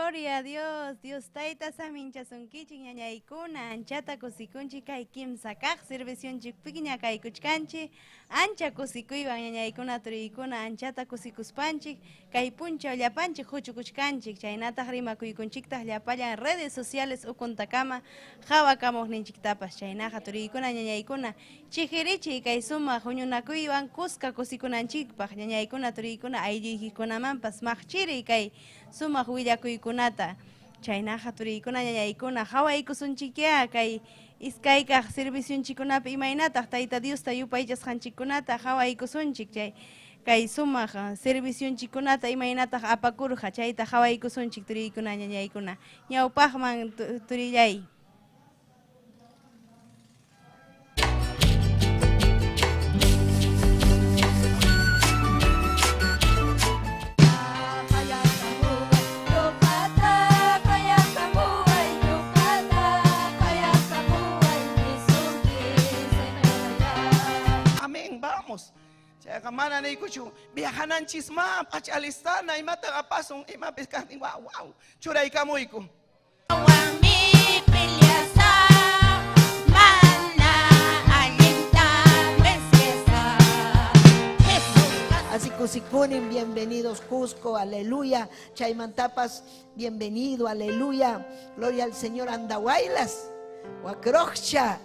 Gloria a Dios. Dios taita samincha sunkichi ñañaykuna anchata kusikunchi kay kimsa kaq servicionchikpi ñakaykuchkanchik ancha kusikuywan ñañaykuna turiykuna anchata kusikuspanchik kay puncha llapanchik huchukuchkanchik chaynataq rimakuykunchiktaq llapallan redes sociales ukuntakama qhawakamuqninchiktapas chaynaqa turiykuna ñañaykuna chijirichi kay sumaq huñunakuywan kuska kusikunanchikpaq ñañaykuna turiykuna aylluykikunamampas maqchiri kay sumaq willakuykunata chaynaqa turiykuna ñañaykuna qhawaykusunchikya kay iskaykaq servicionchikunapi imaynataq tayta Diosta yupaychasqanchikkunata qhawaykusunchik chay kay sumaq servicionchikunata imaynataq apakurqa chayta qhawaykusunchik turiykuna ñañaykuna ñawpaqman turillay. Kamana na ikuchu biyahanan chisma pachalistana imata kapasong imapeskanting wow churay kamoy ko Wami piliasa mana alinta preciosa Así kusikunin, bienvenidos Cusco, aleluya. Chaymantapas, bienvenido, aleluya. Gloria al Señor Andahuaylas, Huacrocha,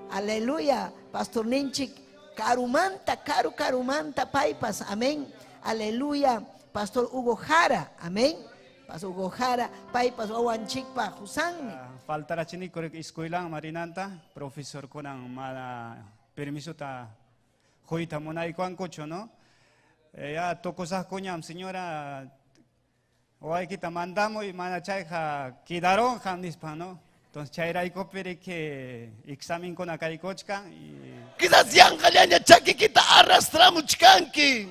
aleluya. Pastor Ninchik Carumanta, Carumanta, Paipas, amén, aleluya. Pastor Hugo Jara, amén. Pastor Hugo Jara, Paipas, Owanchikpa, Husan. Faltará chini korek escuela marinanta, profesor konang mala permiso ta hoita monay kuan kocho no. Ya tokosas kunyam señora, hoy kita mandamos y mana chayja quedaron jamnispa no. Entonces chayray kopere que examen con akaricochkan y quizás yang kalianya chaki kita arrastramuchkanki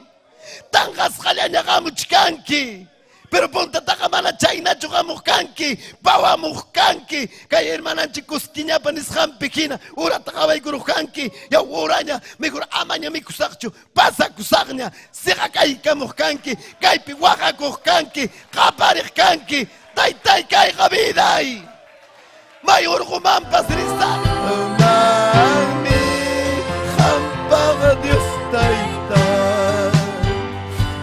tangas kalianya kamuchkanki pero ponta takamana chayna chukamuchkanki pawamuchkanki kay hermananchi kuskinya panishan pikina ura takaway kuruchkanki ya uranya mejor amanya mikusakchu pasa kusaknya sika kay kamuchkanki kay piwaka kuchkanki kaparichkanki tay kay kabiday mayor kumampas rizal Mami, hampag Dios taita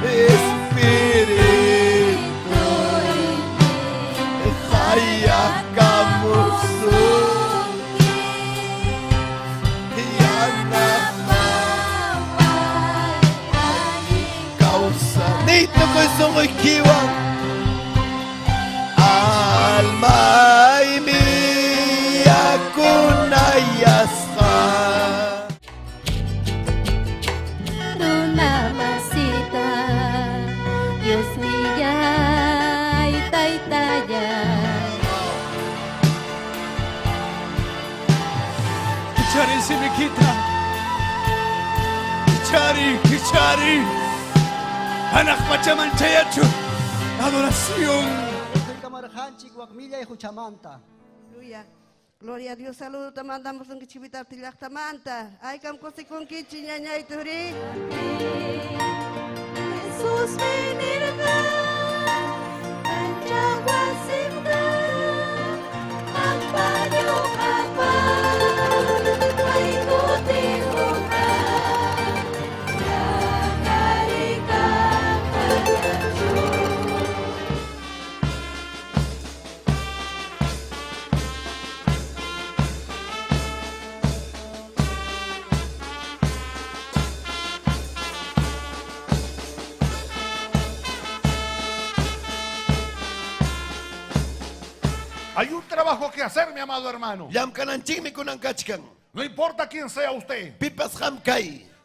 Espiritu Kaya kamusuki Yana Kausa Nito ko'y sungoy kiwang Almay mi Kunayasqa Runamasita Dios niyay taytayay Kichari sinikita Kichari Anak pachaman chayachu Adoración Aleluya. Gloria a Dios, saludo, te mandamos un kichibita tilak tamanta. Ay, kam kosikun kichi ñañay turi. Jesús venirá Anchahuasimda Ampaño apa Paikutihuka Yakarika Payachu Hay un trabajo que hacer, mi amado hermano. No importa quién sea usted.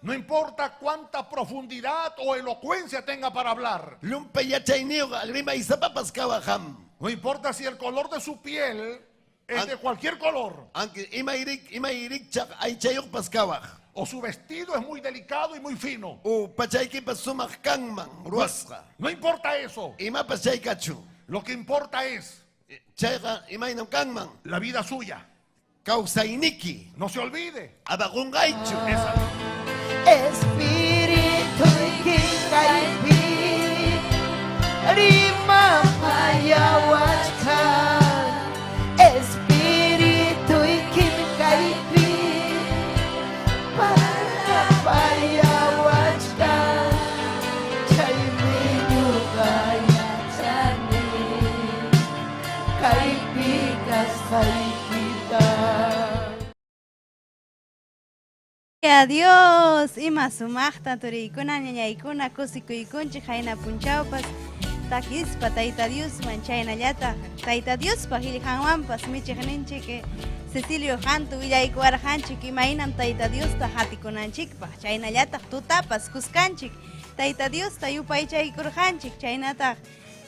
No importa cuánta profundidad o elocuencia tenga para hablar. No importa si el color de su piel es de cualquier color. O su vestido es muy delicado y muy fino. No importa eso. Lo que importa es la vida suya. No se olvide. Espíritu y Rima Mayawa Adiós, ima sumaqta turiykuna ñañaykuna kusikuykunchik hayna punchawpas takispa Tayta Diosman chaynallataq Tayta Diospa qillqanwanpas michiqninchik Cecilio Jantu willaykuwarqanchik imaynam Tayta Diosta hatikunanchikpaq chaynallataq tutapas kuskanchik Tayta Diosta yupaychaykurqanchik chaynataq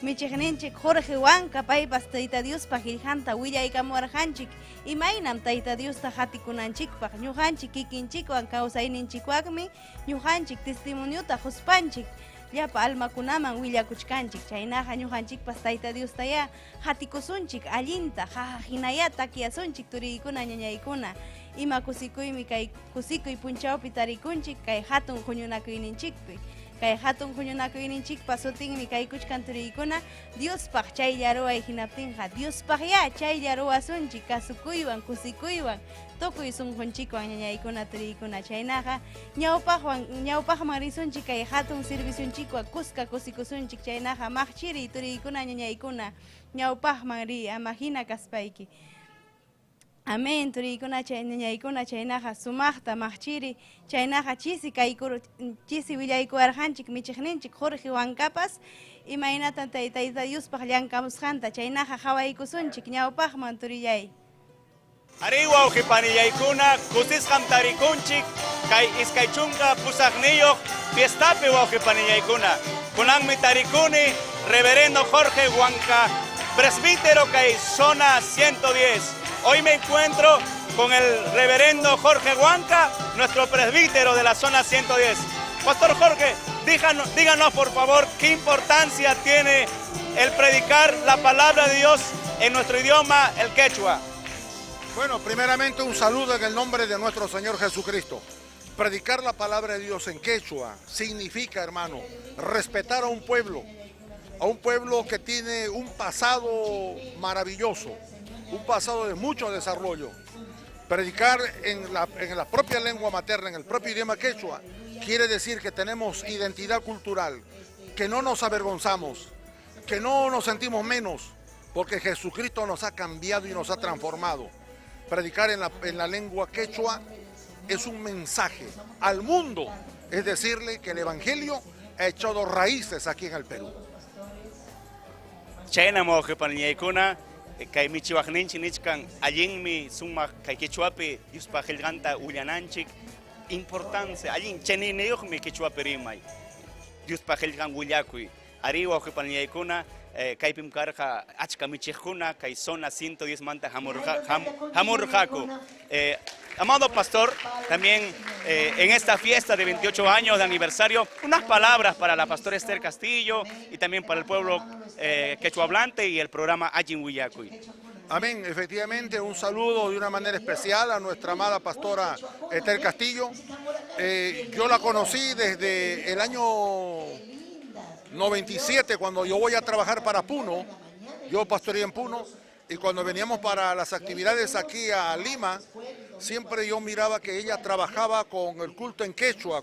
michiqninchik Jorge Wanka paypas Tayta Diospa qillqanta willaykamuwarqanchik imaynam Tayta Diosta hatikunanchikpaq ñuqanchik kikinchikwan kawsayninchikwanmi ñuqanchik testimoniota huspanchik llapa almakunaman willakuchkanchik chaynaqa ñuqanchikpas Tayta Diostaya hatikusunchik allinta hinaya takiyasunchik turiykuna ñañaykuna ima kusikuymi kay kusikuy punchawpi tarikunchik kay hatun huñunakuyninchikpi kay hatun huñunakuyninchikpa sutinmi kaykuchkan turiykuna Diospaq chaylla ruway hinaptinqa Diospaqya chaylla ruwasunchik kasukuywan kusikuywan tukuy sunqunchikwan ñañaykuna turiykuna chaynaqa ñawpaqman risunchik kay hatun serviciunchikwan kuska kusikusunchik chaynaqa maqchiri turiykuna ñañaykuna ñawpaqman ri ama hina kaspayki. Amén, turiykuna chay ñañaykuna chaynaqa sumaqta maqchiri chaynaqa chisi willaykuwarqanchik michiqninchik Jorge Wankapas imaynatan Tayta Diospaq llankamusqanta chaynaqa hawaykusunchik ñawpaqman turiyay. Ariwa uqipaniyaykuna kusisqam tarikunchik kay iskay chunka pusaqniyuq fiestapi uqipaniyaykuna kunanmi tarikuni reverendo Jorge Wanka presbítero kay zona 110. Hoy me encuentro con el reverendo Jorge Wanka, nuestro presbítero de la zona 110. Pastor Jorge, díganos por favor qué importancia tiene el predicar la palabra de Dios en nuestro idioma, el quechua. Bueno, primeramente un saludo en el nombre de nuestro Señor Jesucristo. Predicar la palabra de Dios en quechua significa, hermano, respetar a un pueblo que tiene un pasado maravilloso, un pasado de mucho desarrollo. Predicar en la propia lengua materna, en el propio idioma quechua, quiere decir que tenemos identidad cultural, que no nos avergonzamos, que no nos sentimos menos, porque Jesucristo nos ha cambiado y nos ha transformado. Predicar en la lengua quechua es un mensaje al mundo, es decirle que el Evangelio ha echado raíces aquí en el Perú. Chaynamo qhipanllaykuna kay michiwaqninchik nichkan allinmi sumaq kay quechuapi Diospa qillqanta willananchik importancia allin chaniniyuqmi quechuapi rimay Diospa qillqan willakuy ariwa qhipanllaykuna kaypim karqa achka michiqkuna kay zona 110 manta hamurqaku. Amado pastor, también en esta fiesta de 28 años de aniversario, unas palabras para la pastora Esther Castillo y también para el pueblo quechua hablante y el programa Ajin Willacuy. Amén, efectivamente un saludo de una manera especial a nuestra amada pastora Esther Castillo. Yo la conocí desde el año 97 cuando yo voy a trabajar para Puno, yo pastoreé en Puno y cuando veníamos para las actividades aquí a Lima, siempre yo miraba que ella trabajaba con el culto en quechua,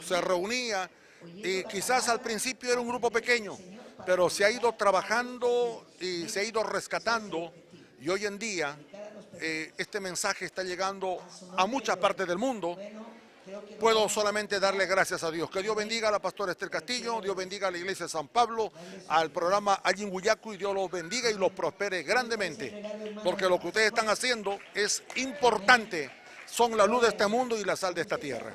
se reunía y quizás al principio era un grupo pequeño, pero se ha ido trabajando y se ha ido rescatando y hoy en día este mensaje está llegando a muchas partes del mundo. Puedo solamente darle gracias a Dios. Que Dios bendiga a la pastora Esther Castillo, Dios bendiga a la iglesia de San Pablo, al programa Ajin Willacuy, Dios los bendiga y los prospere grandemente, porque lo que ustedes están haciendo es importante, son la luz de este mundo y la sal de esta tierra.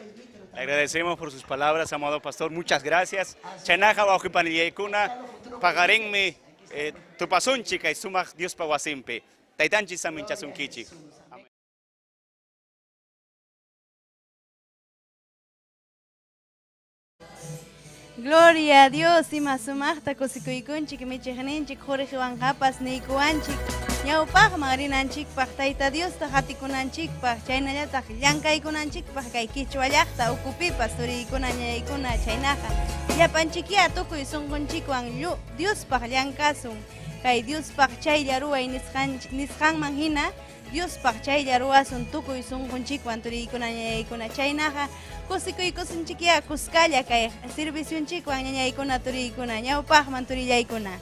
Le agradecemos por sus palabras, amado pastor, muchas gracias. Chanaja Baujipanilleikuna, Pagarenme, Tupasunchi, y Sumak Dios Paguasimpe, Taitanchi Saminchasunkichi. Gloria a Dios, ima sumaqta kusikuykunchik michiqninchik Jorge Wankapas niykuwanchik ñawpaq maqrinanchikpaq Tayta Diosta hatikunanchikpaq chaynallataq llankaykunanchikpaq kay Quechua llaqta ukupipas turiykuna ñañaykuna chaynaqa llapanchikya tukuy sunqunchikwan Diospaq llankasun kay Diospaq chaylla ruway nisqanman hina Diospaq chaylla ruwasun tukuy sunqunchikwan turiykuna ñañaykuna chaynaqa kusikuykusunchikya kuskalla kay serviciunchikwan ñañaykuna turiykuna ñawpaqman turillaykuna.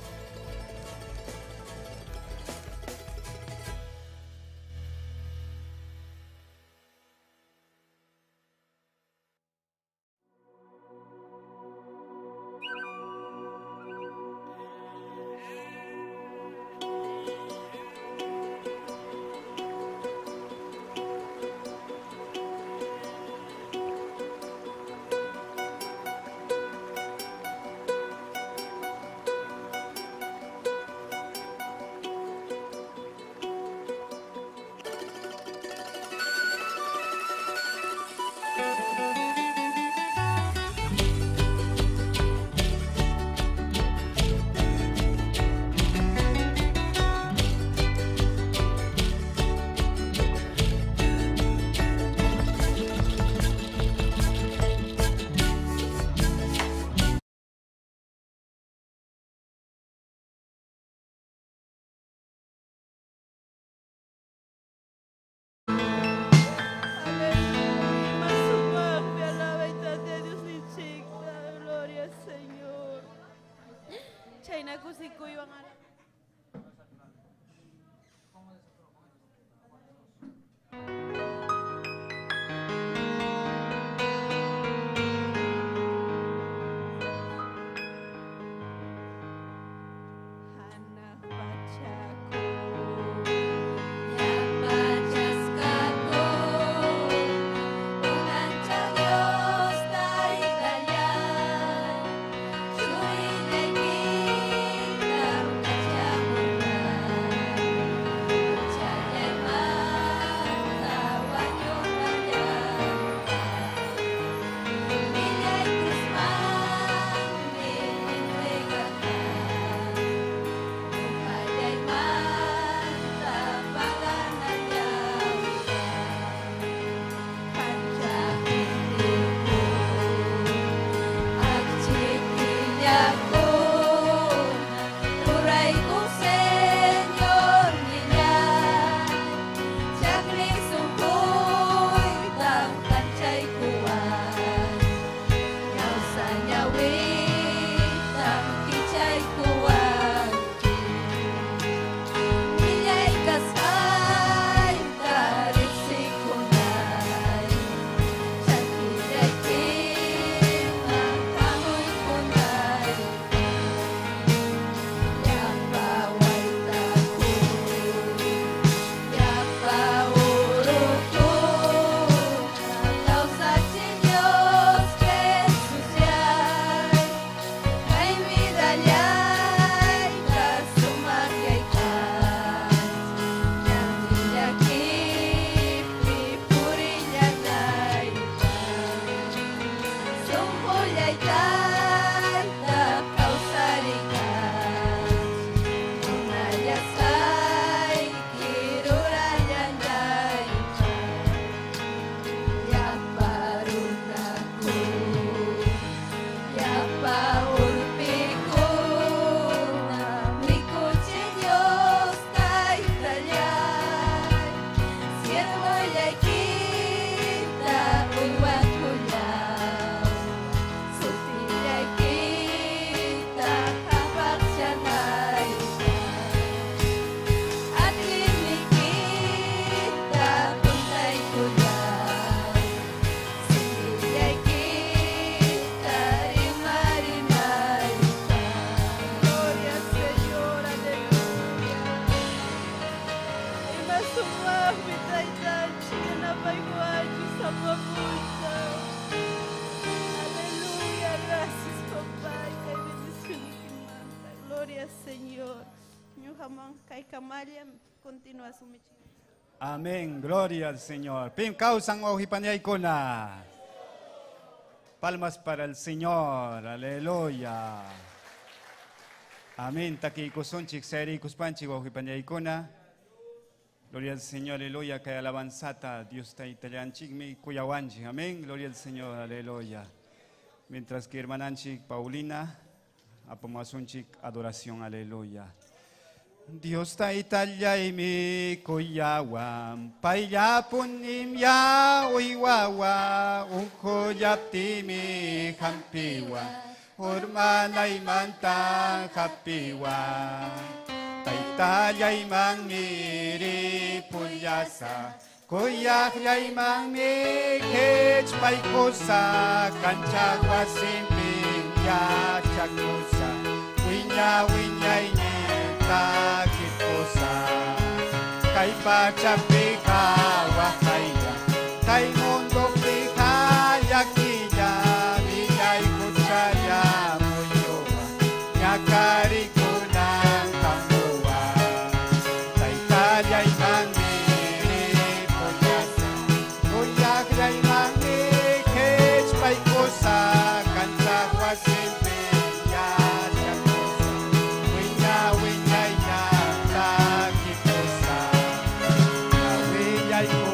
papaputa. Aleluya, gracias papá. Kay bendición ikimanta. Gloria al Señor. Ñu jamán kay kamaya continúa su michi. Amén, gloria al Señor. Pim kausang ohipanay ko na. Palmas para el Señor, aleluya. Amén, taki ikusunchik, seri ikuspanchik, ohipanay ko na. Gloria al Señor, aleluya, kay alabanzata, Dios ta italianchik, mi kuyawanchik, amén, gloria al Señor, aleluya. Mientras que hermananchik Paulina, apomasunchik, adoración, aleluya. Dios ta Italia y mi kuyawan, payapun imya uywawa, unkuyapti mi hampiwa, urmanay manta kapiwa. Ta Italia y mang miri pulyasa, kuyak yay mang mi kech paikusa, kanchakwa simping ya chakusa, winya winya Kikusa kay pachapika wakaya kay mundo pikaya kiya biyay kutsaya muyowa nyakari kunang kamuwa kay talyay mangmiri pulyasa kuyak yay mangmikech paikusa kansakwa simpiya chakusa winya winya I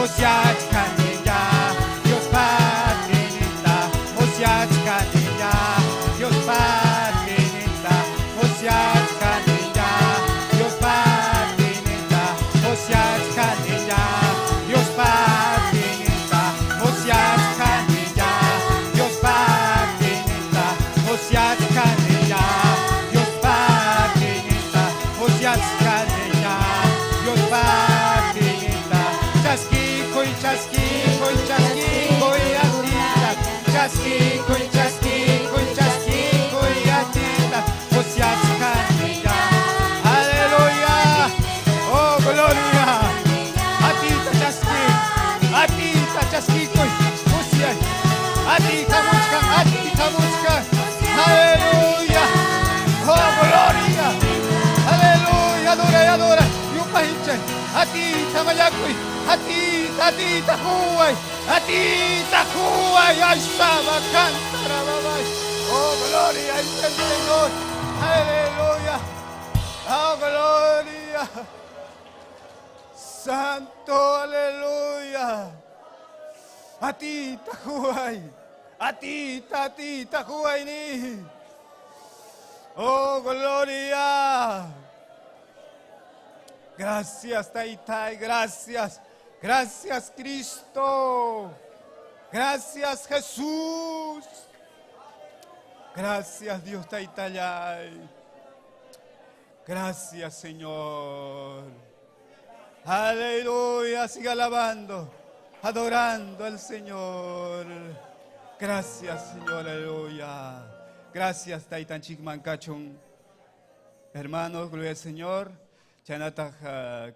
Osiachkanilla, Dios Patrinita, Osiachkanilla, Dios Patrinita, Osiachkanilla, Dios Patrinita, Osiachkanilla, Dios Patrinita, Osiachkanilla, Dios Patrinita, Osiachkanilla, Dios Patrinita, Osiachkanilla, Dios Patrinita, Chasquico y chasquico y chasquico y atita, chasquico y chasquico y chasquico y atita, Osiachkanilla, aleluya, oh gloria, atita chasquico y osiach, atita muchka, aleluya, oh gloria, aleluya, adora, yupahiche, atita mayacuy, atita juay, ay saba, canta, babay, oh gloria, es el Señor, aleluya, oh gloria, santo, aleluya, atita juay, atita juay ni, oh gloria. Gracias, Taitai, gracias. Gracias, Cristo. Gracias, Jesús. Gracias, Dios Taitayay. Gracias, Señor. Aleluya, siga alabando, adorando al Señor. Gracias, Señor, aleluya. Gracias, Taitan Chikmankachun. Hermanos, gloria al Señor. Chanata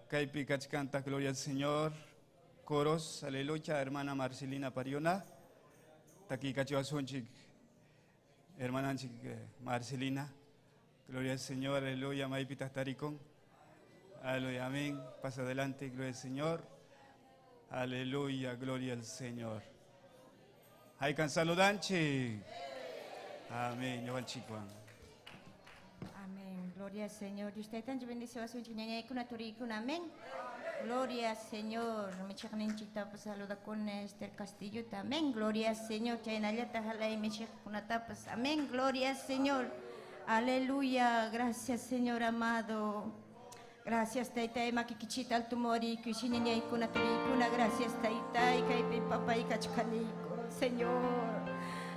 Kaipi Kachkanta, gloria al Señor. Coros, aleluya, hermana Marcelina Pariona. Taki Kachuasunchik, hermana Marcelina. Gloria al Señor, aleluya, Maipita Taricón. Aleluya, amén. Pasa adelante, gloria al Señor. Aleluya, gloria al Señor. Hay can saludanchi. Amén, yo al chicuan. Amén. Gloria al Señor. Y usted también bendice a su niña con amén. Gloria al Señor. Me checan chita pues saluda con Esther Castillo también. Gloria al Señor. Chaynaya tajala y me checa con tapas. Amén. Gloria al Señor. Aleluya. Gracias, Señor amado. Gracias, Taitai, Makikichita al tumori, Kushininya y Kunaturikuna. Gracias, Taitai, Kaipi Papa y Kachkaliko, Señor.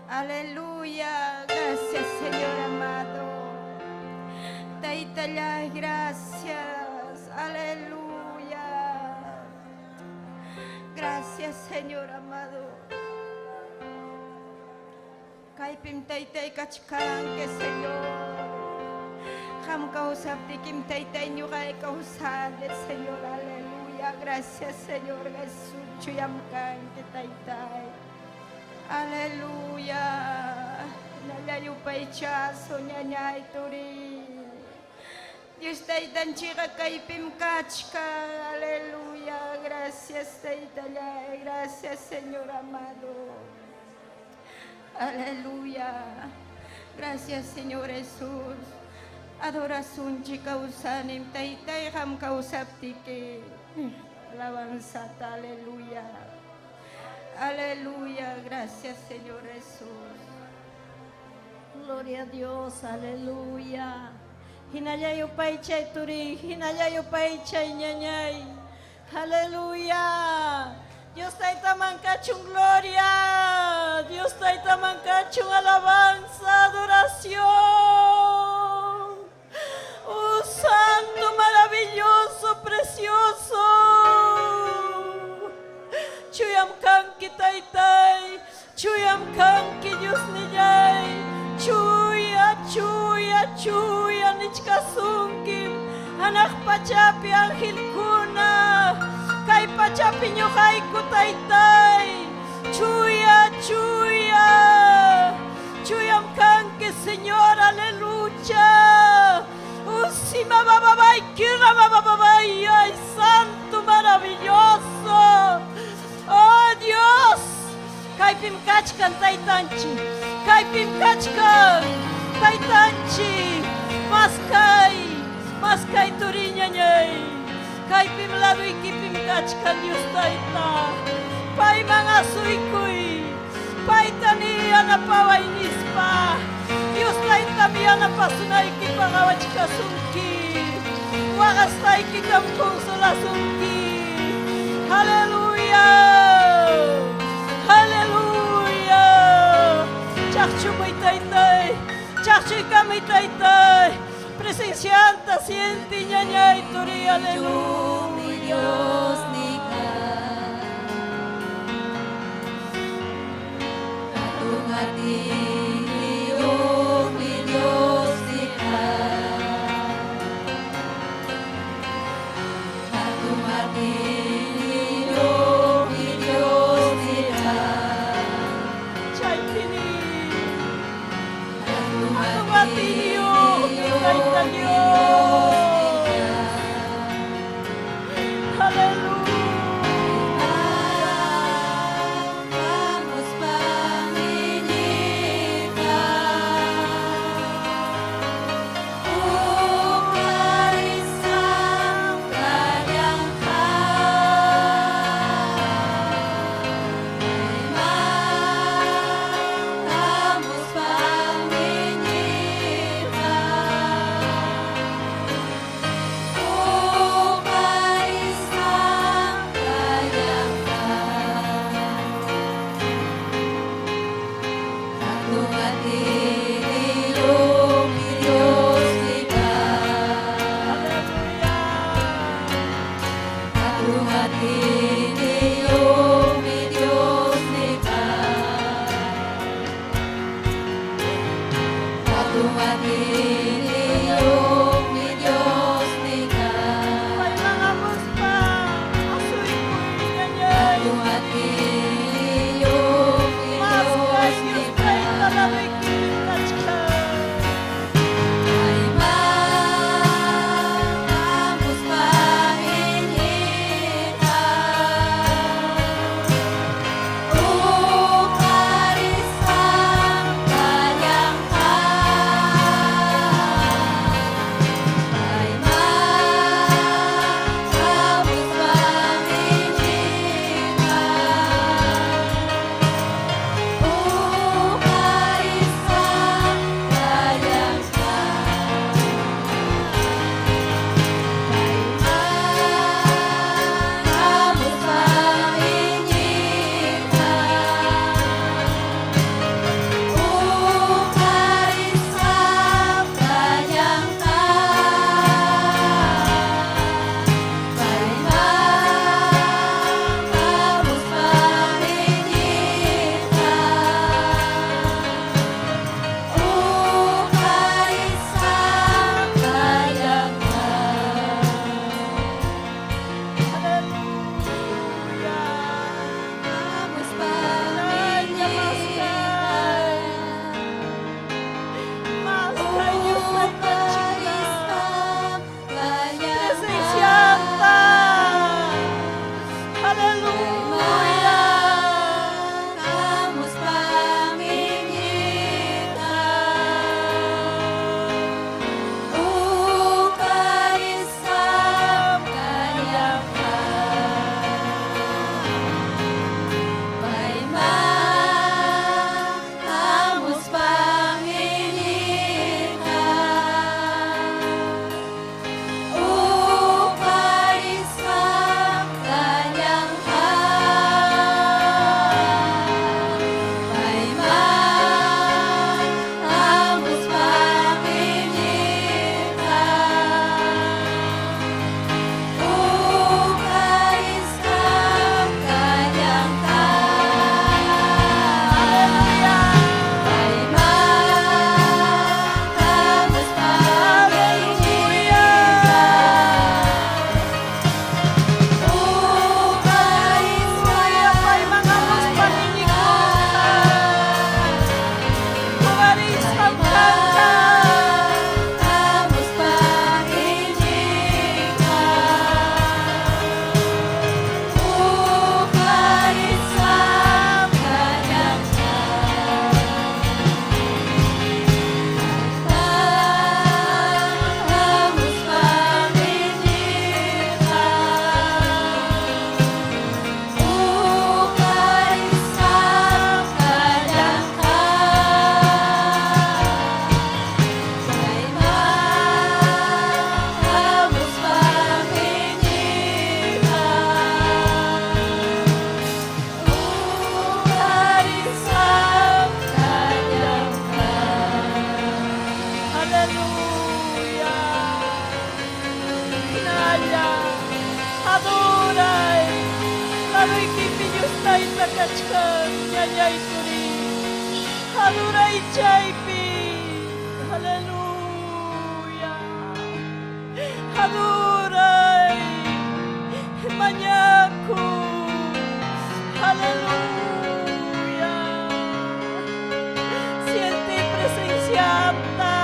Aleluya. Gracias, Señor amado. Taitaya, gracias. Aleluya. Gracias, Señor amado. Kaipim Taitai Kachkan, que Señor. Ham kausap tikim Taitai nyukai kausale, Señor. Aleluya. Gracias, Señor Jesús. Chuyamkan que Taitai. Aleluya. Nalayu paichazo nyanyay turi. Dios Taitan chica kaipim kachka. Aleluya. Gracias, Taitaya. Gracias, Señor amado. Aleluya. Gracias, Señor Jesús. Adoración chica usanim Taitai ham kausaptike. Alabanza, aleluya. Aleluya, gracias, Señor Jesús. Gloria a Dios, aleluya. Hinayayo paichay turi, hinayayo paichay ñañay. Aleluya. Dios taita mancachun gloria. Dios taita mancachun alabanza, adoración. Oh santo, maravilloso, precioso. Chuyam kanki taitai, chuyam kanki Dios niyay. Chuya, chuya, chuya, nichkasunkim. Anak pachapi angel kuna. Kay pachapi nyukay ko taitai. Chuya, chuya. Chuyam kanki Señor, aleluya. Usima bababay, kira bababay. Ay, santo, maravilloso. Oh Dios, kaipim kachkan taitanchi, kaipim kachkan taitanchi, maskay turiñañay, Kay pimlado ikipim kachkan Diyos taita. Pay mga suikoy. Pay taniya na paway nispa. Diyos taita miya na pasunay kipangawach kasungki. Wakas tay kitang konsola sungki. Hallelujah. Hallelujah. Chakchumoy taytay. Chakchuy kami taytay. Presencianta siente ñaña y tori, aleluya. Mi Dios nika Atung hati mi Dios nika Atung hati mi Dios nika Chay pini. Atung Atung hati niyo. Kita niyo. Vamos Panginoon, uparisang kanyang vamos lalo ikipiyos tayo takachkan, nyanyay turi. Haluray chaypi, hallelujah. Haluray, manyaku, hallelujah. Siente presencia anta,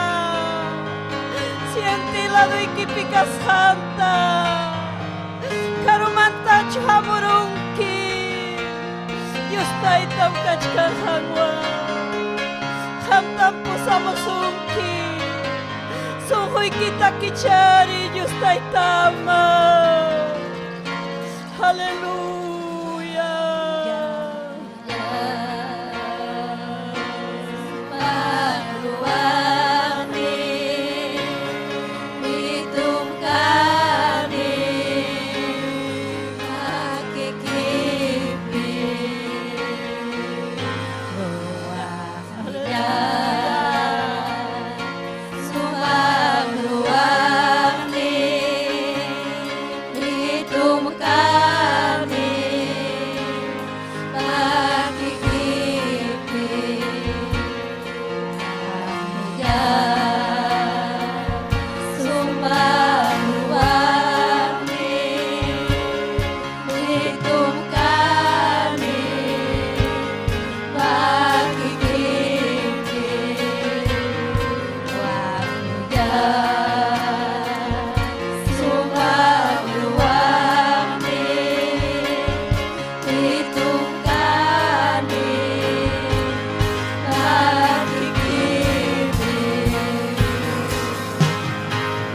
siente lalo ikipikas santa. Karumanta chamurungki, Dios taitam kachkan hangwa. Hamtam pusamusungki, suhoy kita kichari, Dios taitama. Hallelujah.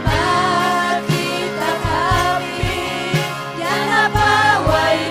Bakit ang happy, yan na baway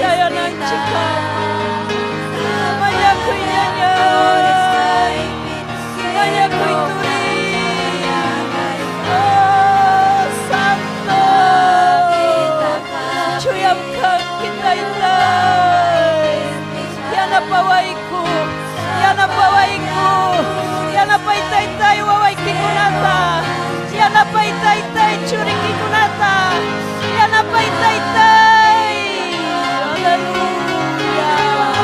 manchayanan chika. Maya ko'y nyanya. Maya ko'y turi. Oh, Santo. Chuyam kang kitay-tay. Yan napaway ko. Yan napaway ko. Yan napay-tay-tay waway kikunata. Yan napay-tay-tay churi kikunata. Yan napay-tay-tay. Hallelujah.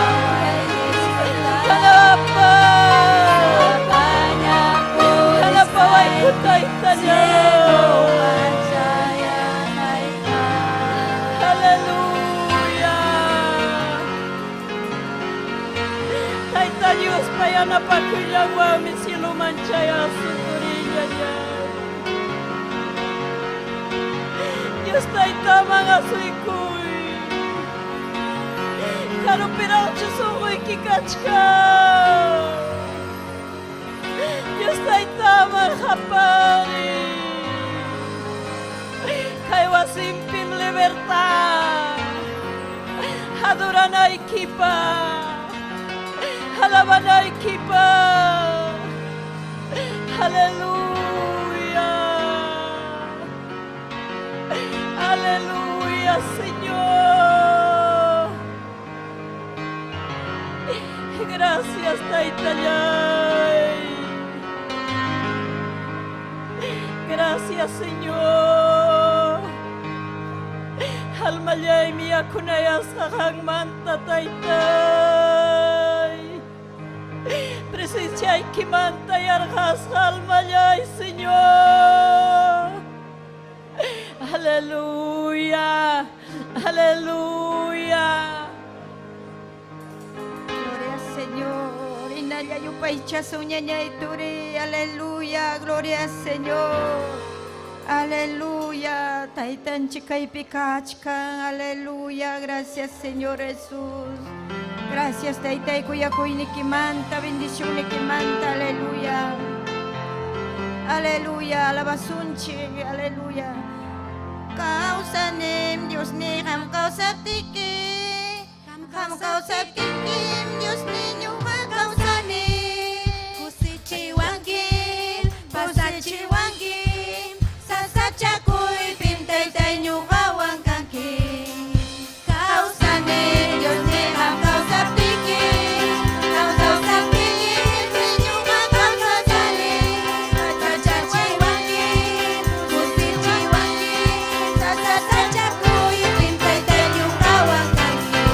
Kanapa. Kanapaway ko tay-tanya. Diyos pa yan napakuyawa mi siluman chaya suturinya niya. Diyos tayo tamang asuikoy. Karupiraw chusungoy kikachka. Diyos tayo tamang hapari. Kaywa simpim libertad. Haduranay kipa. Halabanay kipa. Hallelujah. Hallelujah, Señor. Gracias, Taitayay. Gracias, Señor. Halmayay miya kunayas kakang manta, Taitay. Presencia y que manta y arjas almayay, Señor. Aleluya, aleluya. Gloria al Señor. Inaya yupaicha suñaña y turi. Aleluya, gloria al Señor. Aleluya. Taitan chica y picachca. Aleluya, gracias Señor Jesús. Gracias, Taitai, cuya cuini que manta, bendición que manta, aleluya. Aleluya, alabasunchi, aleluya. Causa nem, Dios ni ham causa tiki. Ham causa tiki, Dios niño ha causa ni. Kusichi wangin, pasachi wangin. Sasa chakuy, pim Taitai nyuha wangkangkin. Causa nem, Dios ni ham causa tiki. Causa tiki, niño ha causa sali. Pasachi wangin, kusichi wangin. Sasa chakuy, pim Taitai nyuha wangkangkin.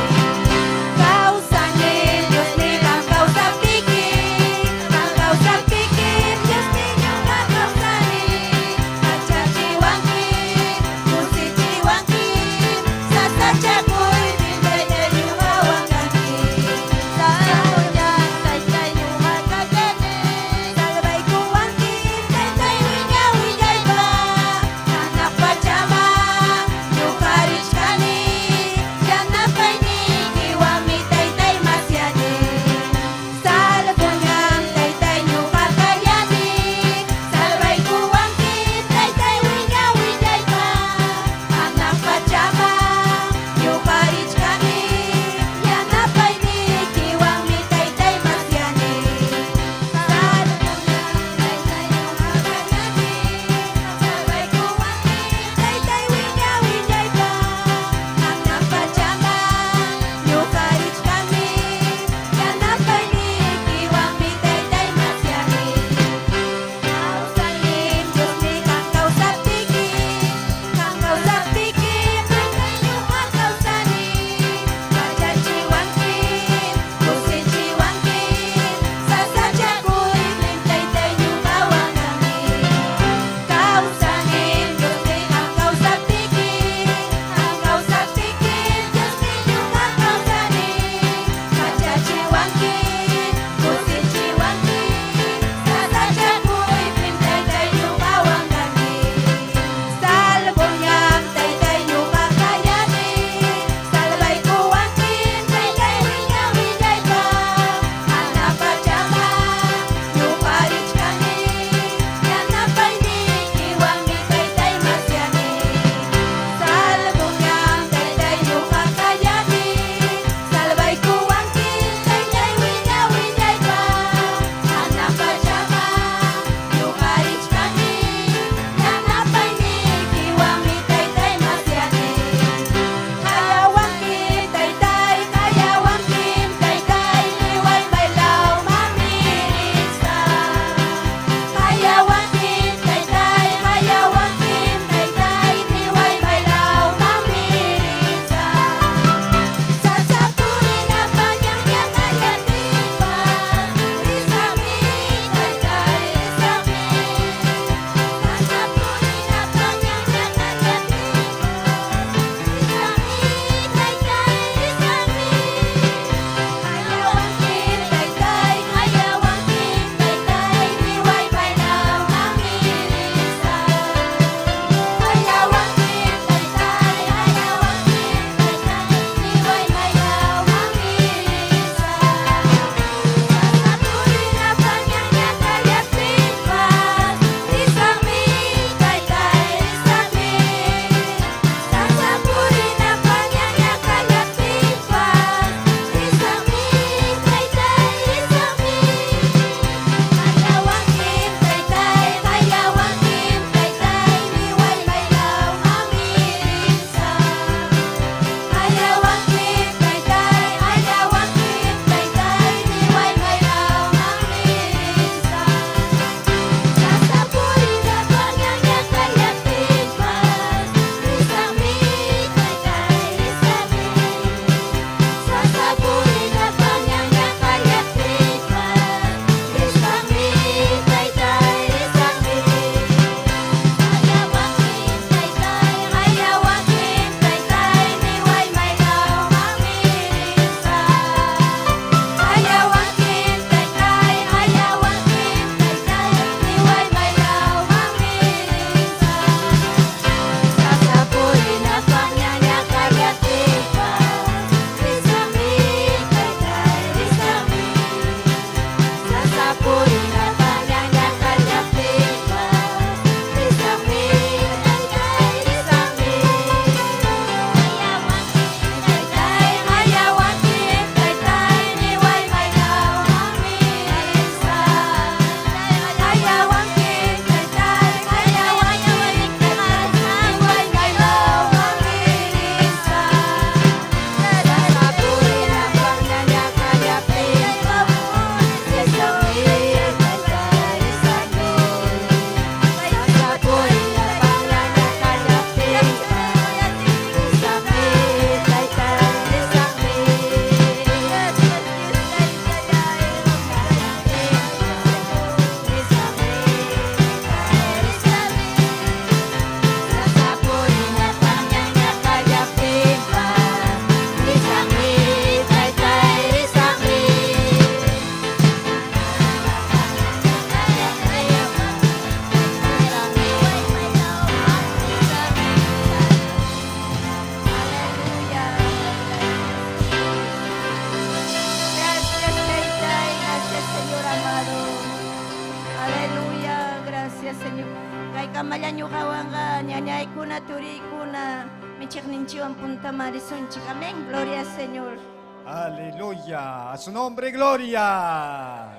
Amalaño Hawanga, Ñañaykuna, Turikuna, Michigninchiwan Punta Marisunchik. Amén. Gloria al Señor. Aleluya. A su nombre, gloria.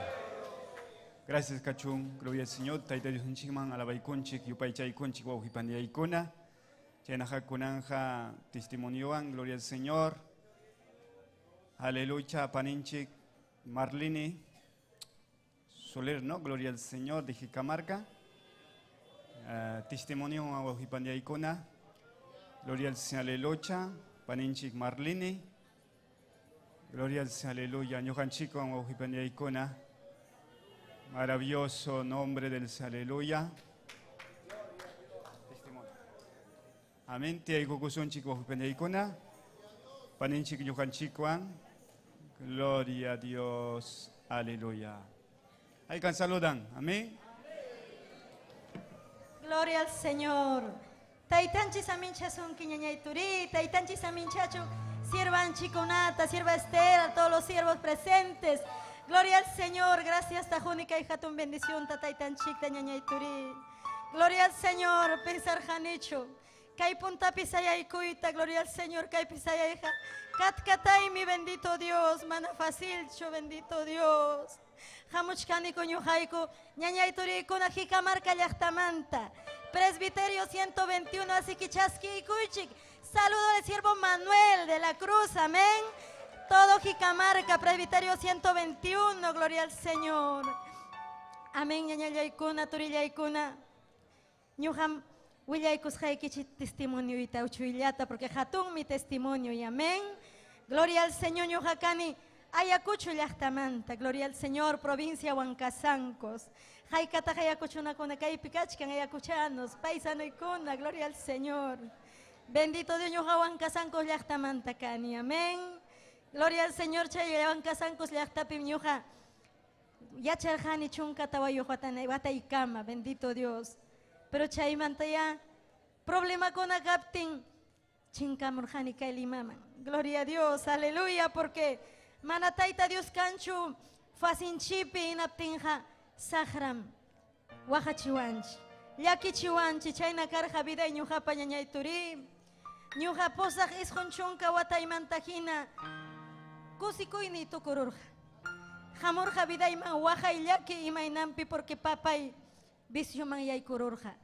Gracias, Cachún. Gloria al Señor. Taita Dios un chingman, alabaikunchik, yupaychaykunchik, waujipandiaykuna. Chenaja kunanja, testimonioan, gloria al Señor. Aleluya, paninchik, Marlini. Soler, ¿no? Gloria al Señor de Jicamarca. Testimonio a waujipandiaykuna. Gloria al Señor, aleluya. Paninchik, Marlini. Gloria al Señor, aleluya. Ñojanchico, waujipandiaykuna. Maravilloso nombre del Señor, aleluya. Testimonio. Amén. Te ayukukusun chico waujipandiaykuna. Paninchik ñojanchicoan. Gloria a Dios, aleluya. Ahí can saludan. Amén. Gloria al Señor. Taitanchi samincha son quiñañaituri, taitanchi saminchacho, sierva Anchiconata, sierva Esther, a todos los siervos presentes. Gloria al Señor, gracias Tajónica y Jatun bendición, tataitanchik tañañaituri. Gloria al Señor, pensar janicho. Kai punta pisayaykuita, gloria al Señor, kai pisayayja. Katkatay mi bendito Dios, mana facilcho, bendito Dios. Hamuchkani kuñujaiku, ñañaituri kuna Jicamarca llaqtamanta. Presbiterio 121, así que chasqui y cuichic. Saludo al siervo Manuel de la Cruz, amén. Todo Jicamarca, Presbiterio 121, gloria al Señor. Amén, ñañayaykuna, turillaykuna. Ñuham, willaykus haikichi testimonio y tauchuillata, porque jatun mi testimonio, y amén. Gloria al Señor, ñuhakani. Ayacucho llaqtamanta, gloria al Señor, provincia Huancasancos. Haykata ayacuchuna kuna kay pikachkan ayacuchanos, paisano y kuna, gloria al Señor. Bendito Dios, ñuqa Huancasancos llaqtamanta kani, amén. Gloria al Señor, chay Huancasancos llaqtapi ñuqa yacharjani chunka tawayuqatana wataykama, bendito Dios. Pero chaymanta ya problema kuna kaptin chinkamurjani kay limaman. Gloria a Dios, aleluya, porque manataita Dios canchu fasinchipi inaptinja sahram wajachiwanchi llakichiwanchi chayna karja vida ñuqapa ñañayturi ñuqa posaq isqun chunka wataymantajina kusikuyni tukururja hamurja vidayman wajay llaki imaynampi porque papay visioman yaykururja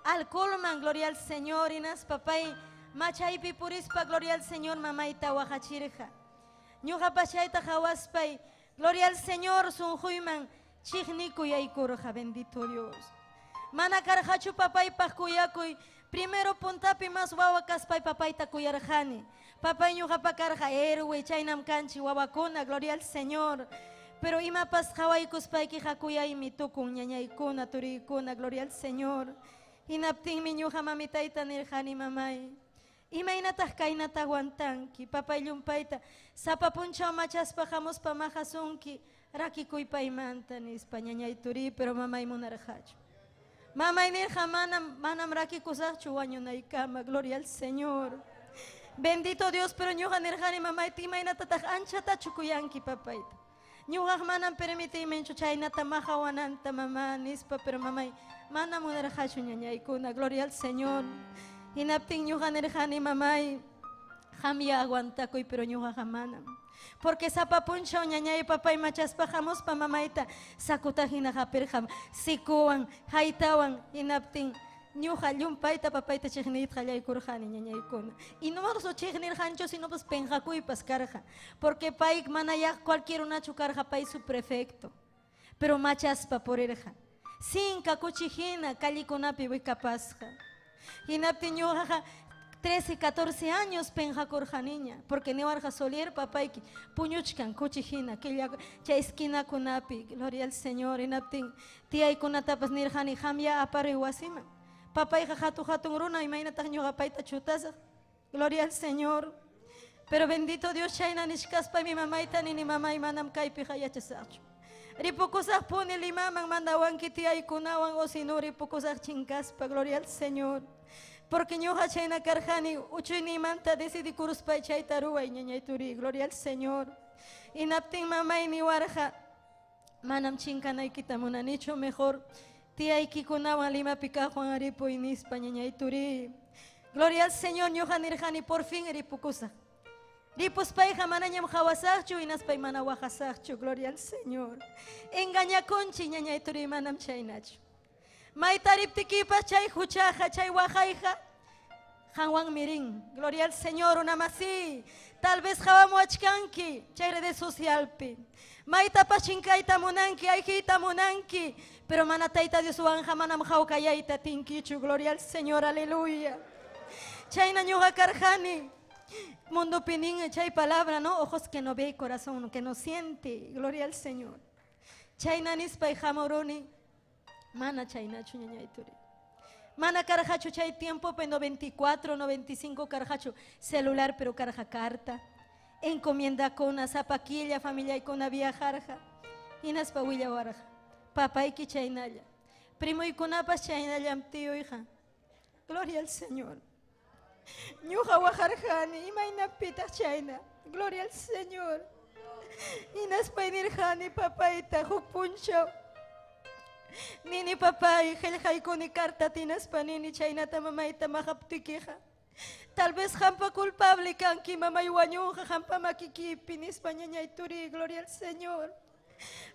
alcoholman, gloria al Señor, inas papay machaypi purispa, gloria al Señor, mamayta wajachirja. Ñuqa pachayta hawaspay, gloria al Señor, sunjuyman, chigniku yaykurja, bendito Dios. Mana karjachu papay kuyakuy, primero puntapi mas wawa kaspay papayta kuyarjani. Papay ñuqa pakarja héroe, chaynam kanchi wawakuna, gloria al Señor. Pero imapas hawaykuspay ki hakuyaymi tukun ñañaykuna, turikuna, gloria al Señor. Inaptinmi ñuqa mamitayta nirjani mamay. Imaynataq kaynata aguantanki, papay llumpayta, sapapunchaw machaspa hamuspa majasunki, rakikuypaymanta nispa ñañayturi, pero mamay munarjachu. Mamay nirja manam rakikusaqchu wañunaykama, gloria al Señor. Bendito Dios, pero ñuqa nirjani mamayta imaynatataq anchatachu kuyanki papayta. Ñuqaq manam permitiymanchu chaynata mahawananta mamá nispa, pero mamay manam munarjachu ñañaykuna, gloria al Señor. Inaptin ñuqa nirjani mamay, hamya aguantakuy, pero ñuqa manam. Porque sapapunchaw ñañay papay machaspa hamuspa mamayta sakutajina hapirjam, sikuwan, haytawan, inaptin ñuqa llumpayta papayta chiqniyta yaykurjani ñañaykuna. Y no morso chiqnirjancho, sino pues penjakuypas karja. Porque payk manayaq cualquier unachu karja pay su prefecto. Pero machaspa porirja. Sinka kuchijina kallikunapi wikapasja. Inaptin ñuqa 13, 14 años penjakurja niña, porque newarja solier papayki puñuchkan kuchijina, chay esquina kunapi, gloria al Señor. Inaptin tiyaykunatapas nirjani hamya apari wasima. Papayja hatun runa imaynataq ñuqapayta chutasaq, gloria al Señor. Pero bendito Dios, chayna nishkaspa mi mamayta ni mamay manam kaypiqa yachasaqchu. Ripukusaq puni limaman mandawanki tiyaykunawan o sino ripukusaq chinkaspa, gloria al Señor. Porque ñuqa chayna karjani uchuynimanta decidi kuruspay chayta ruway ñañayturi, gloria al Señor. Inaptin mamay niwarja manam chinkanaykita munanichu, mejor Tía Ikikunawan Lima Pica Juan Aripo Inispa ñañay turi. Gloria al Señor, ñujanirjani por fin eripukusa. Ripus paija manañam hawasachu y naspay manawajasachu. Gloria al Señor. Engaña conchi ñañay turi manam chaynachu. Maitarip tikipa chay huchaja chay wajaija. Hanwan mirin. Gloria al Señor, una masí. Tal vez jawamuachkanki chay redes socialpi. Maita pachinkaita munanki, aijita munanki. Pero manataita Dios wanja manam jaukayaita tinkichu. Gloria al Señor, aleluya. Chayna ñuga karjani. Mundo pinin, chay palabra, ¿no? Ojos que no ve, corazón que no siente. Gloria al Señor. Chayna nispa y jamoroni. Mana chayna chuñañaituri. Mana carajacho chay tiempo, pues 94, 95 carajacho. Celular, pero caraja carta. Encomienda con una zapaquilla, familia y con una viajarja. Inas pa huilla baraja. Papá y que chaynaya. Primo y con apas chaynaya, tío hija. Gloria al Señor. Ñuja wajarjani, imaina pita chayna. Gloria al Señor. Inas pa inirjani, papá y tajuk puncho. Nini papá y geljaikuni carta tinas pa nini chaynata mamá y tamajaptikija. Tal vez jampa culpable kanki mamá y guañuja, jampa makiki pinis pañaña y turi, gloria al Señor.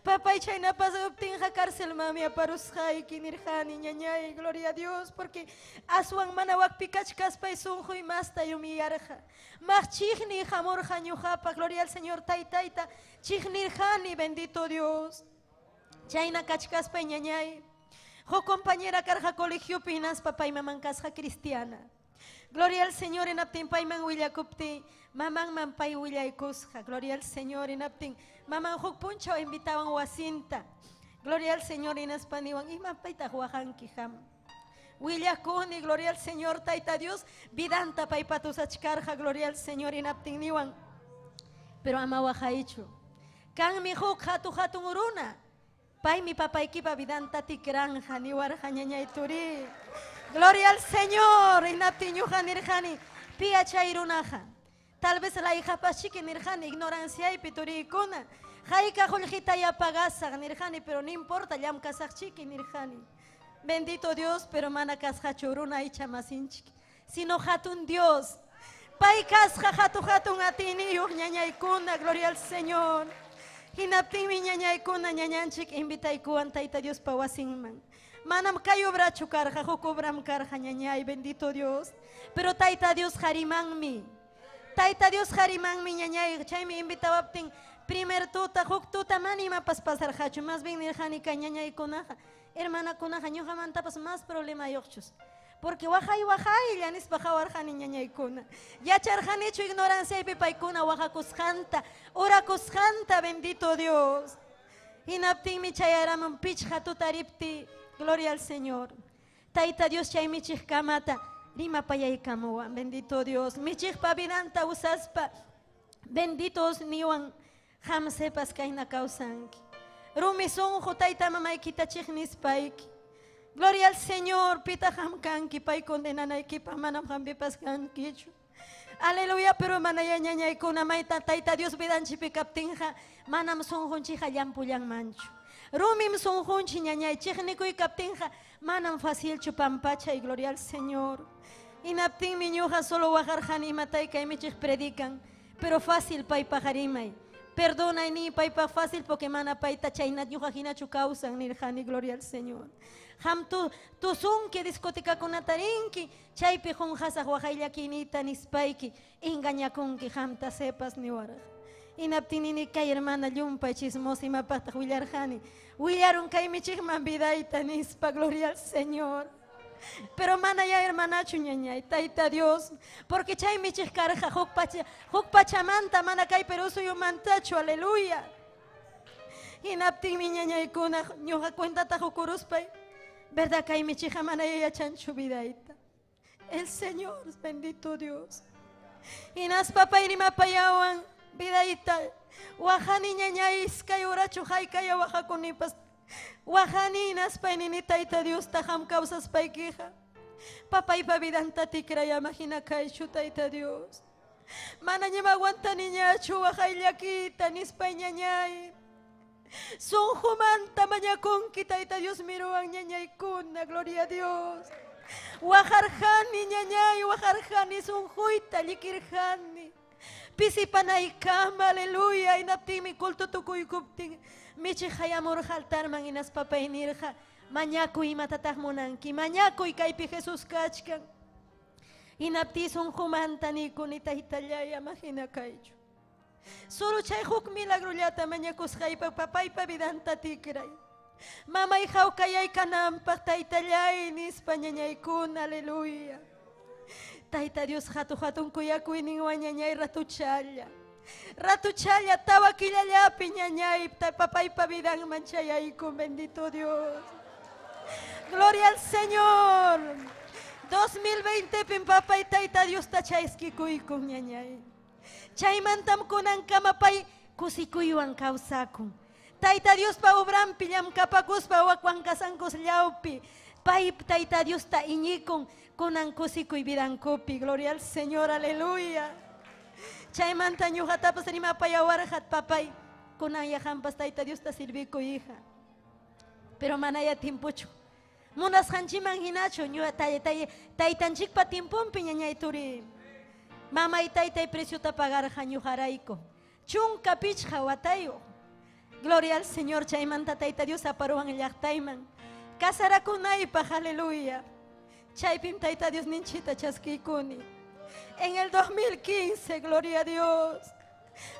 Papá y chayna pasa obtinja cárcel mami aparusjai kinirjani ñañay, gloria a Dios, porque asuan manawak pikachkas paisunjo y masta y humillarja. Mach chihni jamor jañujapa, gloria al Señor taitaita, chihnirjani, bendito Dios. Chayna kachkas pa ñañay. Jo compañera carja colegio pinas, papá y mamá casja cristiana. Gloria al Señor en aptin paiman willakupti, mamán mampay willaykusja. Gloria al Señor en aptin, mamán hukpuncho invitaban wasinta. Gloria al Señor en aspaniwan, y mampaita huajanki ham. Willakuni, gloria al Señor, taita Dios, vidanta paipatus achkarja, gloria al Señor en aptin niwan. Pero ama wajaichu. Kan mi huk hatun uruna. Pai mi papá equipa vidanta tikranja, ni warja ñañay turi. Gloria al Señor, inaptiñuja nirjani, pia chairunaja. Tal vez la hija pachique nirjani, ignorancia y pituricuna. Jaika joljita ya pagasa nirjani, pero no importa, yam kasachiki nirjani. Bendito Dios, pero mana kasja churuna y chamasinchik. Sino hatun Dios. Pai kasja hatun atini ñañaykuna, gloria al Señor. Hinaptin mi ñañaykuna ñañanchik invitaikuan taita Dios pawasinman. Manam kayo bracho karja, jokobram karja ñañay, bendito Dios. Pero taita Dios jarimanmi. Taita Dios jarimanmi ñañay, chay mi invitawaptin primer tuta, jok tuta manima pasar hachu, más bien nirjanika ñañay kunaja. Hermana kunaja, ñoja mantapas más problema yochus. Porque wajay, yanis bajawarjani ñañay kuna. Ya charjanichu ignorancia y pipaykuna, wajakushanta, orakushanta, bendito Dios. Inaptin mi chayaraman pichja tutaripti. Gloria al Señor. Taita Dios chay michich kamata. Rima payay kamuwa. Bendito Dios. Michich pavinanta usaspa. Benditos niwan. Ham sepas kaina kausanki. Rumi sonjo taita mamay kitachich nispaiki. Gloria al Señor. Pita ham kanki. Pay condenanayki pa manam ham bipas kankichu. Aleluya, pero manaya ñañay kuna maita taita Dios vidanchi pikaptinja. Manam sonjonchija llampuyan manchu. Rumim son junchi ñañay, chihniku y kaptinja, manam fácil chupampacha y gloria al Señor. Inaptin miñuja solo wajarjani matayka y michich predican, pero fácil pay pajarimay. Perdona y ni pay pa fácil porque mana paita chaynat ñuja hinachu causan nirjani, gloria al Señor. Ham tu sunki discoteca con atarinki, chaypi junjasa wajaylakinita nispayki, engañakunki hamta sepas ni waraj. Inaptinini kay hermana llumpa chismosa y mapata willarjani. Willaron kay michigman vidaita nispa, gloria al Señor. Pero mana ya hermana chuñañay, taita Dios. Porque chay michig karja, huk pachamanta, mana kay peruso yo mantachu, aleluya. Inaptin mi ñañay kuna, ñoja cuenta tajukuruspay. Verdad kay michija mana ya chanchu vidaita. El Señor, bendito Dios. Inas papay ni mapayawan. Vidaita, wajani ñañay iskay urachu haykaya wajakunipas. Wajani naspainini taita Dios tajam causas paikija. Papay pa vidanta tikraya imagina kaychu taita Dios. Mana ñema aguanta niñachu wajaylakita nispay ñañay. Son humanta mañakon kita Dios miruan ñañaykuna, gloria a Dios. Wajarjani ñañay, wajarjani son juita likirjani. Pisipanaykama, aleluya, inaptimi kulto tukuykuptin. Michi hayamur jaltarman inas papaynirja. Mañakuy matatajmunanki, mañakuy kaypi Jesús kachkan. Inapti son humanta nikunita hitallaya imagina kaychu. Solo chay huk milagrullata mañakusqaypa papaypa vidanta tikray. Mamay hawkayay kanampak taytallay nispa ñañaykuna, aleluya. Tayta Dios hatun kuyakuy ninwan ñañay ratuchalla. Ratuchalla tawa killallapi ñañay papaypa vidanman chayaykun, bendito Dios. Gloria al Señor. 2020 pin papay tayta Dios tachayskikuykun ñañay. Chaymantam kunan kamapay kusikuywan kawsakun. Tayta Dios pa obran pillam kapakuspa wakwan kasankos llaupi. Pay tayta Dios ta iñikun kunan kusikuy vidankupi. Gloria al Señor, aleluya. Chaymanta ñuqatapas rimapay awarjat papay kunan yahampas tayta Dios ta sirvikuy hija. Pero manaya timpuchu. Munasqanchiman hinachu ñuqa taytanchikpa timpumpi ñañay turi. Mamay taytay preciota pagarja ñuqarayku. Chunka pichqa watayu. Gloria al Señor, chaymanta tayta Dios aparuan llaqtayman. Casarakunaypaq, aleluya. Chaypim tayta Dios ninchita chaskiykuni. En el 2015, gloria a Dios.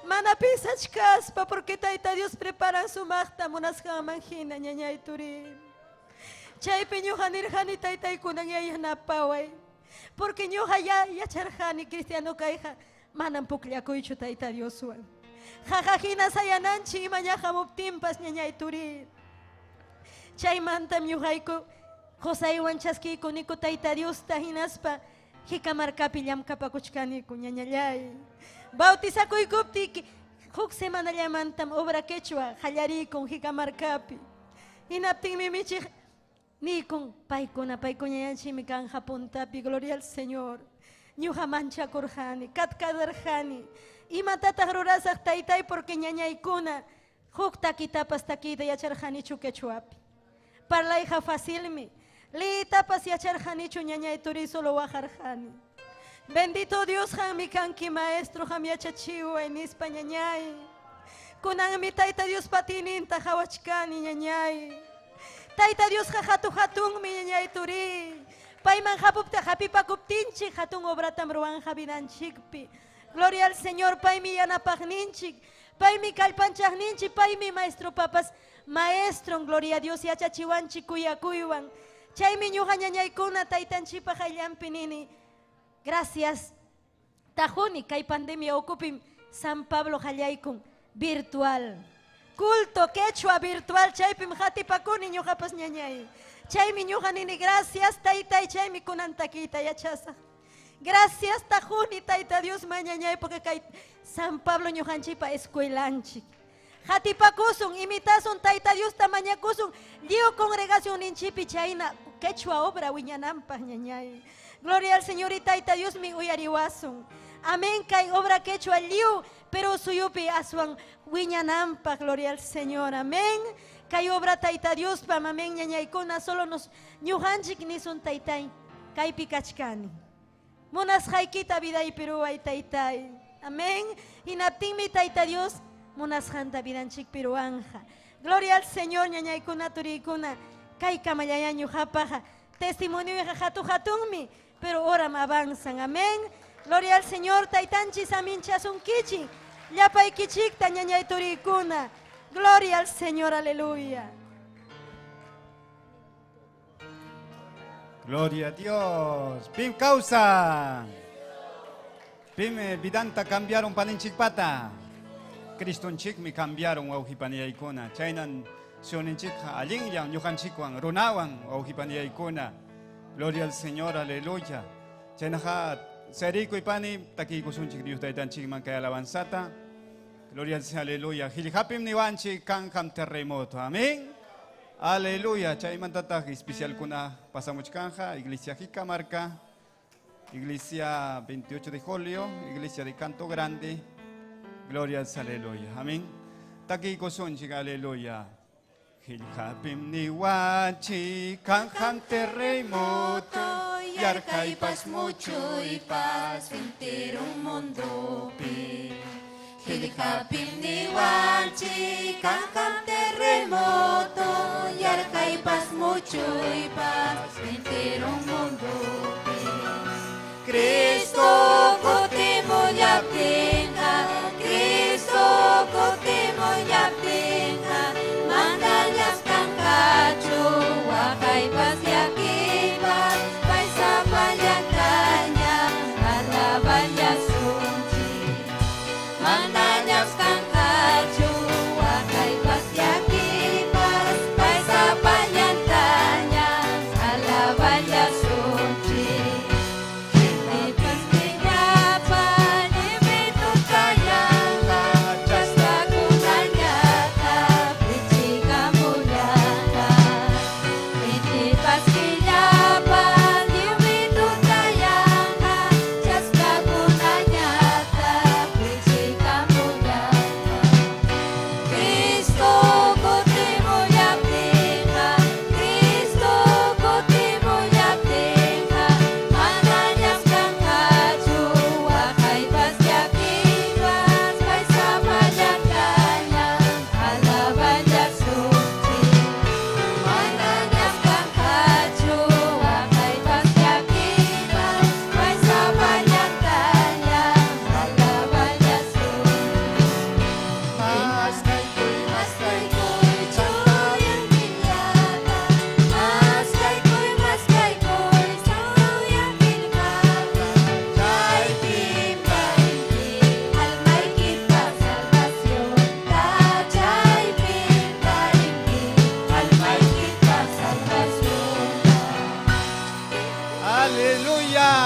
Mana pisachkaspa porque tayta Dios prepara su magta munasqanman hina ñañay turi. Chaypi ñuqa nirjani taytaykunan yayanapaway. Porque ñuqa yacharjani cristiano kayja manan puklakuychu tayta Dioswan. Jajajina sayananchi ima ñajamuptinpas ñañay turi. Chaymantam ñuqayku Josaywan chaskiykuniku tayta Diosta hinaspa hikamarkapi llamkapakuchkaniku ñañallay. Bautizakuykupti huk semanallamantam obra quechua hallarikun hikamarkapi. Hinaptinmi michik nikun paykuna ñañanchimi kanja puntapi, gloria al Señor. Ñuqa manchakurjani, katkadarjani. Imatataq rurasaq taytay porque ñañaykuna huk takitapas takita yacharjanichu quechuapi. Parlayja facilmi. Liitapas yacharjanichu ñañay turi solo wajarjani. Bendito Dios mi kanki maestro ham yachachiwa nispa ñañay. Kunanmi tayta Dios patininta hawachkani ñañay. Tayta Dios hatun mi ñañay turi. Payman hapupta hapipakuptinchik hatun obratam ruanja vidanchikpi. Gloria al Señor, paymi yanapaqninchik. Paymi kallpanchaqninchik, paymi maestro papas. Maestro, gloria a Dios, yachachiwanchik kuyakuywan. Chaymi ñuqa ñañaykuna taytanchipaq ayllampi nini. Gracias. Tajuni kay pandemia okupim San Pablo hallaykun virtual. Culto quechua virtual chaypim hatipakuni ñuqapas ñañay. Chaymi ñuqa nini gracias taytay chaymi kunan takita yachasaq. Gracias tajuni tayta Dios mañañay porque kay San Pablo ñuqanchipa escuelanchik. Hatipakusun, imitasun tayta Dios tamañakusun. Dio congregación ninchipi chayna quechua obra wiñanampaq ñañay. Gloria al Señor y tayta Dios mi uyariwasun. Amén kay obra quechua liu pero suyupi aswan wiñanampaq, gloria al Señor. Amén. Kay obra tayta Dios pam amén ñañaykuna solo nos ñuqanchik nisun taytay kaypi kachkani. Munasqaykita viday piruway taytay. Amén. Hinaptinmi tayta Dios munasqanta vidanchik piruanja. Gloria al Señor ñañaykuna turiykuna kay kamalaya ñuqapaqa testimonio hatunmi pero oram avanzan. Amén. Gloria al Señor taytanchis aminchasunkichik llapaykichikta ñañay turiykuna. Gloria al Señor, aleluya. Gloria a Dios. Pim causa. Pim vidanta cambiaron paninchikpata. Cristonchik mi cambiaron wauhipaniyaykuna. Chaynan sioninchik allinyan ñuqanchikwan runawan wauhipaniyaykuna. Gloria al Señor, aleluya. Chaynaqa sarikuipani takiykusunchik Dios taytanchikman kay alabanzata. Gloria al Señor, aleluya. Hiljapim niwanchik kanjam terremoto. Amén. Aleluya. Chaymantataq especial kuna pasamuchkanja, Iglesia Jicamarca, Iglesia 28 de Julio, Iglesia de Canto Grande. Gloria al Señor, aleluya. Amén. Taki kosonchik, aleluya. Hilhapim niwachi, kanjam terremoto, yarka y paz mucho y paz entero mundo pi. Hilhapim niwachi, kanjam terremoto, yarka y paz mucho y paz entero mundo pi. Cristo kotemo yaptenga, Cristo kotemo yaptenga, mandallas kankacho, wakay pas yakibas, paisa payantaña, alabanya sunchi. Mandallas kankacho, wakay pas yakibas, paisa payantaña, alabanya sunchi.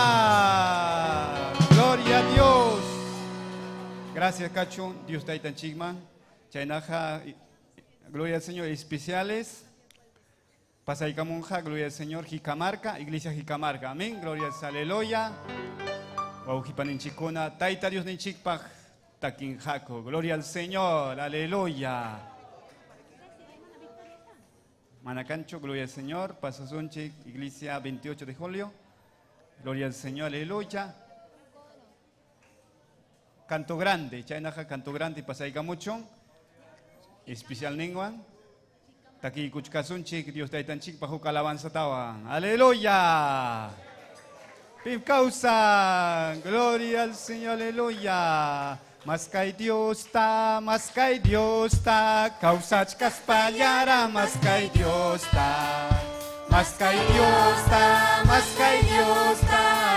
Aleluya. Gloria a Dios. Gracias, Cachón. Dios está ahí tan chigman. Chainaja, gloria al Señor. Especiales. Pasaicamonja, gloria al Señor. Jicamarca, Iglesia Jicamarca. Amén. Gloria al Aleluya. Waujipaninchikuna. Taita Dios Ninchikpaj. Taquinjaco. Gloria al Señor. Aleluya. Manacancho, gloria al Señor. Pasazonche, Iglesia 28 de julio. Gloria al Señor, aleluya. Canto grande, Chainaja, canto grande, pasaica mucho. Especial Nenguan. Taki Kuchkasunchik, Dios Taitanchik, bajo alabanza tawan. Aleluya. Pim causa, gloria al Señor, aleluya. Maskai Dios ta, causach caspallara, maskai Dios ta. Maskai Dios ta,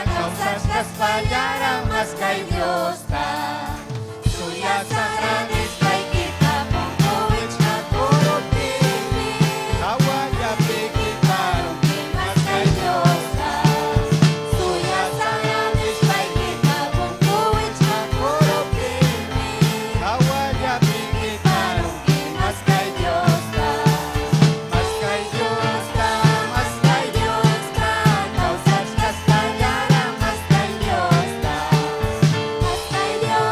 causach caspallara, maskai Dios ta. Suya sagrada estai kita ponkoich kakorupimi. Kawaya pekiparon, maskai Dios ta. Suya sagrada estai kita ponkoich kakorupimi. Kawaya pekiparon, maskai Dios ta. Maskai Dios ta, causach caspallara, maskai Dios ta. Maskai Dios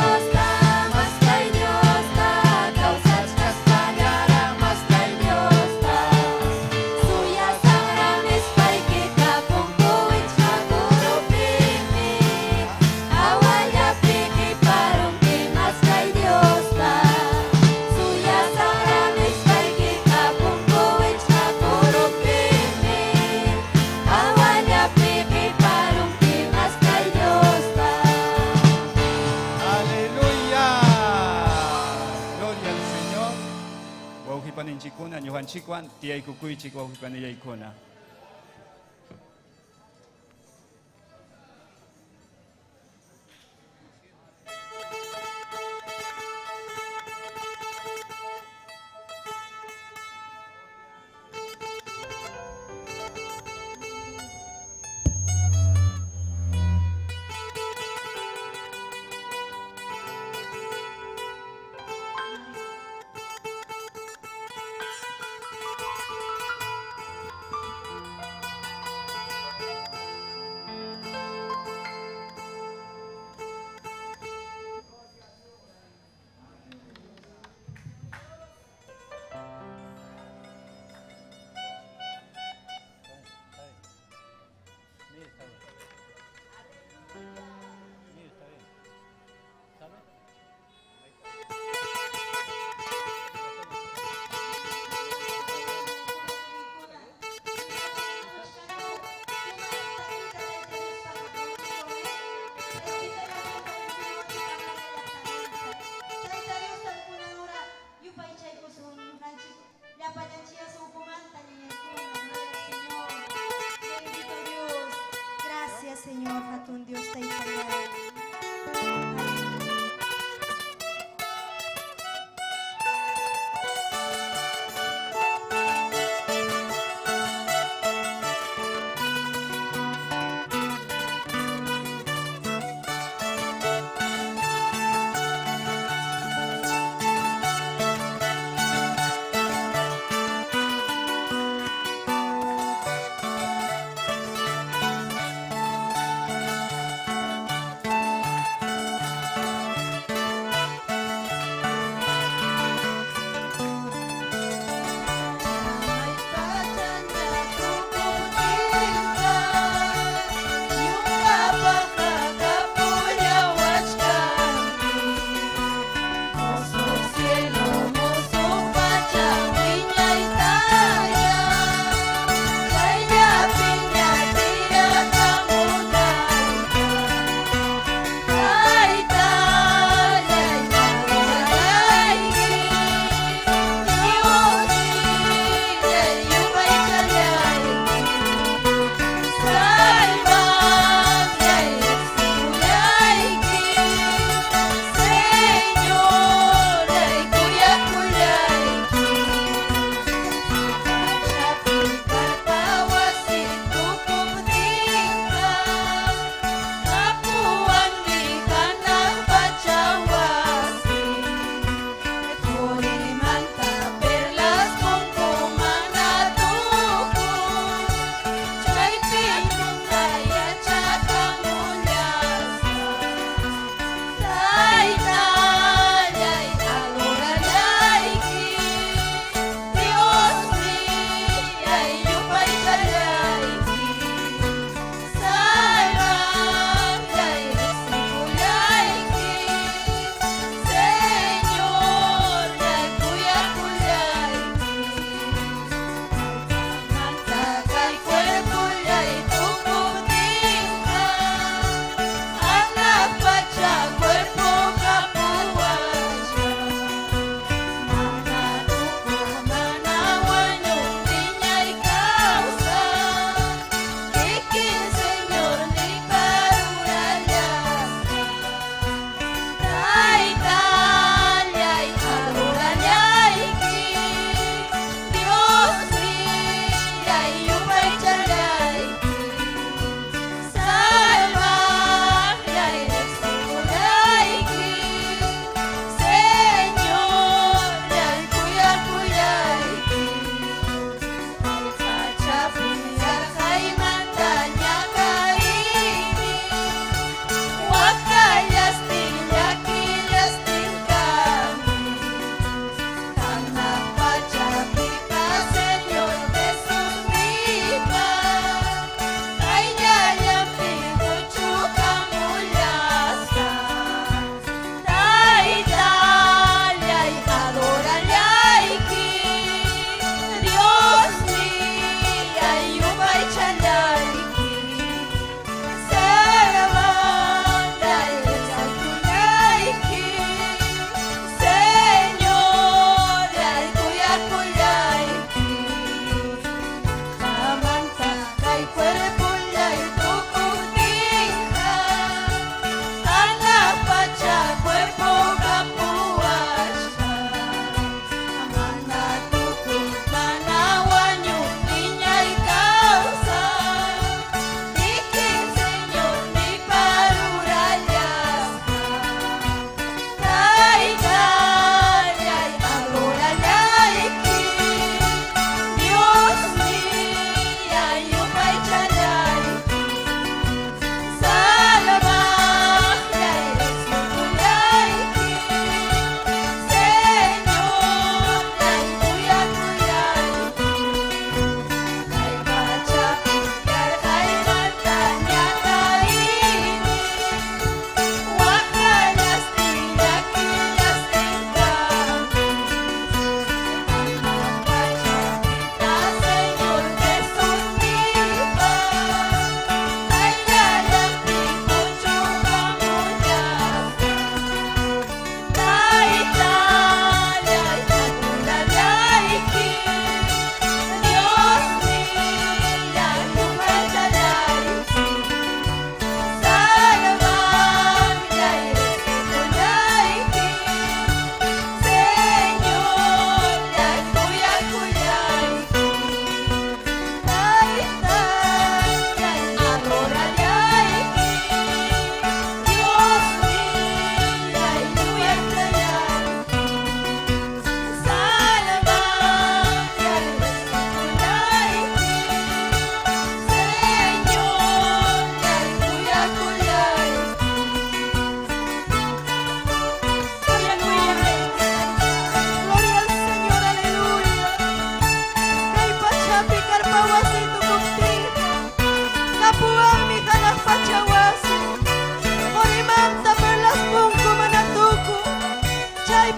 ta, causach caspallara, maskai Dios ta. Suya sagrada estai kita ponkoich kakorupimi. Awaya pekiparon, maskai Dios ta. Suya sagrada estai kita ponkoich kakorupimi. Awaya pekiparon, maskai Dios ta. Aleluya. Gloria al Señor. Waujipaninchikuna, ñujanchikwan, tiaykukuychik waujipanillaykuna.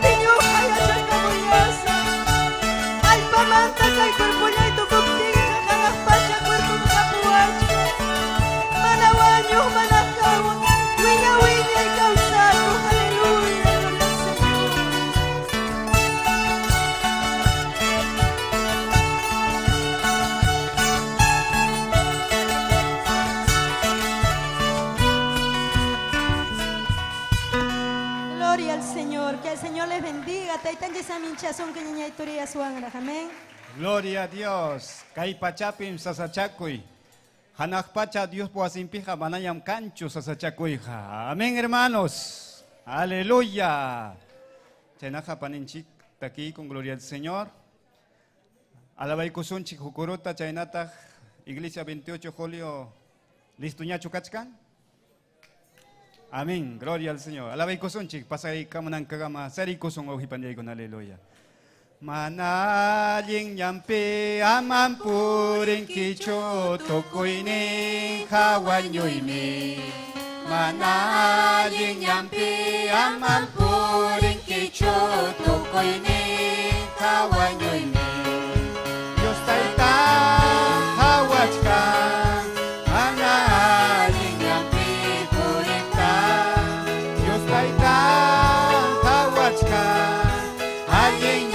Tiño kaya chakamoyasa. Alpamanta kay cuerpo niya tukupting kakangakpacha cuerpo makapuwacha. Manawanyo manakawa. Winya ikaw sa ako. Hallelujah. Gloria al Señor. Que el Señor les bendiga. Taitan esa minchazón que niña historia suangra. Amén. Gloria a Dios. Kay pachapim sasachakuy. Hanak pacha Dios puasimpija manayam cancho sasachakuyja. Amén, hermanos. Aleluya. Chenaja paninchik aquí con gloria al Señor. Alabay kusunchik jukurota chaynata. Iglesia 28 julio. Listuña chukachkan. Amén. Gloria al Señor. Alabay kusunchik. Pasay kamanang kagama. Sari kusung ohipanjay con aleluya. Manaling nyampi amampuring kicho tokoyning hawanyoymi. Manaling nyampi amampuring kicho tokoyning hawanyoymi. Diyos taitang hawat ka. Manaling nyampi puring ka. Diyos taitang hawat ka. Aling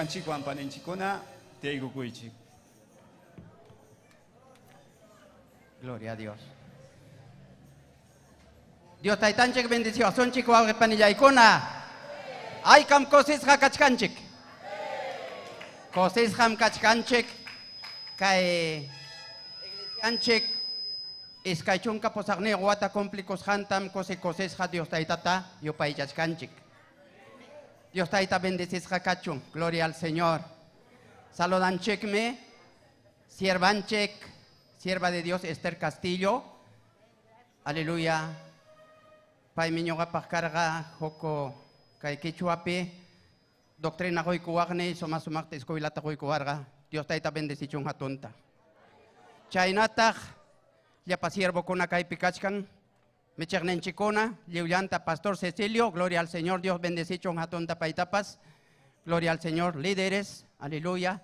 Chikuan panen chikona, te digo kuichi. Gloria a Dios. Dios taitanchik bendición. Son chikwa panilla ikona. Ay kam kosis hakachkanchik. Kosis ham kachkanchik. Kay iglesianchik. Iskaichunka posakne guata complicos hantam kosis ha Dios taitata yo paichachkanchik. Dios taita bendicis hakachun. Gloria al Señor. Saludanchikme. Siervanchik. Sierva de Dios Esther Castillo. Aleluya. Pai miñoga pascarga joko kai kichuapi. Doctrina hoy kuagne soma sumakte escobilata hoy kuarga. Dios taita bendicichun hatunta. Chainatag ya pasiervo kuna kai pikachkan. Mechernen chikona, liullanta Pastor Cecilio, gloria al Señor, Dios bendecichon hatunta paitapas. Gloria al Señor, líderes, aleluya.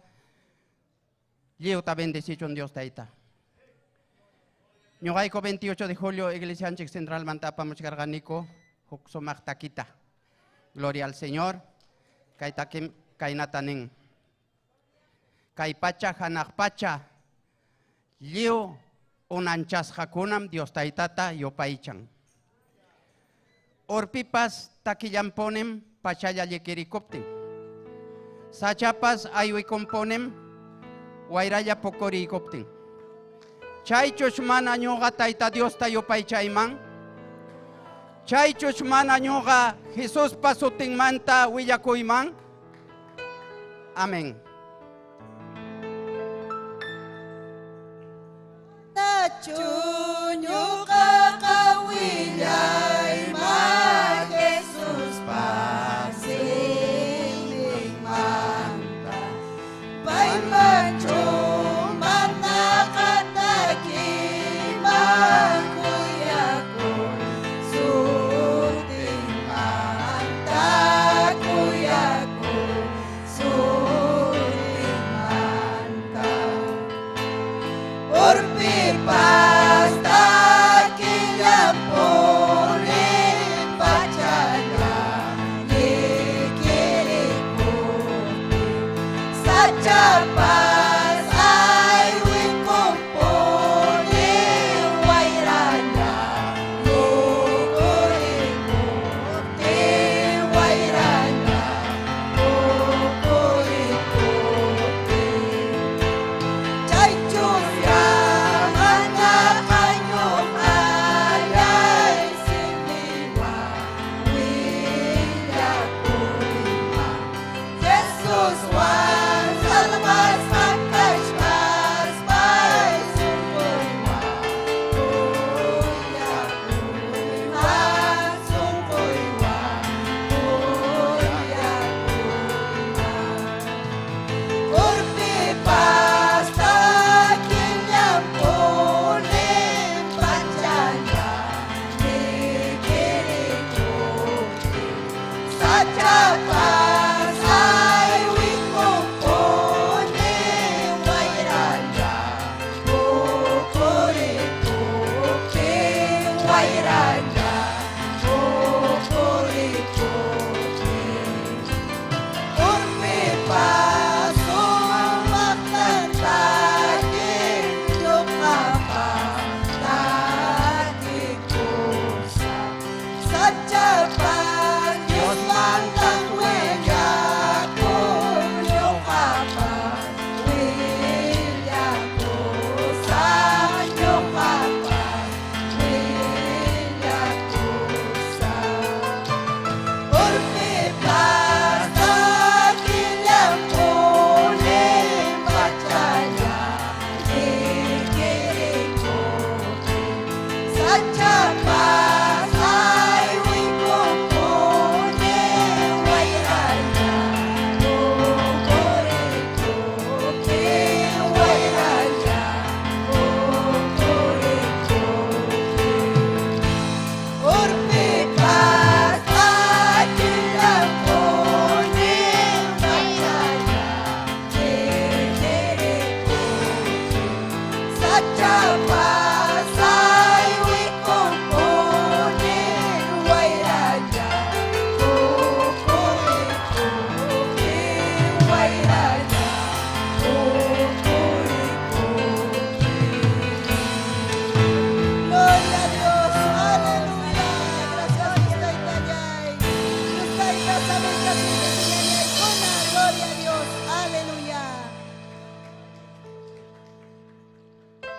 Liuta bendecichon Dios taita. Ñogaiko 28 de julio, Iglesia Anchik Central Mantapa Mochgarganico, Juxomachtaquita. Gloria al Señor. Kaitakim kainatanen. Kaipacha hanakpacha. Liu unanchas hakunam Dios taitata yopaichan. Orpipas takillamponem pachaya yekirikopten. Sachapas ayuikomponem wairaya pokorikopten. Chaychushman añoga taita Dios tayopaichay Chaychushman añoga Jesús pasutin manta willakuiman. Amén. Chunyo kakawilay ma Jesus pasiling manta Pai mancho manakataki makuyaku suting manta kuyaku suting manta Pasta que pone pachaya le quiere sachapas ay we compone guairana no corrigo te guairana no corrigo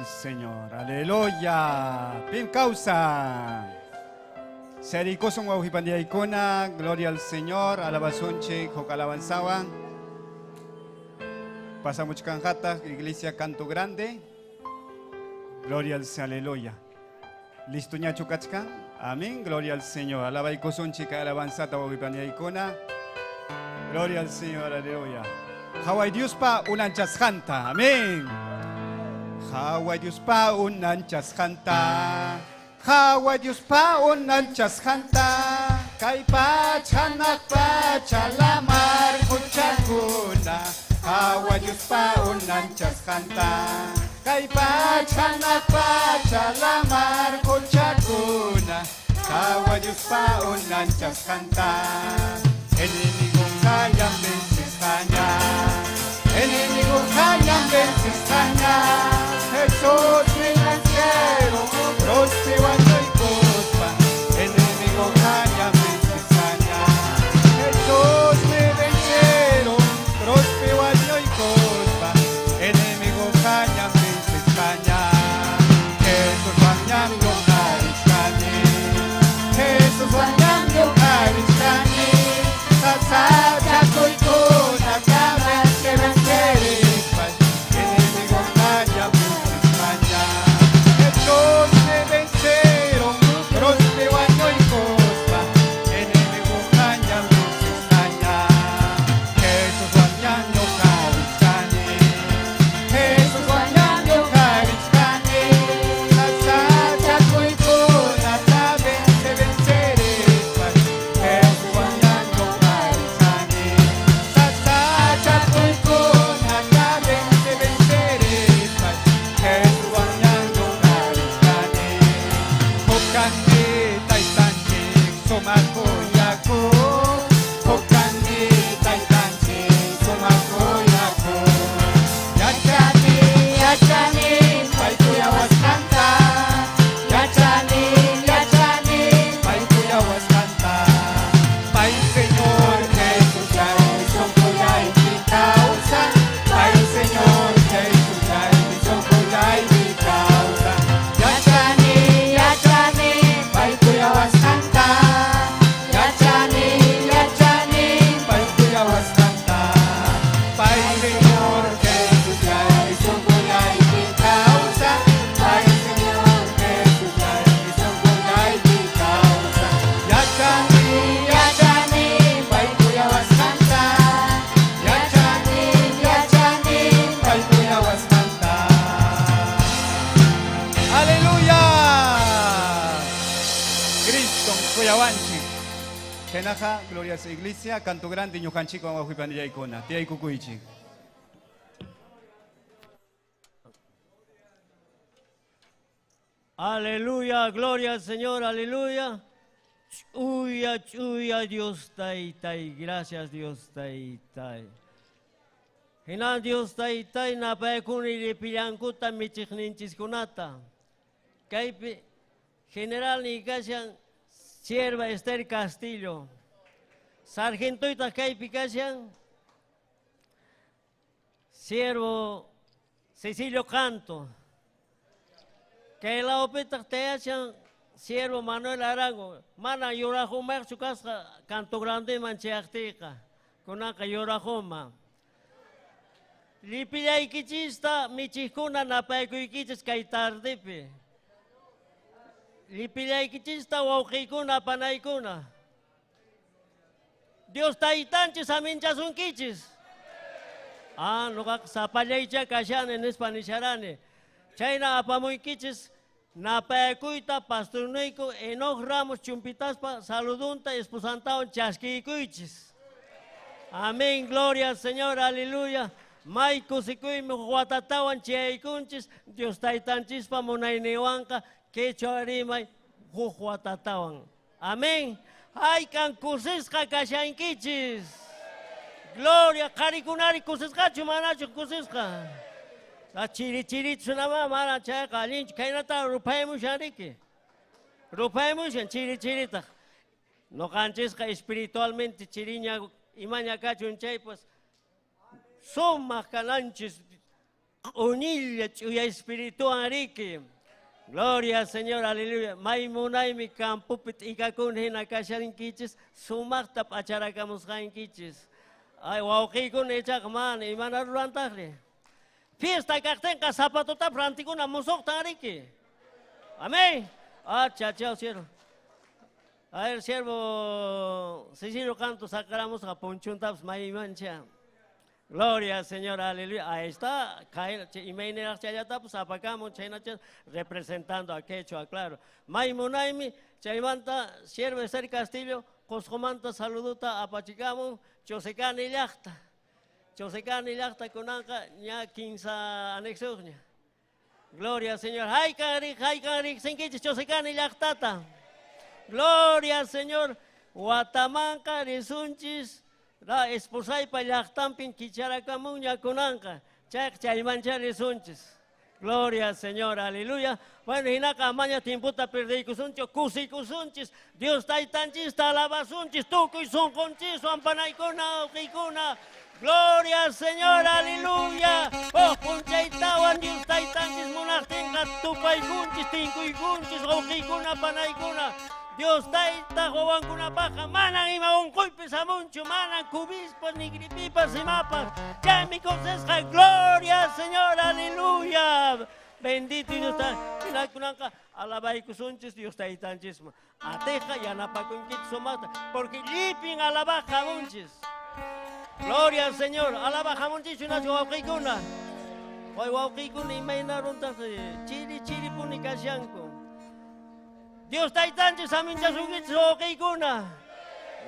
Señor, aleluya. Pim causa. Sericosong wauhipandiaikona, gloria al Señor, alabazonche, jocalabanzawan. Pasamos canjata, iglesia Canto Grande. Gloria al Señor, aleluya. Listo ñacho kachkan. Amén, gloria al Señor. Alabaikosonche, alabanzata wauhipandiaikona. Gloria al Señor, aleluya. Hawai Dios pa unanchas janta. Amén. Hawai Dios pa unanchas janta. Hawai Dios pa unanchas janta. Kay pachanak pachalamar kuchakuna. Hawai Dios pa unanchas janta. Kay pachanak pachalamar kuchakuna. Hawai Dios pa unanchas janta. Enemigo kayang bensisanya. Enemigo kayang bensisanya. Jesús financiero, próspero y cospa. Enemigo kayang bensisanya. Jesús me vencieron, próspero y cospa. Enemigo kayang bensisanya. Jesús bañando cariscani. Jesús bañando cariscani. Sacha koikona kamen que venceres paz. Enemigo calla España. Estos me vencieron, próspero año y costa. Enemigo calla España. Jesús bañando cariscani. Jesús bañando cariscani. Sacha koikona kamen que venceres paz. Jesús bañando Kenaja, gloria a su iglesia, Canto Grande, Ñujanchico, Aguajuipanilla Icona, Tia Cucuichi. Aleluya, gloria al Señor, aleluya. Chuya, Dios tai, gracias Dios tai. Hina Dios tai, na paekuni de pilankuta michikninchis kunata. Kaipi, general ni kashan, sierva Esther Castillo. Sargento ita kaipi kashan, siervo Cecilio Canto. Que la opeta te hacen siervo Manuel Arango, mana yorajuma su casa Canto Grande mancheactica, con acá yorajuma. Lipilla y kichista, mi chicuna na paeco y kichis kaitardipe. Lipilla y kichista o kikuna panaikuna. Dios taitanchis aminchas un kichis. Ah, no sapalleicha kashan en espanisharane. China apamuy kichis. Napaekuita pastorneiko Enoch Ramos Chumpitaspa saludunta esposantaon chasquikuichis. Amén, gloria al Señor, aleluya. Maiku sikui muhuatatawan chiaikunchis, Dios taitanchispa monainewanka, quechoarimay huhuatatawan. Amén. Ay, can kusisca kashankichis. Gloria, carikunari kusisca chumanacho kusisca. La chiri tsunama mara cha kalin kainata rupai mushariki. Rupai mushan chiri ta. No canches ka espiritualmente chiriña imaña cachun chay pues suma cananches unilla chuya espíritu arique. Gloria al Señor, aleluya. Maimunay mi campo pit ikakun hinakasharin kichis sumakta pacharakamus kain kichis. Ay wauqikun echak man imana ruantakle. Fiesta kaktenka zapatota prantikuna musok tariki. Amén. Ah, chao, siervo. A ver, siervo Cecilio Canto, sacáramos a Ponchuntaps, Maimancha. Gloria al Señor, aleluya. Ahí está, y me pues apacamos, representando a Quechua, claro. Maimunaimi, Chaimanta, siervo Esther Castillo, Coscomanta, saluduta, apachicamos, Chosecani Yachta. Chosecani Yachta con Anca, ya 15 anexos. Gloria al Señor. Hay caric, senquiches, Chosecani Yachtata. Gloria al Señor. Guatamanca, Rizunchis. La esposay pa llaqtampin kicharacamun yakunanqa. Chaymancha risunchis. Gloria al Señor, aleluya. Bueno, hinaka amaña timputa perdikusuncho, kusikusunchis. Dios taitanchis, talabasunchis, tukuy sunqunchis, wampanaykuna, uqikuna. Gloria al Señor, aleluya. Oh, punchaytawan Dios taitanchis munaqtinqa tupaykunchis, tinkuykunchis, uqikuna, panaykuna. Dios taita jovankuna paja, manan ima unquypis amunchu, manan cubispas, ni gripipas, ni mapas. Ya mi conseja, gloria al Señor, aleluya. Bendito Dios está. Mira kunanka, alabaykusunchis Dios taitanchis. Ateja y anapakunchis somata, porque lipin alabajamunchis. Gloria al Señor, alabajamunchis unas guauquicuna. Hoy guauquicuna y mainaruntas, chiri punicasyanco. Dios taitanchis aminchasungit soqikuna.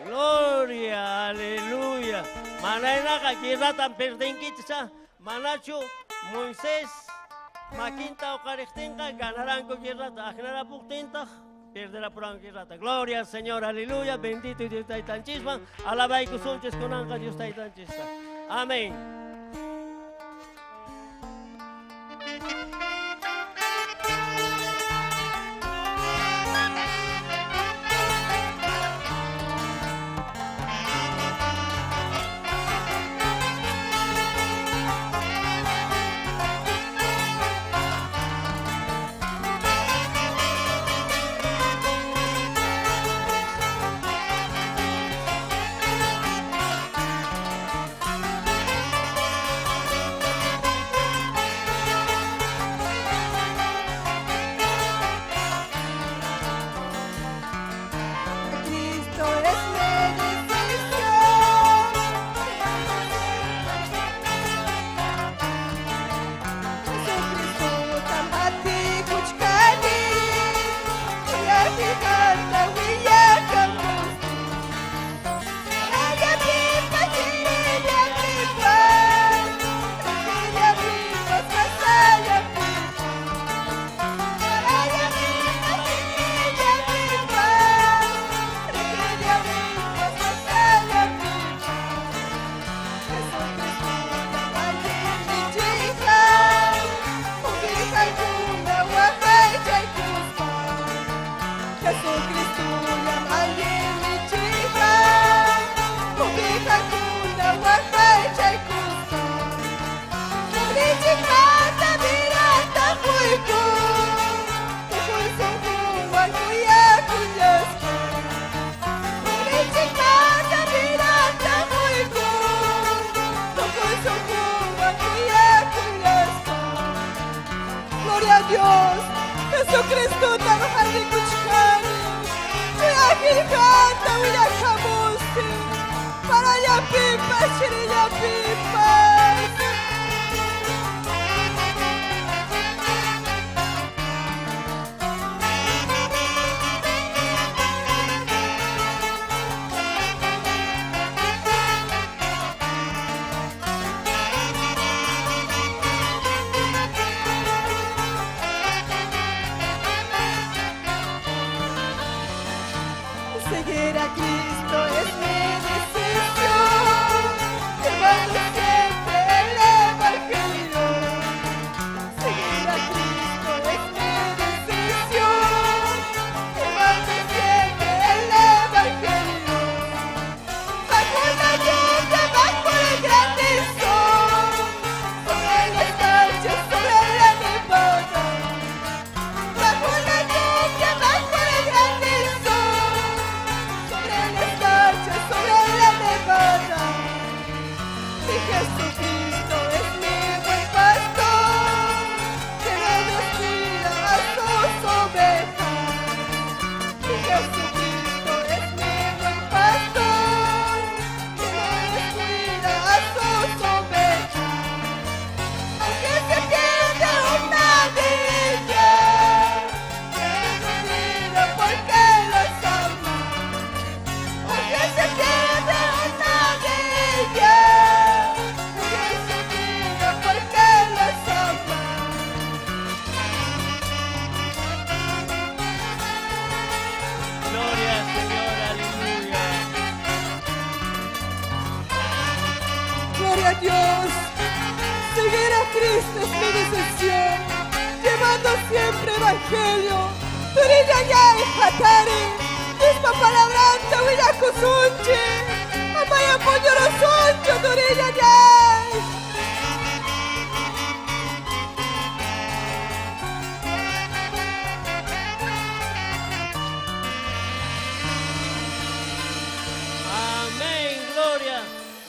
Gloria, aleluya. Manaynaka kiratan perdenkicha. Manachu Moisés maquinta o carextinka ganarán con kirata. Ajnara puktinta perderá por kirata. Gloria al Señor, aleluya. Bendito Dios taitanchisma. Alaba y kusunches con anca Dios taitanchista. Amén. Dios, Jesucristo, trabajar de Cuchcani, Canta, Huiracamusti, para allá pipa, chirilla pipa. Seguir a Cristo es mi decisión, llevando siempre esta es mi decisión, llevando siempre evangelio. Turiyayay, Hatari, misma palabranta, Huiracusunchi, Amaya Pollorosuncho, Turiyayay. Amén, gloria.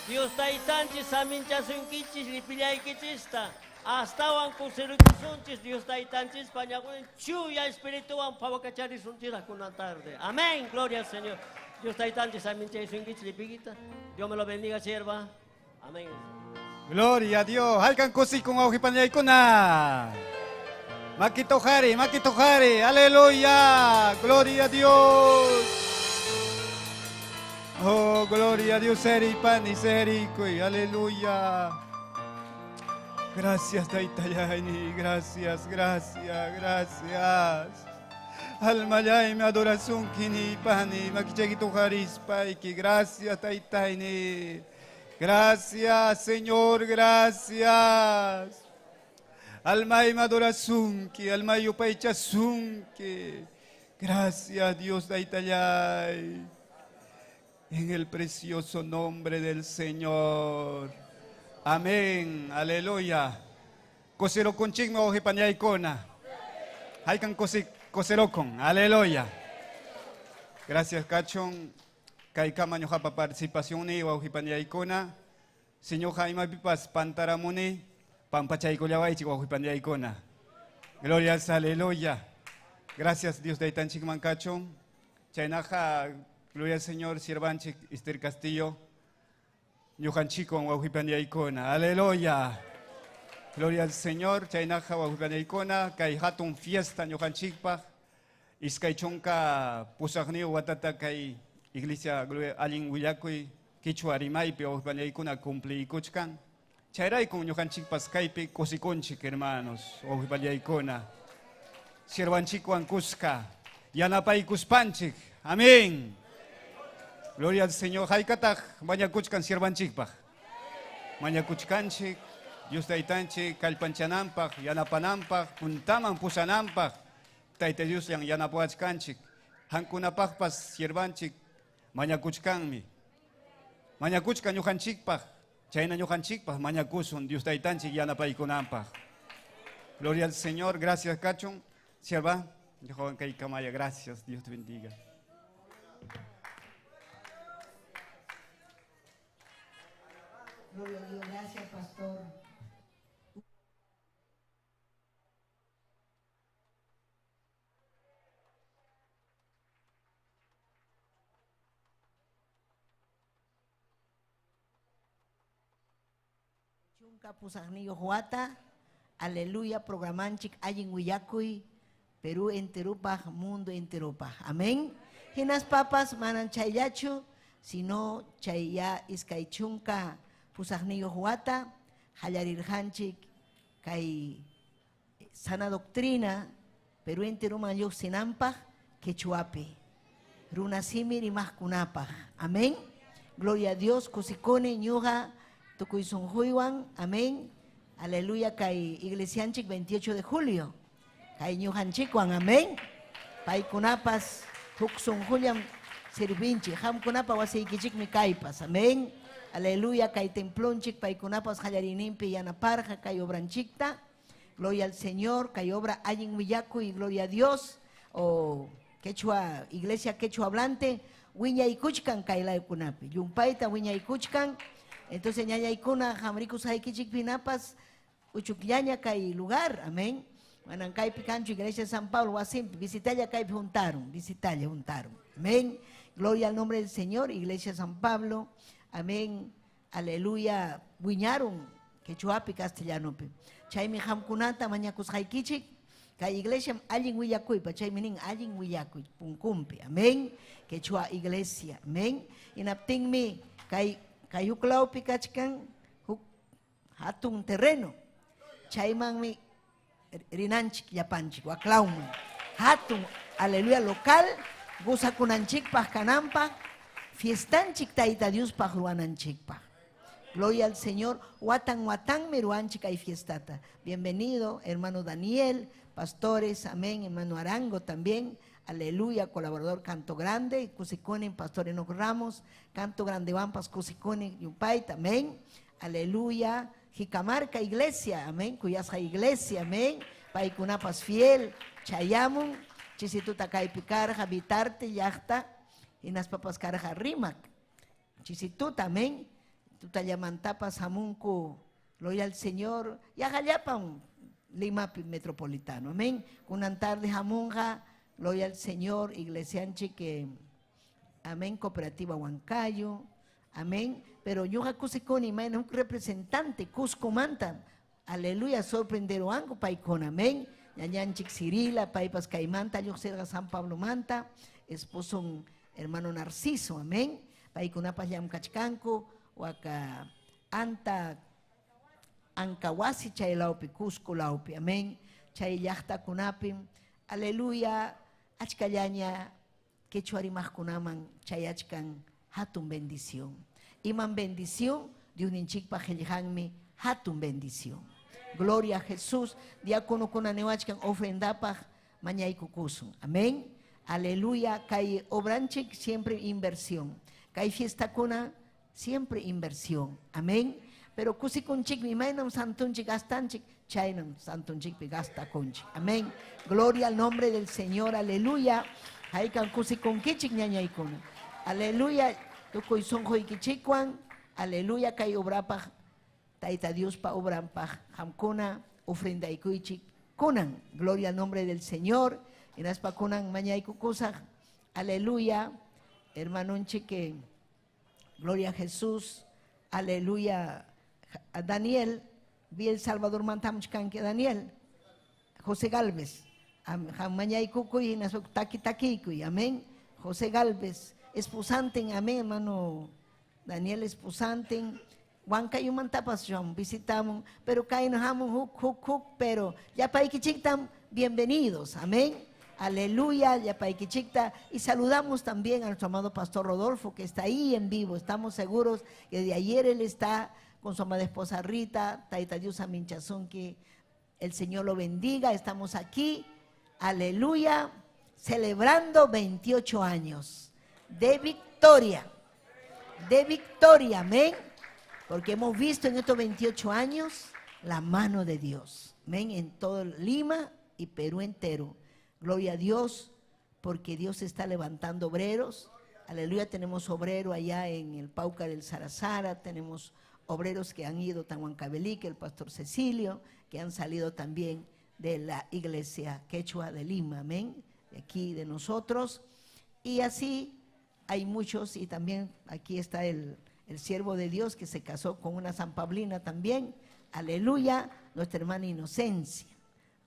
Dios taitanchis, saminchasunkichis, lipillaikichista. Hasta wan kusirukusunchis, Dios taitanchis, pañagüen, chuya espíritu wan pavakacharizunchis la kuna tarde. Amén, gloria al Señor. Dios taitanchis, saminchasunkichis, lipiguita. Dios me lo bendiga, sierva. Amén. Gloria a Dios. Halkan kusi kung auhipanay ko na. Makitohari, makitohari. Aleluya. Gloria a Dios. Oh, gloria a Dios. Seri pani, seri kuy. Aleluya. Gracias, Taitayani. Gracias, gracias, gracias. Almayay, mi adoración kini pani. Makichagitoharis paiki. Gracias, Taitayani. Gracias, Señor, gracias. Almay madorasunki, almay upaychasunki. Gracias, Dios de Itayay. En el precioso nombre del Señor. Amén. Aleluya. Kosero conchig mo hipanyay kona. Haykan kosero con. Aleluya. Gracias, Cachón. Kay kama nyo pa partisipasyon ni wauhipanyay ko na. Sinyo kay mabipas pantaramuni, pampachay ko laway chik wauhipanyay ko na. Gloria sa aleluya. Gracias Dios de Itanchik Mancachon. Chaynaja, gloria al Señor, sirvanchik Esther Castillo. Nyuhanchiko wauhipanyay ko na. Aleluya. Gloria al Señor, chaynaja wauhipanyay ko na. Kay hatong fiesta nyuhanchikpa. Iskay chonka pusakni watata kay Iglesia alin willakuy kichwa rimaipi ojipalyaykuna cumpliykuchkan. Chayrayku ñuqanchik paskaypi kusikunchik hermanos ojipalyaykuna. Sirvanchikwan kuska yanapaykuspanchik. Amén. Gloria al Señor. Haykataq mañakuchkan sirvanchikpaq. Mañakuchkanchik Dios taytanchik kallpanchananpaq, yanapananpaq, puntaman pusananpaq. Tayta Dios yanapuachkanchik. Hankunapaqpas sirvanchik mañakuchkanmi. Mañakuchkan ñuqanchikpaq, chayna ñuqanchikpaq mañakusun Dios taytanchik yanapaykunanpaq. Gloria al Señor, gracias Cachón. Sierva, Joven Kamaya, gracias, Dios te bendiga. Gloria a Dios, gracias pastor. Pusagniyo Huata, aleluya, programanchik ayin Huyacuy, Perú enterupaj, mundo enterupaj. Amén. Hinas papas manan chayachu, sino chaya iskaichunka pusagniyo Huata, hayarirhanchik, kay sana doctrina, Perú enteruman yo sinampaj, quechuape, runasimir y maskunapaj. Amén. Gloria a Dios, kusikone ñuga. Tukuy Huiwan, amén. Aleluya, kay Iglesianchik 28 de julio. Kay Ñuhanchikwan, amén. Paikunapas, Huksun Julian Sirvinchi, Hamkunapa waseikichik mi kaipas, amén. Aleluya, kay Templonchik, Paikunapas Hayarinimpi Yanaparja, kay Obranchikta. Gloria al Señor, kay obra Ayin Huillaco y gloria a Dios. O quechua, iglesia quechua hablante, Wiña y Kuchkan, kay la Kunapi. Yumpaita, Wiña y Kuchkan. Entonces, ñaña ikuna, jamricus haikichik pinapas, uchuquiaña kay lugar, amén. Manancay picancho, iglesia de San Pablo, wasim, visitalla kay juntaron, amén. Gloria al nombre del Señor, iglesia de San Pablo, amén. Aleluya, buñaron, quechuapi castellano. Chay mi hamkunata, mañacus haikichik, kay iglesia, alguien huillacuy, chay minin, alguien huillacuy, puncumpi, amén. Quechua iglesia, amén. Inapting mi, kay Kayuklaw pikachkan hatun terreno. Chayman mi rinanchik yapanchik waklawman. Hatun, aleluya, local, gusa kunanchik pah kanampa, fiestanchik taita Dios pah ruananchik pah. Gloria al Señor. Watan meruanchi kai fiestata. Bienvenido, hermano Daniel, pastores, amén, hermano Arango también. Aleluya, colaborador Canto Grande, Cusicone, Pastor Enoch Ramos, Canto Grande Vampas, Cusicone, Yupay, amén. Aleluya, Jicamarca Iglesia, amén, Cuyasja Iglesia, amén. Paikunapas Fiel, Chayamun, Chisituta Caipicar, Habitarte, Yachta, y nas papas Caraja Rimac. Chisituta, amén. Tuta Yamantapas, Hamunku, gloria al Señor, Yajayapan, Lima Metropolitano, amén. Kunan tarde Hamunga, gloria al Señor, Iglesia que, amén, Cooperativa Huancayo, amén. Pero yo Cusiconi, un representante, Cusco Manta, aleluya, sorprendero ango, paicon, amén. Yanyanchik Cirila, Paipas Caimanta, yo Serga San Pablo Manta, esposo hermano Narciso, amén. Paicunapas Yam Cachcanco, Waka Anta Ancawasi, Chaylaupi, Cusco Laupi, amén. Chay Yachta Kunapim, aleluya. Achkayaña, quechuarimaj kunaman, chayachkan, hatun bendición. Iman bendición, de un inchik pajeljanmi, hatun bendición. Gloria a Jesús, diácono kunanewachkan, ofrendapaj, mañay kukusun. Amén. Aleluya, kai obranchik, siempre inversión. Kai fiesta kuna, siempre inversión. Amén. Pero kusikunchik, mi mainam santunchik, astanchik, chaynam santunchik, gasta conchik. Amén. Gloria al nombre del Señor, aleluya. Haikan kusikunkichik ñañaykuna. Aleluya. Tukuy sonjoykichikwan, aleluya, kai obrapaj, taita Dios pa obrampaj, hamkuna, ofrendaykuychik, kunan. Gloria al nombre del Señor. Inaspa kunan mañaykukusaj, aleluya. Hermanonchik, gloria a Jesús, aleluya. A Daniel, vi El Salvador Mantamchkanque Daniel, José Galvez, Mañay Cucuy, Nasok Taki Takicuy, amén. José Galvez, esposanten, amén, hermano Daniel, esposanten. Huancayo Mantapas, visitamos, pero caen jamón, pero ya paiquichictam, bienvenidos, amén. Aleluya, ya paiquichicta. Y saludamos también a nuestro amado pastor Rodolfo, que está ahí en vivo. Estamos seguros que de ayer él está con su amada esposa Rita, Taita Dios Minchazón, que el Señor lo bendiga. Estamos aquí, aleluya, celebrando 28 años de victoria, amén, porque hemos visto en estos 28 años la mano de Dios, amén, en todo Lima y Perú entero. Gloria a Dios, porque Dios está levantando obreros, aleluya. Tenemos obrero allá en el Pauca del Sarasara, tenemos obreros que han ido a Huancavelica, el pastor Cecilio, que han salido también de la iglesia quechua de Lima, amén, de aquí de nosotros. Y así hay muchos, y también aquí está el siervo de Dios que se casó con una San Pablina también, aleluya, nuestra hermana Inocencia,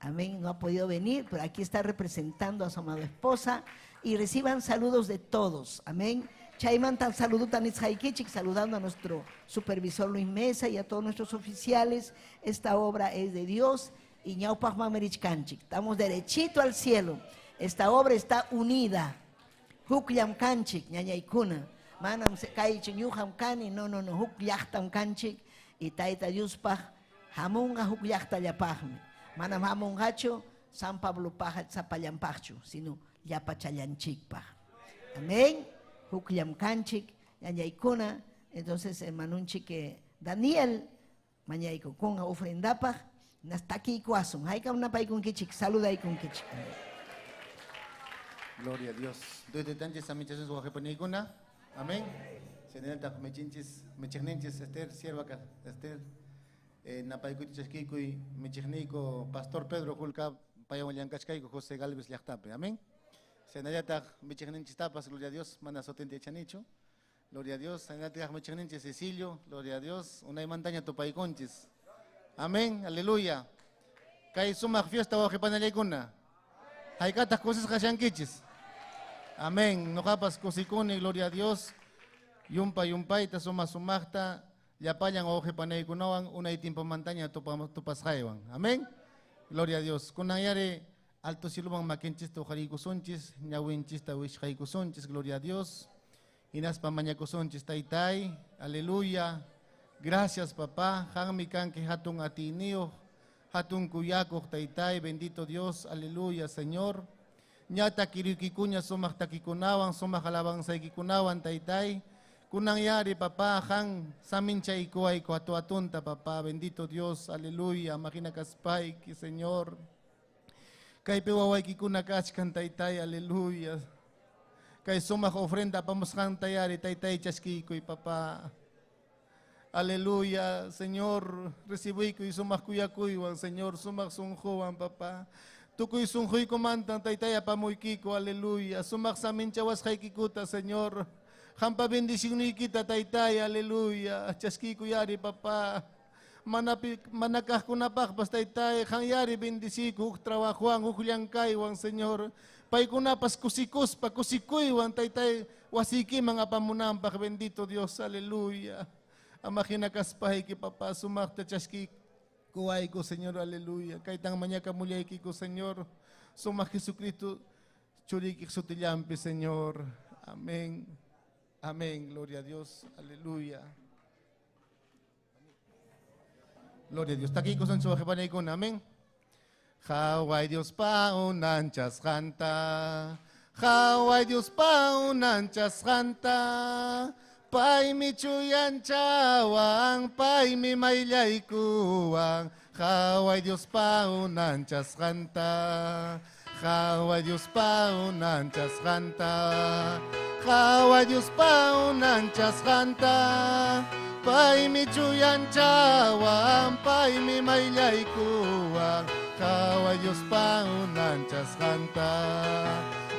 amén, no ha podido venir, pero aquí está representando a su amada esposa, y reciban saludos de todos, amén. Chayman tan saludutan Itzhaikichik, saludando a nuestro supervisor Luis Mesa y a todos nuestros oficiales. Esta obra es de Dios y ñaupaj mamerichkanchik. Estamos derechito al cielo. Esta obra está unida. Hukyam kanchik, ñañaykuna. Manam se kaichik yuham kani, no, huk yachtam kanchik. Y taita Diospaj, hamunga huk yachta yapajme. Manam hamungacho, San Pablo paja tzapallampachchu, sino yapachayanchikpaj. Amén. Hukliam Kanchik, Yayaykuna, entonces hermanunchi que Daniel, Mañayko con ofrendapa, Nastaki Kuasun, Haika una paikun kichik, saluda con kichik. Gloria a Dios. Desde tantos amichas su japonicuna, amén. Señorita mechinchis, mechigninchis, Esther, sierva Esther, Napaikuchichkikui, mechignico, Pastor Pedro Julka, Payawayankachkaico, José Galvez Yachtape, amén. Senayata Michigninchis tapas, gloria a Dios, manda sotente chanicho, gloria a Dios, Senayata Michigninchis Cecilio, gloria a Dios, una montaña topaiconchis, amén, aleluya. Kai suma fiesta o jepanalaykuna, haikatas cosas kashankichis, amén, no capas cosikune, gloria a Dios, yumpaita suma sumachta, yapayan o jepanaykunawan, una itimpa montaña topashaiwan, amén, gloria a Dios, kunayare. Alto silubang makinchis to harikusunchis, ñawinchis ta wish harikusunchis, gloria a Dios. Inas pa mañakusunchis taitay, aleluya. Gracias, papá. Hanmi kanki hatun atinio, hatun kuyako taytay, bendito Dios, aleluya, Señor. Ñata kirikikuña sumak takikunawan, sumak alabanza kikunawan taytay. Kunang yari, papá, han samin chaykuay ko atuatunta, papá, bendito Dios, aleluya, makina kaspay, Señor. Kay piwaway kikunakachkan taytay, aleluya. Kay sumak ofrenda pamuskan tayari, taytay chaskikoy, papá. Aleluya, Señor, recibí ko sumak kuyakuywan, Señor, sumak sunghuwan, papá. Tukoy sunghoy kumantan taytay apamuykiko, aleluya. Sumak samin chawas kay kikuta, Señor. Hampa bendisyon ni kita taytay, aleluya. Chaski ko yari, papa. Manakah ko napak, basta taytay. Hang yari bendisi ko, trawahuang, uhulyangkay, wang Senyor. Pay ko napas kusikus, pakusikoy, wang taytay. Wasiki mga pamunampak, bendito Dios, aleluya. Amakinakaspahay ki, papa. Sumakta chaski kuway ko, Senyor, aleluya. Kahit ang manya kamulyay ki ko, Senyor. Sumak Jesucristo, churikik sutilyampi, Senyor. Amen. Amén, gloria a Dios, aleluya. Gloria a Dios. Taki ko san suwahe panay ko namin. Haway Dios paunanchas kanta. Haway Dios paunanchas kanta. Pay mi chuyan chawang, pay mi maylay kuwang. Haway Dios paunanchas kanta. Haway Dios paunanchas kanta. Haway Dios paunanchas kanta. Pay mi chuyan chawang, pay mi maylay kuwang. Haway Dios paunanchas kanta.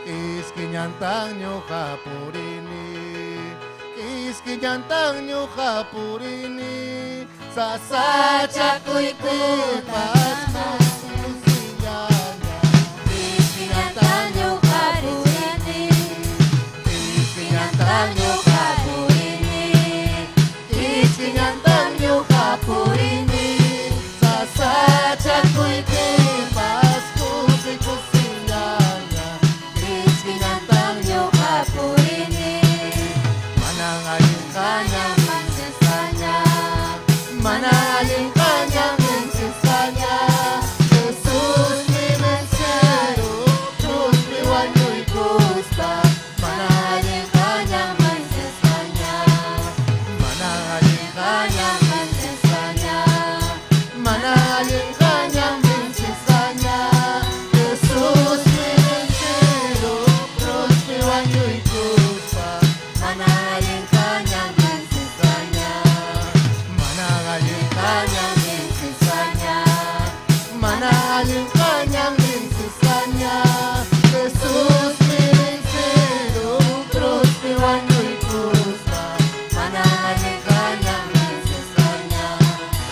Kiskinyantang nyo kapurini. Kiskinyantang nyo kapurini. Sasacha ko'y kupas mo. Tanyo kapurini, tanyo kapurini, tanyo kapurini. Sasacha ko'y kipas, kusi-kusinyanya. Tanyo kapurini, Manangaling kanyang mansesanya, manangaling kanyang mensesanya. Jesus mi mensero, Cruz mi wanyo'y gusta. mangaling kanyang mansesanya, Manangaling kanyang mansesanya, manangaling kanyang mensesanya. Jesus mi mensero, Cruz mi wanyo'y gusta. mangaling kanyang mansesanya, Manangaling kanyang mansesanya, manangaling kanyang mensesanya. Jesus mi mensero, Cruz mi wanyo'y gusta. mangaling kanyang mansesanya,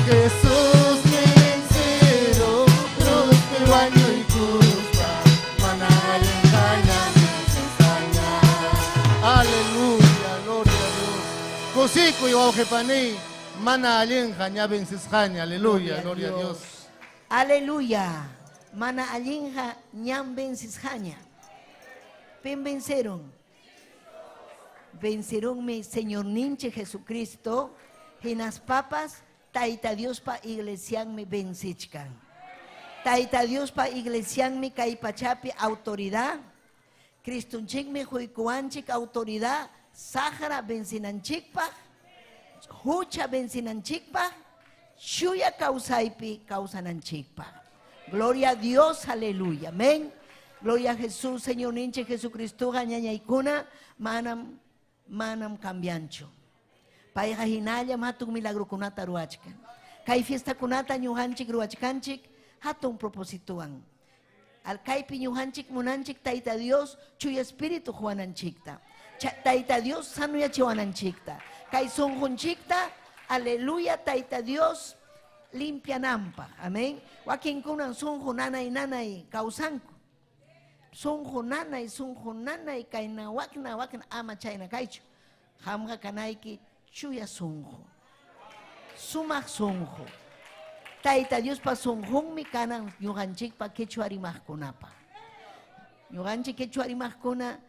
Jesus mi mensero, Cruz mi wanyo'y gusta. mangaling kanyang mansesanya. Aleluya, gloria a Dios. Kusiko yung panay, manaling kanya bensiskanya. Aleluya, gloria a Dios. Aleluya. Mana alinja ñam bencisjaña. Pen venceron. Venceron mi Señor Ninche Jesucristo. Hinas papas, taita Dios pa iglesian mi bensichkan. Taita Dios pa iglesian mi kaipachapi autoridad. Cristunchik mi juikuanchik autoridad. Sahara bensinanchikpa. Hucha bensinanchikpa. Shuya causaipi causananchikpa. Gloria a Dios, aleluya, amén. Gloria a Jesús, Señor Ninche Jesucristo, gañaña y cuna, manam cambiancho. Paija hinaya matung milagro kunata ruachkan. Kai fiesta kunata nyuhanchik ruachkanchik, hatun proposituan. Al kaipi nyuhanchik munanchik taita Dios, chuy espíritu juananchikta. Taita Dios sanuya chiwananchikta. Kai sonjunchikta, aleluya, taita Dios, limpia nampa, amén. Wakin kunan sunjo nanay kausanku. Sunjo nanay kaina wakna ama chayna kaichu. Hamga kanaiki chuya sunjo. Sumak sunjo. Taita Dios pa sunjong mi kanan yuganchik pa kechuarimah kunapa. Yuganchik kechuarimah kuna,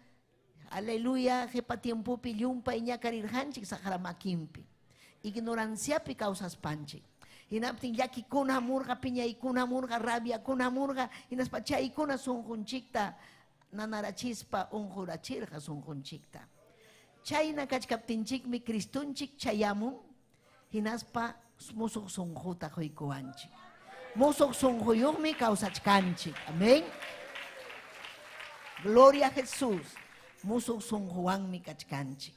aleluya, jepa tiempo piliumpa inya karirhanchik sa haramakimpi. ignoranciapi causas panchik. Hinaptin yakikuna murga, piñaykuna murga, rabiakuna murga, hinaspa chaykuna sunqunchikta nanarachispa unqurachirqa sunqunchikta. Chayna kachkaptinchikmi Cristunchik chayamun, hinaspa musuq sunquta quykuwanchik. Musuq sunquyuqmi kawsachkanchik. Amén. Gloria a Jesús. Musuq sunquwanmi kachkanchik.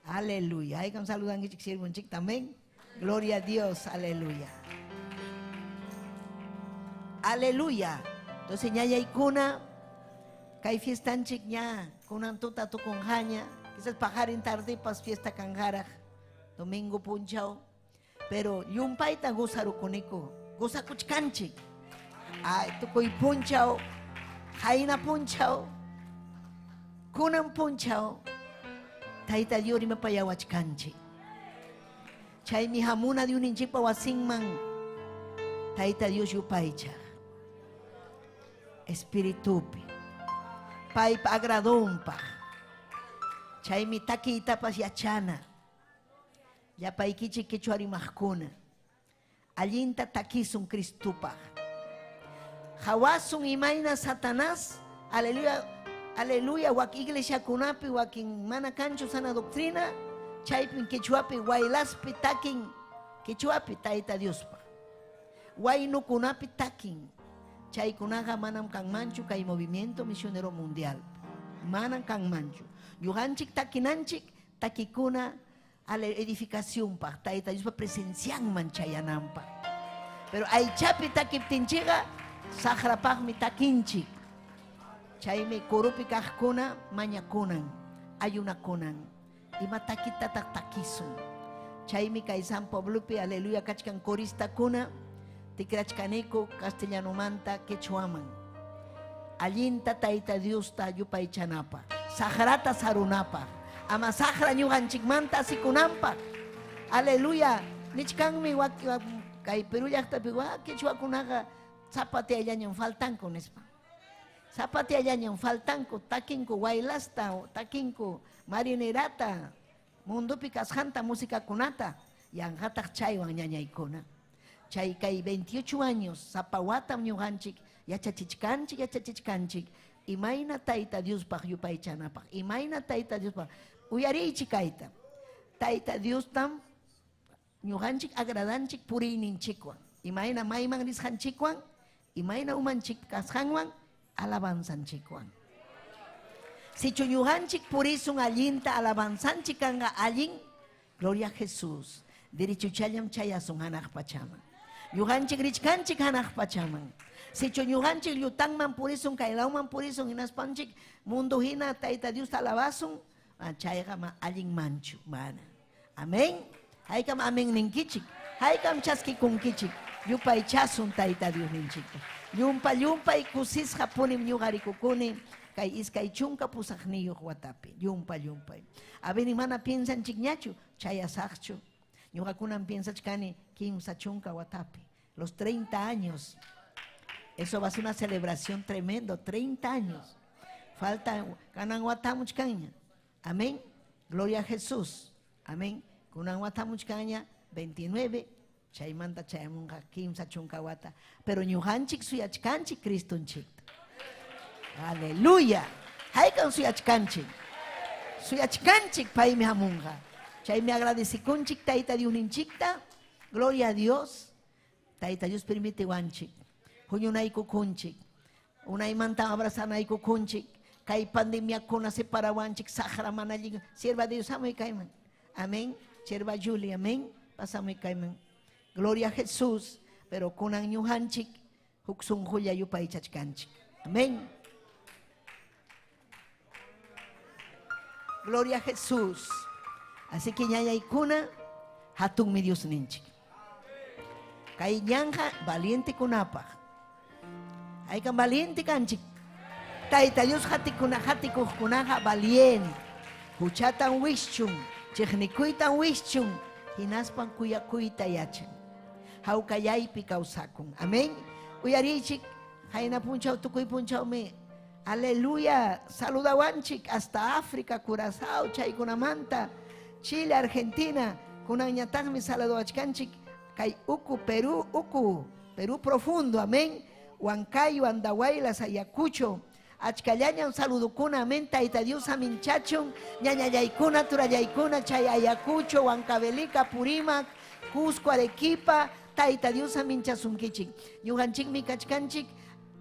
Aleluya. Hay que saludan que sirvunchik también. Gloria a Dios. Aleluya. Aleluya. Entonces ñaya ikuna kay fiestanchik ña kunan tuta tukunjaña. Quizás pajarin tarde pas fiesta kanjaraj. Domingo punchao. Pero yumpaita gusarukuniko. Gusakuchkanchik. Ay, tukoy punchao. Jaina punchao. Kunan punchao. Taita Dios me payawachkanchik. Chay mi hamuna de un inchipa wasingman. Taita Dios yupaicha. Espiritupi. Paipa agradompa. Chay mi taki itapas yachana. Ya paikichi kichuari mahkuna. Allinta takisun Cristupa. Hawasun imaina Satanás. Aleluya. Aleluya. Wak iglesia kunapi wakin mana kancho sana doctrina. Chaypin kichuapi wailaspi takin. Kichuapi taita Diospa. Wainu kunapi takin. Chay kunaga manam kang manchu kay movimiento misionero mundial. Manam kang manchu. Yuhanchik takinanchik takikuna ale edificación pa. Taita Diospa presencian manchayanampa. Pero ay chapi takiptinchiga sahrapag mi takinchik. Chayme kurupi kahkuna manyakunan. Ayunakunan. Ima takita takisun. Chayme kay San Pablopi aleluya kachkan korista kuna. Tikrachkaneko castellano manta quechuaman. Allinta taita Dios ta yupaichanapa. Sahrata sarunapa. Ama sahra nyuganchik manta asikunampa. Aleluya. Nichkanmi kay Perú llaqtapi quechua kunaga zapate allañan faltan con espa. Zapate allañan faltan con takinku wailasta takinku marinerata. Mundo picasjanta música kunata. Yangatak chaywan ñañaykuna. Chay kay 28 años, zapawatam ñuganchik, yachachichkanchik, imayna taita Dios pag yupaychanapag, imayna taita Dios pag, uyarichik kaita, taita Dios tam, ñuganchik agradanchik purininchikwan, imayna mayman rishanchikwan, imayna umanchik kashanwan, alabanzanchikwan. Si ñuganchik purisun allinta alabanzanchik kanga allin, gloria a Jesús, dirichuchayam chayasun hanaq pachaman. Yuhanchik richkanchik hanaq pachaman. Sicho yuhanchik yutangman purisun, kailauman purisun, hinaspanchik mundo hina taita Dios alabasun, chayga allin manchu, mana. Amén. Haykam amén ninkichik. Haykam chaski kunkichik. Yupay chasun taita Dios ninchik. Yumpa kusisqa punim ñugarikukuni. Kay iskay chunka pusaqniyuq watapi. Yumpa. Abeni mana piensanchik ñachu, chayasaqchu. Ñuqakunan piensachkani kimsa chunka watapi. Los 30 años. Eso va a ser una celebración tremenda. 30 años. Falta kanan watamuchkaña. Amén. Gloria a Jesús. Amén. Kunan watamuchkaña 29. Chaymanta chayamunga kimsa chunka wata. Pero ñuhanchik suyachkanchik Cristunchik. Aleluya. Haykan suyachkanchik. Suyachkanchik paymi hamunga. Chay me agradecikunchik taita Dios ninchikta. Gloria a Dios. Taita Dios permite wanchik. Huñunayku kunchik. Unaymanta abrazanayku kunchik. Kay pandemia kuna separawanchik. Sahara manalling. Sierva de Dios amoy kayman. Amén. Sierva Julie. Amén. Pasamoy kayman. Gloria a Jesús. Pero kunan ñuhanchik. Huksun huya yupaychachkanchik. Amén. Gloria a Jesús. Así que ñaya ikuna hatun mi Dios ninchik. Kay ñanja valiente kunapa. Ay kan valiente kanchik. Taita Dios hatikuh kunaja valiente. Huchatan wishchun. Chiknikuitan wishchun. Hinaspan kuyakuyta yachan. Haukayaypi kausakun. Amén. Uyarichik. Hayna punchau tukuy punchau me. Aleluya. Saludawanchik hasta África, Curazao, Chaykunamanta. Chile, Argentina, Kunanyatagmi salado achkanchik, kay Perú profundo, amén. Huancayo, Andahuaylas, Ayacucho, Achcallaña, un saludo kuna, amén. Taita Dios, aminchachon, ñañayaykuna, turayaykuna, chay Ayacucho, Huancavelica, Purímac, Cusco, Arequipa, Taita Dios, aminchasunkichik. Ñujanchik, mikachkanchik,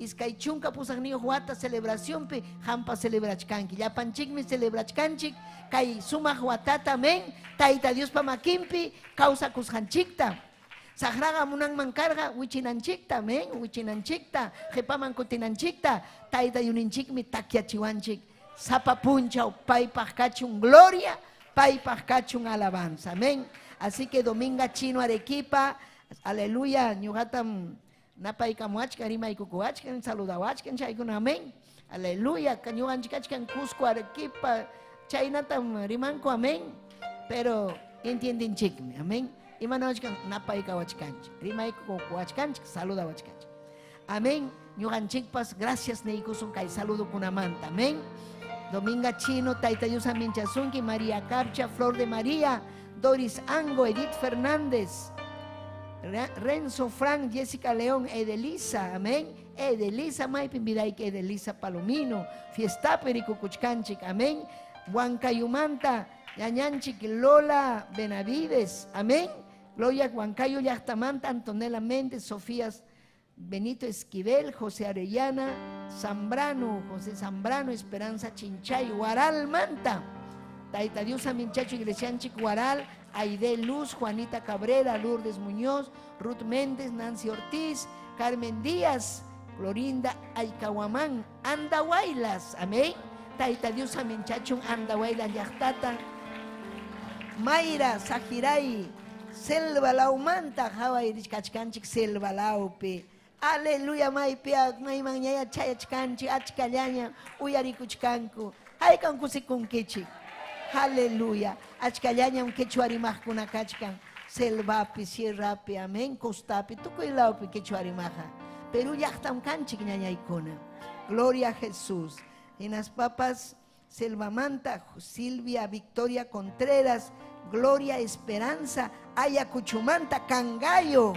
Iskaychunka, pusagniyo, Huata, celebración, pe, Hampa, celebrachkanki. Yapanchik, mi celebrachkanchik, kay suma Huatata, amén. Taita Dios, pamakimpi, causa kusjanchikta. Sahraga munang mancarga, wichinanchikta, men, wichinanchikta, jepaman kutinanchikta, taita yuninchik mi takiachiwanchik, sapa puncha, paipaj kachun gloria, paipaj kachun alabanza, amén. Así que Dominga Chino Arequipa, aleluya, ñugatam napaikamuachka, rimaikukuachkan, saludawachkan, chaykun, amén. Aleluya, kanyuganchikachkan Cusco Arequipa, chaynatam rimanko, amén. Pero entienden chikme, amén. Imanawachkan napaika wachkanchik, rimaiko wachkanchik, saluda wachkanchik. Amén. Ñuganchikpas gracias neikusun kay saludo kunamanta. Amén. Dominga Chino, Taita Dios Aminchasunki, María Capcha, Flor de María, Doris Ango, Edith Fernández, Renzo Frank, Jessica León, Edelisa, amén. Edelisa Maipin Vidaike, Edelisa Palomino, Fiesta Pericucuchcanchic, amén. Huancayumanta, Yañanchic, Lola Benavides, amén. Gloria Huancayo Yachtamanta, Antonella Méndez, Sofía Benito Esquivel, José Arellana, Zambrano, José Zambrano, Esperanza Chinchay, Guaral Manta, Taita Dios Aminchacho, Iglesianchic Guaral, Aide Luz, Juanita Cabrera, Lourdes Muñoz, Ruth Méndez, Nancy Ortiz, Carmen Díaz, Florinda Aycahuamán, Andahuaylas, amén. Taita Dios Aminchacho, Andahuaylas Yachtata, Mayra Sajiray, Selva Laumanta, Hawaii Kachkanchik, Selva Laupe. Aleluya, Maipia, Maimanya, Chayachkanchi, Achkalaña, Uyarikuchkanku, Haikankusikunkichi. Aleluya. Achkalaña, un quechuarimajkuna kachkan, Selvapi, Sierrapi, amén, Costapi, Tukuilaupi, quechuarimaja. Perú yachtam kanchik ñañaykuna. Gloria a Jesús. En las papas, Selva Manta, Silvia Victoria Contreras, Gloria Esperanza, Ayacuchumanta, Cangallo,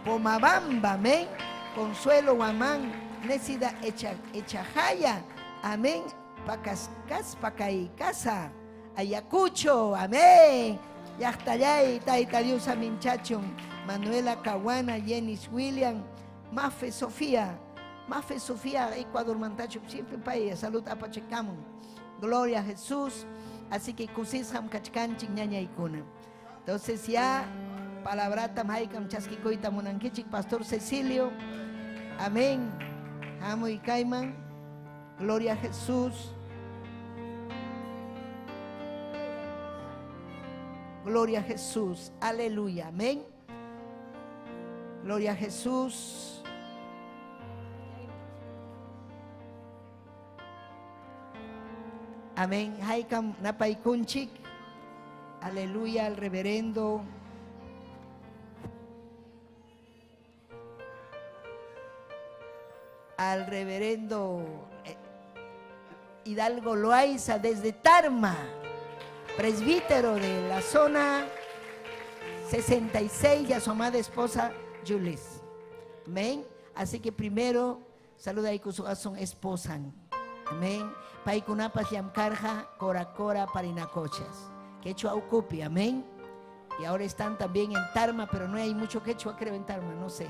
Pomabamba, amén. Consuelo Guamán, Nésida Echajaya, amén. Pacascas, Pacaicasa, Ayacucho, amén. Yachtayay, Taita Dios Aminchachon, Manuela Caguana, Jenis William, Mafe Sofía, Ecuador Mantacho, siempre país, salud apachecamon. Gloria a Jesús. Así que kusisham kachkanchik ñaña ikuna. Entonces ya palabrata maikam chaskikoita monankichik Pastor Cecilio. Amén. Amo y caiman. Gloria a Jesús. Gloria a Jesús. Aleluya. Amén. Gloria a Jesús. Amén. Haikam Napaikunchik. Aleluya al reverendo. Hidalgo Loaiza desde Tarma, presbítero de la zona 66 y a su amada esposa Julis. Amén. Así que primero saluda a su esposa. Amén. Paikunapas yamkarja, cora parinacochas. Quechua ocupi, amén. Y ahora están también en Tarma, pero no hay mucho quechua, creo, en Tarma, no sé.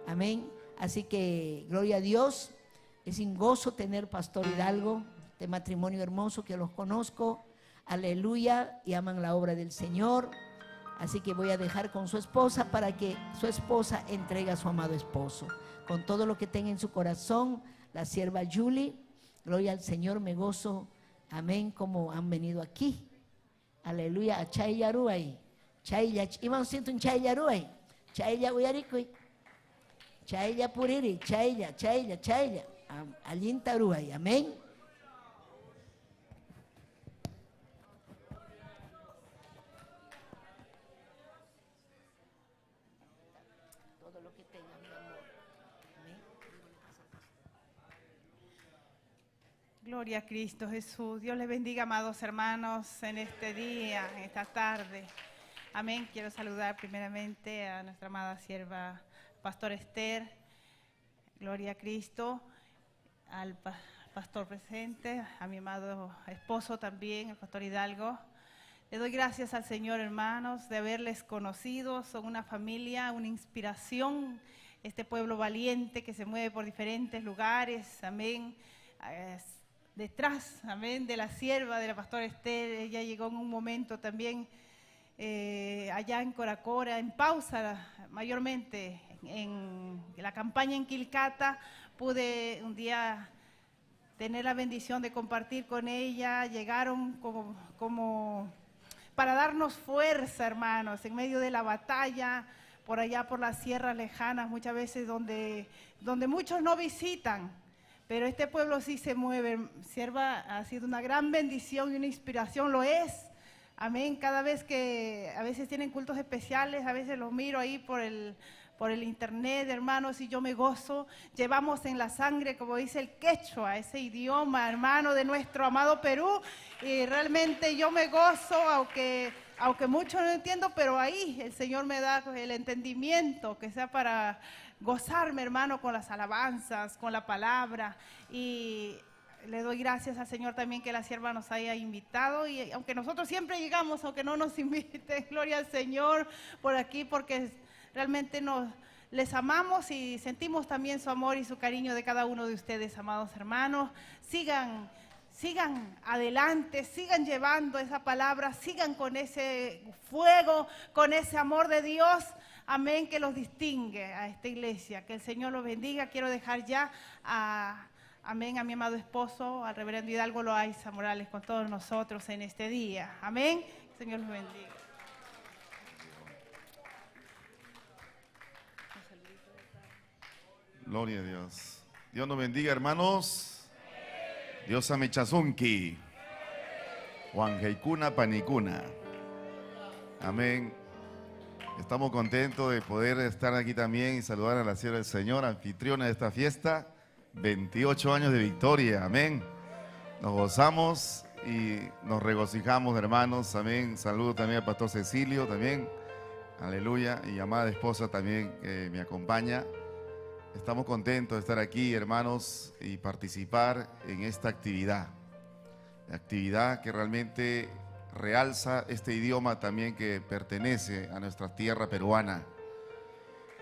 Amén. Así que, gloria a Dios. Es un gozo tener Pastor Hidalgo, de matrimonio hermoso, que los conozco. Aleluya. Y aman la obra del Señor. Así que voy a dejar con su esposa para que su esposa entregue a su amado esposo. Con todo lo que tenga en su corazón, la sierva Julie. Gloria al Señor, me gozo, amén, como han venido aquí. Aleluya, a Chayaruay. Chaya, iban siento un Chayaruay. Chaya uyarikui. Chaya puriri, Chaya. Alintaruay, amén. Todo lo que tenga, mi amor. Amén. Gloria a Cristo Jesús. Dios les bendiga, amados hermanos, en este día, en esta tarde. Amén. Quiero saludar primeramente a nuestra amada sierva, Pastor Esther. Gloria a Cristo. Al pastor presente, a mi amado esposo también, el pastor Hidalgo. Le doy gracias al Señor, hermanos, de haberles conocido. Son una familia, una inspiración. Este pueblo valiente que se mueve por diferentes lugares. Amén. Detrás, amén, de la sierva de la pastora Esther. Ella llegó en un momento también allá en Coracora, en pausa, mayormente en la campaña en Quilcata. Pude un día tener la bendición de compartir con ella. Llegaron como para darnos fuerza, hermanos, en medio de la batalla, por allá por las sierras lejanas, muchas veces donde muchos no visitan, pero este pueblo sí se mueve. Sierva, ha sido una gran bendición y una inspiración, lo es. Amén. Cada vez que a veces tienen cultos especiales, a veces los miro ahí por el internet, hermanos, y yo me gozo. Llevamos en la sangre, como dice el quechua, ese idioma, hermano, de nuestro amado Perú, y realmente yo me gozo, aunque mucho no entiendo, pero ahí el Señor me da el entendimiento, que sea para gozarme, hermano, con las alabanzas, con la palabra. Y le doy gracias al Señor también que la sierva nos haya invitado, y aunque nosotros siempre llegamos, aunque no nos inviten, gloria al Señor por aquí, porque realmente les amamos y sentimos también su amor y su cariño de cada uno de ustedes, amados hermanos. Sigan adelante, sigan llevando esa palabra, sigan con ese fuego, con ese amor de Dios, amén, que los distingue a esta iglesia. Que el Señor los bendiga. Quiero dejar ya amén, a mi amado esposo, al reverendo Hidalgo Loaiza Morales, con todos nosotros en este día. Amén. El Señor los bendiga. Gloria a Dios. Dios nos bendiga, hermanos. Dios amechazunki. Juanjeikuna panicuna. Amén. Estamos contentos de poder estar aquí también y saludar a la sierva del Señor, anfitriona de esta fiesta. 28 años de victoria. Amén. Nos gozamos y nos regocijamos, hermanos. Amén. Saludo también al pastor Cecilio también. Aleluya. Y amada esposa también que me acompaña. Estamos contentos de estar aquí, hermanos, y participar en esta actividad que realmente realza este idioma también que pertenece a nuestra tierra peruana,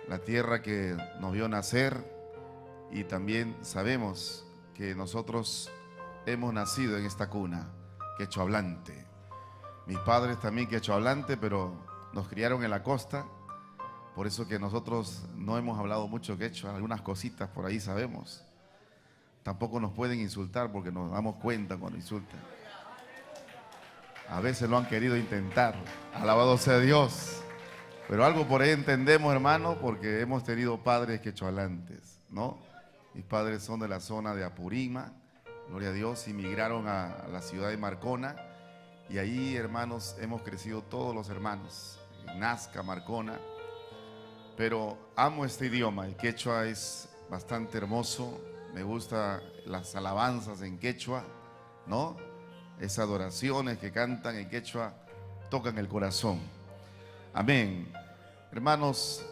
la tierra que nos vio nacer, y también sabemos que nosotros hemos nacido en esta cuna, quechua hablante. Mis padres también quechua hablante, pero nos criaron en la costa. Por eso que nosotros no hemos hablado mucho quechua, algunas cositas por ahí sabemos. Tampoco nos pueden insultar porque nos damos cuenta cuando insultan. A veces lo han querido intentar, alabado sea Dios. Pero algo por ahí entendemos, hermano, porque hemos tenido padres quechualantes, ¿no? Mis padres son de la zona de Apurima, gloria a Dios, emigraron a la ciudad de Marcona. Y ahí, hermanos, hemos crecido todos los hermanos, en Nazca, Marcona. Pero amo este idioma, el quechua es bastante hermoso, me gustan las alabanzas en quechua, ¿no? Esas adoraciones que cantan en quechua tocan el corazón. Amén. Hermanos,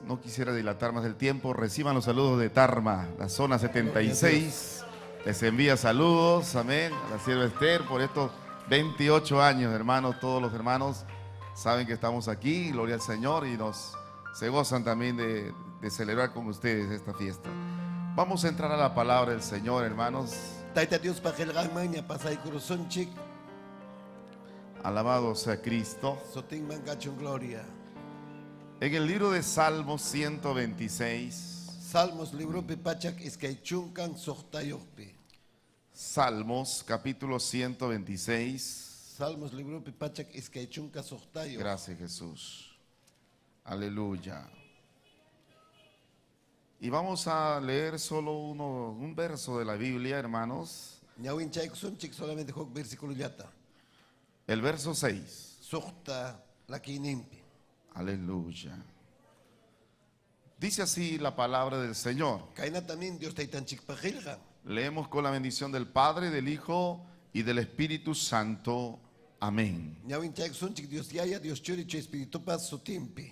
no quisiera dilatar más el tiempo, reciban los saludos de Tarma, la zona 76, les envía saludos, amén, a la sierva Esther por estos 28 años, hermanos, todos los hermanos saben que estamos aquí, gloria al Señor, y se gozan también de celebrar con ustedes esta fiesta. Vamos a entrar a la palabra del Señor, hermanos. Alabado sea Cristo. En el libro de Salmos 126. Salmos libro pipachak iskaychunkan sohtayohpi. Salmos capítulo 126. Salmos libro pipachak iskaychunka sohtayohpi. Gracias, Jesús. Aleluya. Y vamos a leer solo un verso de la Biblia, hermanos. Solamente versículo yata. El verso 6. Sohta la kinimpi. Aleluya. Dice así la palabra del Señor. Leemos con la bendición del Padre, del Hijo y del Espíritu Santo. Amén. Ñawin chayaksunchik Dios Yaya, Dios Churicho, Espíritu Paz, Sutimpi.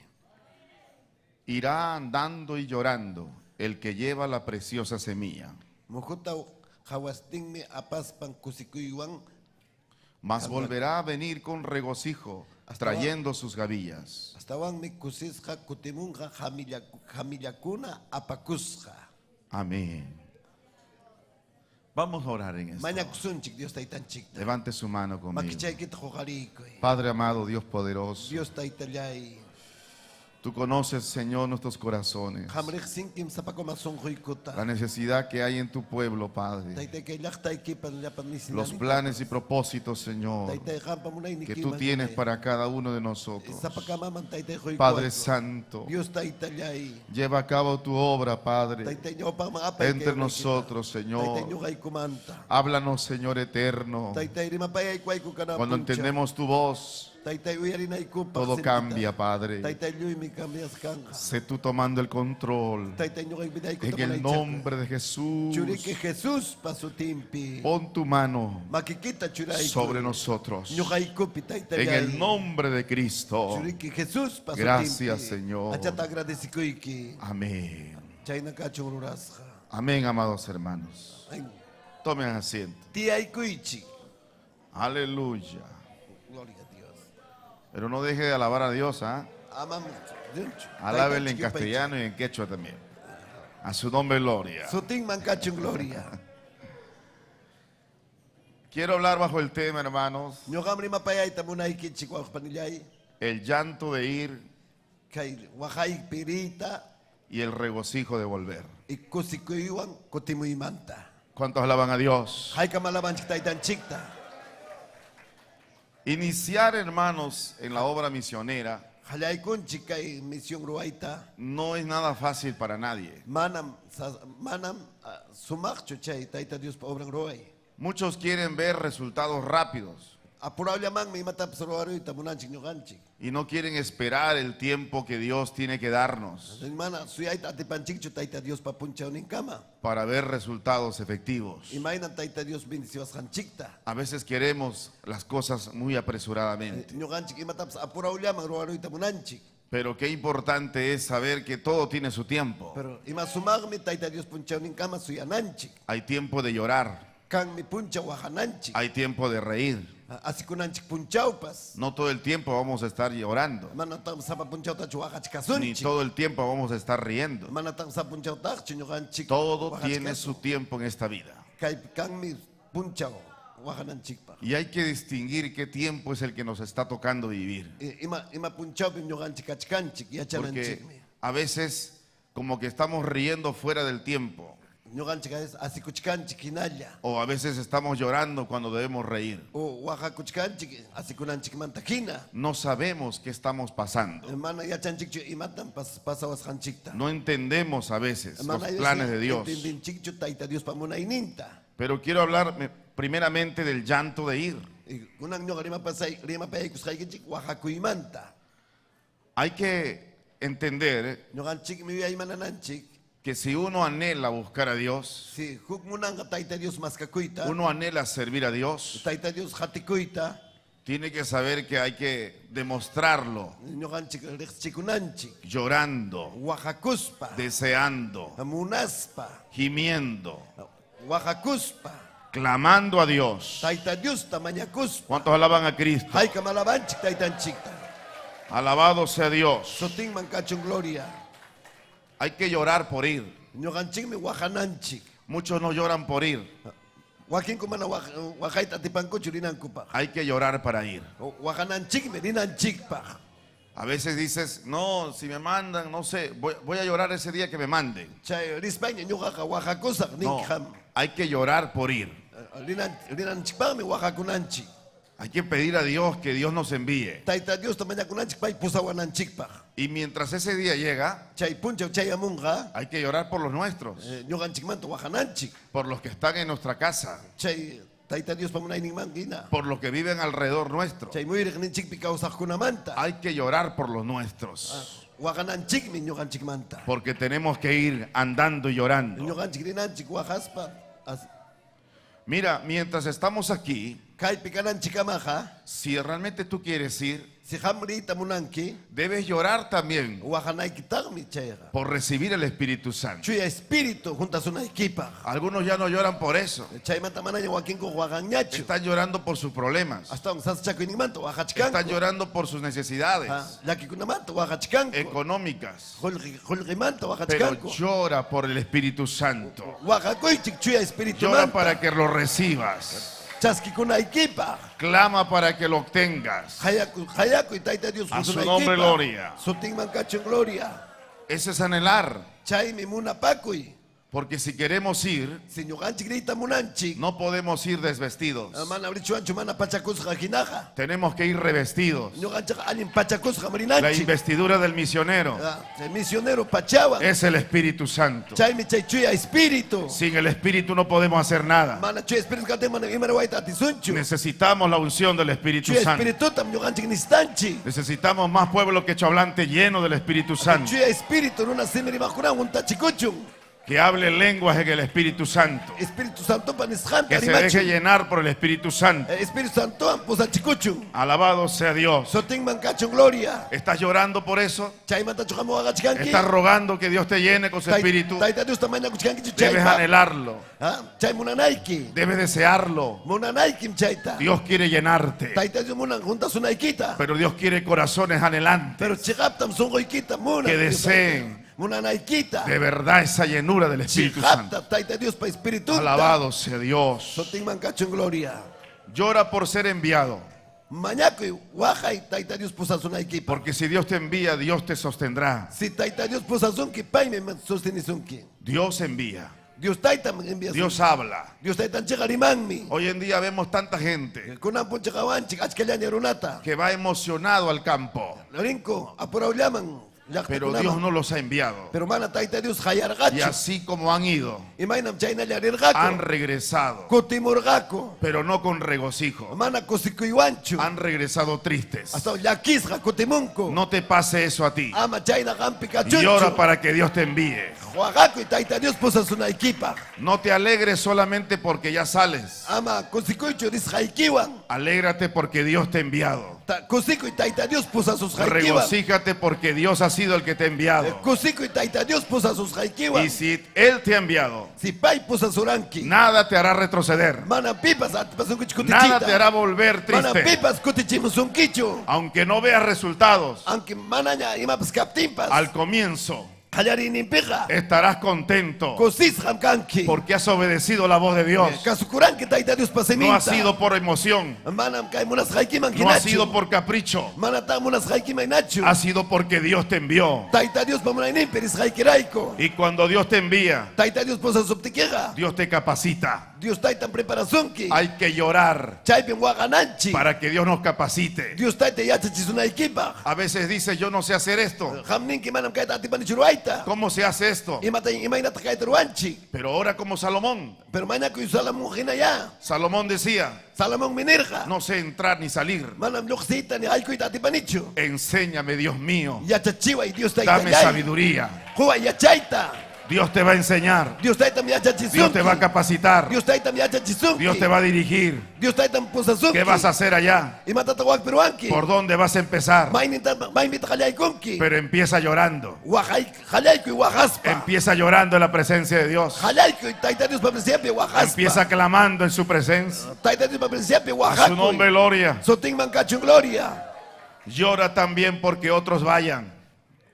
Irá andando y llorando el que lleva la preciosa semilla, Mujuta Hawastingme Apaspan Kusikuyuan, mas volverá a venir con regocijo, trayendo sus gavillas. hasta Wan Mikusisja, Kutimunja, Jamillacuna, Apakusja. Amén. Vamos a orar en esto. Mañakusunchik, Dios Taitanchik. Levante su mano conmigo. Makichaykit Jojarikoy. Padre amado, Dios poderoso, Dios Taitallay. tú conoces, Señor, nuestros corazones, Hamrich Sinkim Sapacomason Huikuta. la necesidad que hay en tu pueblo, Padre, Taitay Lachtai Kipan Yapan Nisin. los planes y propósitos, Señor, Taitay Rampamunay que tú tienes para cada uno de nosotros. Sapacamaman Taitay Huikuta. Padre Santo, Dios Taitallay. lleva a cabo tu obra, Padre, Taitay Nyopama Apay. entre nosotros, Taitay Señor. Nyugaikumanta. Háblanos, Señor eterno. Taitay Rimapay Kwaikukana. Cuando entendemos tu voz, Taitay Uyarinay Kupa. todo cambia, Padre. Taitay Lluimi cambias kanga. Sé tú tomando el control. Taitay Nyugay Biday En el nombre de Jesús, Churique Jesús Pasutimpi. pon tu mano Maquiquita Churay. sobre nosotros. Nyugaykupi Taitay. En el nombre de Cristo. Churique Jesús Pasutimpi. Gracias, Señor. Achata agradecikuiki. Amén. Chayna kachururasja. Amén, amados hermanos. Tomen asiento. Tiaykuichi. Aleluya. Gloria a Dios. Pero no deje de alabar a Dios, ¿ah? Amamos. Alábenle en castellano y en quechua también. A su nombre, gloria. Sutin Mancachun Gloria. Quiero hablar bajo el tema, hermanos, Ñogamri Mapayay Tamunay Kichikuaj Panillay. el llanto de ir Kay Wajay Pirita. y el regocijo de volver. Y Kusikuyuan Kotimuimanta. ¿Cuántos alaban a Dios? Haikamalamán Chitaitan Chikta. Iniciar, hermanos, en la obra misionera Hayaykun Chikay Misión Ruaita. no es nada fácil para nadie. Manam Sumak Chuchay Taita Dios pa obran Ruay. Muchos quieren ver resultados rápidos Apurabliaman mi matap Soroaru y Tamunanchik Ñoganchik. y no quieren esperar el tiempo que Dios tiene que darnos Mana Suyaita Atipanchik Chutaita Dios pa Punchaunin Kama. para ver resultados efectivos. Imagina Taita Dios Bindisiwas Hanchikta. A veces queremos las cosas muy apresuradamente, Ñoganchik Imataps Apurabliaman Ruaru y Tamunanchik. pero qué importante es saber que todo tiene su tiempo. Pero ima sumagmi Taita Dios Punchaunin Kama Suyananchik. Hay tiempo de llorar, Kan mi puncha Wahananchik. hay tiempo de reír. Asikunanchik Punchaupas. No todo el tiempo vamos a estar llorando, Manatang Sapa Punchauta ni Chuachkasunchik. todo el tiempo vamos a estar riendo. Manatang Sapa Punchauta Ñoganchik. Todo tiene su tiempo en esta vida. Kan mi punchau Wahananchik pa. Y hay que distinguir qué tiempo es el que nos está tocando vivir. Ima punchau pim Ñoganchik Achkanchik Yachananchik. Porque a veces como que estamos riendo fuera del tiempo. Ñoganchik es asikuchkanchik hinalla. O a veces estamos llorando cuando debemos reír. O Oaxacuchkanchik asikunanchik mantakina. No sabemos qué estamos pasando. Mana yachanchik imatan pasawas hanchikta. No entendemos a veces los planes de Dios. Entendinchik Taita Dios pamunaininta. Pero quiero hablar primeramente del llanto de ir. Kunan ñoga rima pay kusqaykinchik Oaxacuimanta. Hay que entender Ñoganchik mi aymanananchik. que si uno anhela buscar a Dios, Si hukmunanga Taita Dios maskakuita. uno anhela servir a Dios, Taita Dios hatikuita. tiene que saber que hay que demostrarlo Ñoganchik riqchikunanchik. llorando, Oaxacuspa. deseando, Munaspa. gimiendo, Oaxacuspa. clamando a Dios. Taita Dios tamañacuspa. ¿Cuántos alaban a Cristo? Haika malabanchik taitanchikta. Alabado sea Dios. Sotin mancachun gloria. Hay que llorar por ir. Ñoganchik mi wahananchik. Muchos no lloran por ir. Wakin kumana wahaita tipankuchu rinankupa. Hay que llorar para ir. Wahananchik mi rinanchikpa. A veces dices, no, si me mandan, no sé, voy a llorar ese día que me manden. Chay rispaña ñugaja Oaxacusa No, ninkham. hay que llorar por ir. Rinanchikpa mi Oaxacunanchik. Hay que pedir a Dios que Dios nos envíe. Taita Dios tamañakunanchik pay pusawananchikpa. Y mientras ese día llega, Chay puncha chay amunga. hay que llorar por los nuestros, Ñoganchikmanto wahananchik. por los que están en nuestra casa, Chay Taita Dios pamunayninmangina. por los que viven alrededor nuestro. Chay muyriqninchikpi kawsaqkunamanta. Hay que llorar por los nuestros, Wahananchikmi ñoganchikmanta. porque tenemos que ir andando y llorando. Ñoganchik rinanchik wahaspa. Mira, mientras estamos aquí, Kay pikanan chikamaja. Si realmente tú quieres ir, Si hamrita munanki. debes llorar también Wahanay kitagmi chayga. por recibir el Espíritu Santo. Chuya espíritu juntas una equipa. Algunos ya no lloran por eso. Chaymata manaya wakin ko waganyachu. Están llorando por sus problemas. Hasta un sas chaco inimanto wahachkanko. Están llorando por sus necesidades Laki kunamanto wahachkanko. económicas. Hulgimanto Pero wahachkanko. llora por el Espíritu Santo. Wahakoychik chuya espíritu Llora manta. para que lo recibas. Chaski kuna equipa. Clama para que lo obtengas. Hayaku y taita Dios A su una nombre, equipa. gloria. Sutin mancacho en gloria. Ese es anhelar. Chay mi muna pakuy. Porque si queremos ir, Señor ganchik grita munanchik. no podemos ir desvestidos. Mana brichu ancho mana pachakusja jinaja. Tenemos que ir revestidos. Señor ganchak anin pachakusja La marinanchik. investidura del misionero El misionero pachaba. es el Espíritu Santo. Chay mi chay chuya espíritu. Sin el Espíritu no podemos hacer nada. Mana chuya espíritu kate mana imara waita atisunchu. Necesitamos la unción del Espíritu Chuya Santo. espíritu tam yo ganchik nistanchi. Necesitamos más pueblo quechohablante lleno del Espíritu Santo. Chuya espíritu en una simiri bakuna un tachikuchun. Que hable lenguas en el Espíritu Santo. Espíritu Santo panisjanta Que se deje llenar por el Espíritu Santo. Espíritu Santo amposa chikuchun. Alabado sea Dios. Sotin mancacho en gloria. ¿Estás llorando por eso? Chay mata chujamo agachkanki. ¿Estás rogando que Dios te llene con su Espíritu? Taita Dios tamaña kuchkanki chuchay. Debes anhelarlo. Chay munanaiki. Debes desearlo. Munanaiki mchaita. Dios quiere llenarte. Taita Dios munan juntas una ikita. Pero Dios quiere corazones anhelantes. Pero chigaptam songo ikita muna. Que deseen Munanaikita. de verdad esa llenura del Espíritu Santo. Chigaptam taita Dios pa espíritu. Alabado sea Dios. Sotin mancacho en gloria. Llora por ser enviado. Mañaco y waja y taita Dios posas una equipa. Porque si Dios te envía, Dios te sostendrá. Si taita Dios posas un ki pay me sostenizunki. Dios envía. Dios taita me envía. Dios habla. Dios taita chegarimanmi. Hoy en día vemos tanta gente Kunan punche kawanchik achkallani runata. que va emocionado al campo. Rinko apura llaman. Pero Dios no los ha enviado. Pero mana taita Dios hayar Y gacho. así como han ido, Y mainam chayna llarir gaco. han regresado. Kutimurgaco. Pero no con regocijo. Mana kusikuiwanchu. Han regresado tristes. Hasta yakisga kutimunko. No te pase eso a ti. Ama chayna gampi Y kachunchu. ora para que Dios te envíe. Juagaco y taita Dios posas una equipa. No te alegres solamente porque ya sales. Ama kusikuichu dis haikiwan. Alégrate porque Dios te ha enviado. Kusiku y taita Dios posas sus haikiwan. Regocíjate porque Dios ha sido el que te ha enviado. Kusiku y taita Dios posas sus haikiwan. Y si Él te ha enviado, Si pai posas uranki. nada te hará retroceder. Mana pipas atpasun kuchikutichita. Nada te hará volver Mana triste. pipas kutichimusunkichu. Aunque no veas resultados, Aunque manaña imapas captimpas. al comienzo Hallarinimpiqa. estarás contento Kusis hamkanki. porque has obedecido la voz de Dios. Kasukuranki taita Dios No paseminta. ha sido por emoción, Manam kai munas haikiman no ha kinachu. sido por capricho, Manata munas haikiman nachu. ha sido porque Dios te envió. Taita Dios pamunainin peris haikiraiko. Y cuando Dios te envía, Taita Dios posas subtiquega. Dios te capacita. Dios taita preparasunki. Hay que llorar Chaypen wagananchi. para que Dios nos capacite. Dios taita yachachisuna equipa. A veces dice, yo no sé hacer esto. Hamninki manam kai tatipani churuaita. ¿Cómo se hace esto? Imainata kai teruanchi. Pero ahora como Salomón. Pero mañana que Salomón gina ya. Salomón decía, Salomón minirja. no sé entrar ni salir. Manam luxita ni haiku itatipanichu. Enséñame, Dios mío. Yachachiwa y Dios taita Dame yay. sabiduría. Juwa yachaita. Dios te va a enseñar. Dios taita mi yachachisunki. Dios te va a capacitar. Dios taita mi yachachisunki. Dios te va a dirigir. Dios taita mpusasunki. ¿Qué vas a hacer allá? Y matata wak peruanki. ¿Por dónde vas a empezar? Mainita halaykunki. Pero empieza llorando. Halayku y wajaspa. Empieza llorando en la presencia de Dios. Halayku y taita Dios pa siempre wajaspa. Empieza clamando en su presencia. Taita Dios pa siempre A wajaspa. su nombre, gloria. Sotin mancacho gloria. Llora también porque otros vayan.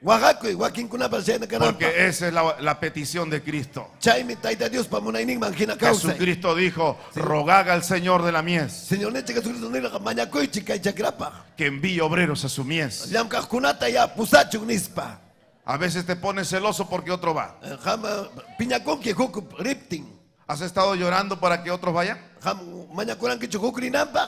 Oaxaca y Joaquín Kunapa Shayna Canapa. Porque esa es la petición de Cristo. Chaymi taita Dios pa munaining manjina causa. Jesucristo dijo, rogad al Señor de la mies Señor Neche Jesucristo nila mañakoichi kay chakrapa. que envíe obreros a su mies. Lam kunata ya pusachu nispa. A veces te pones celoso porque otro va. Jama piñacón que hukup ripting. ¿Has estado llorando para que otros vayan? Jam mañakuran que chukukri nampa.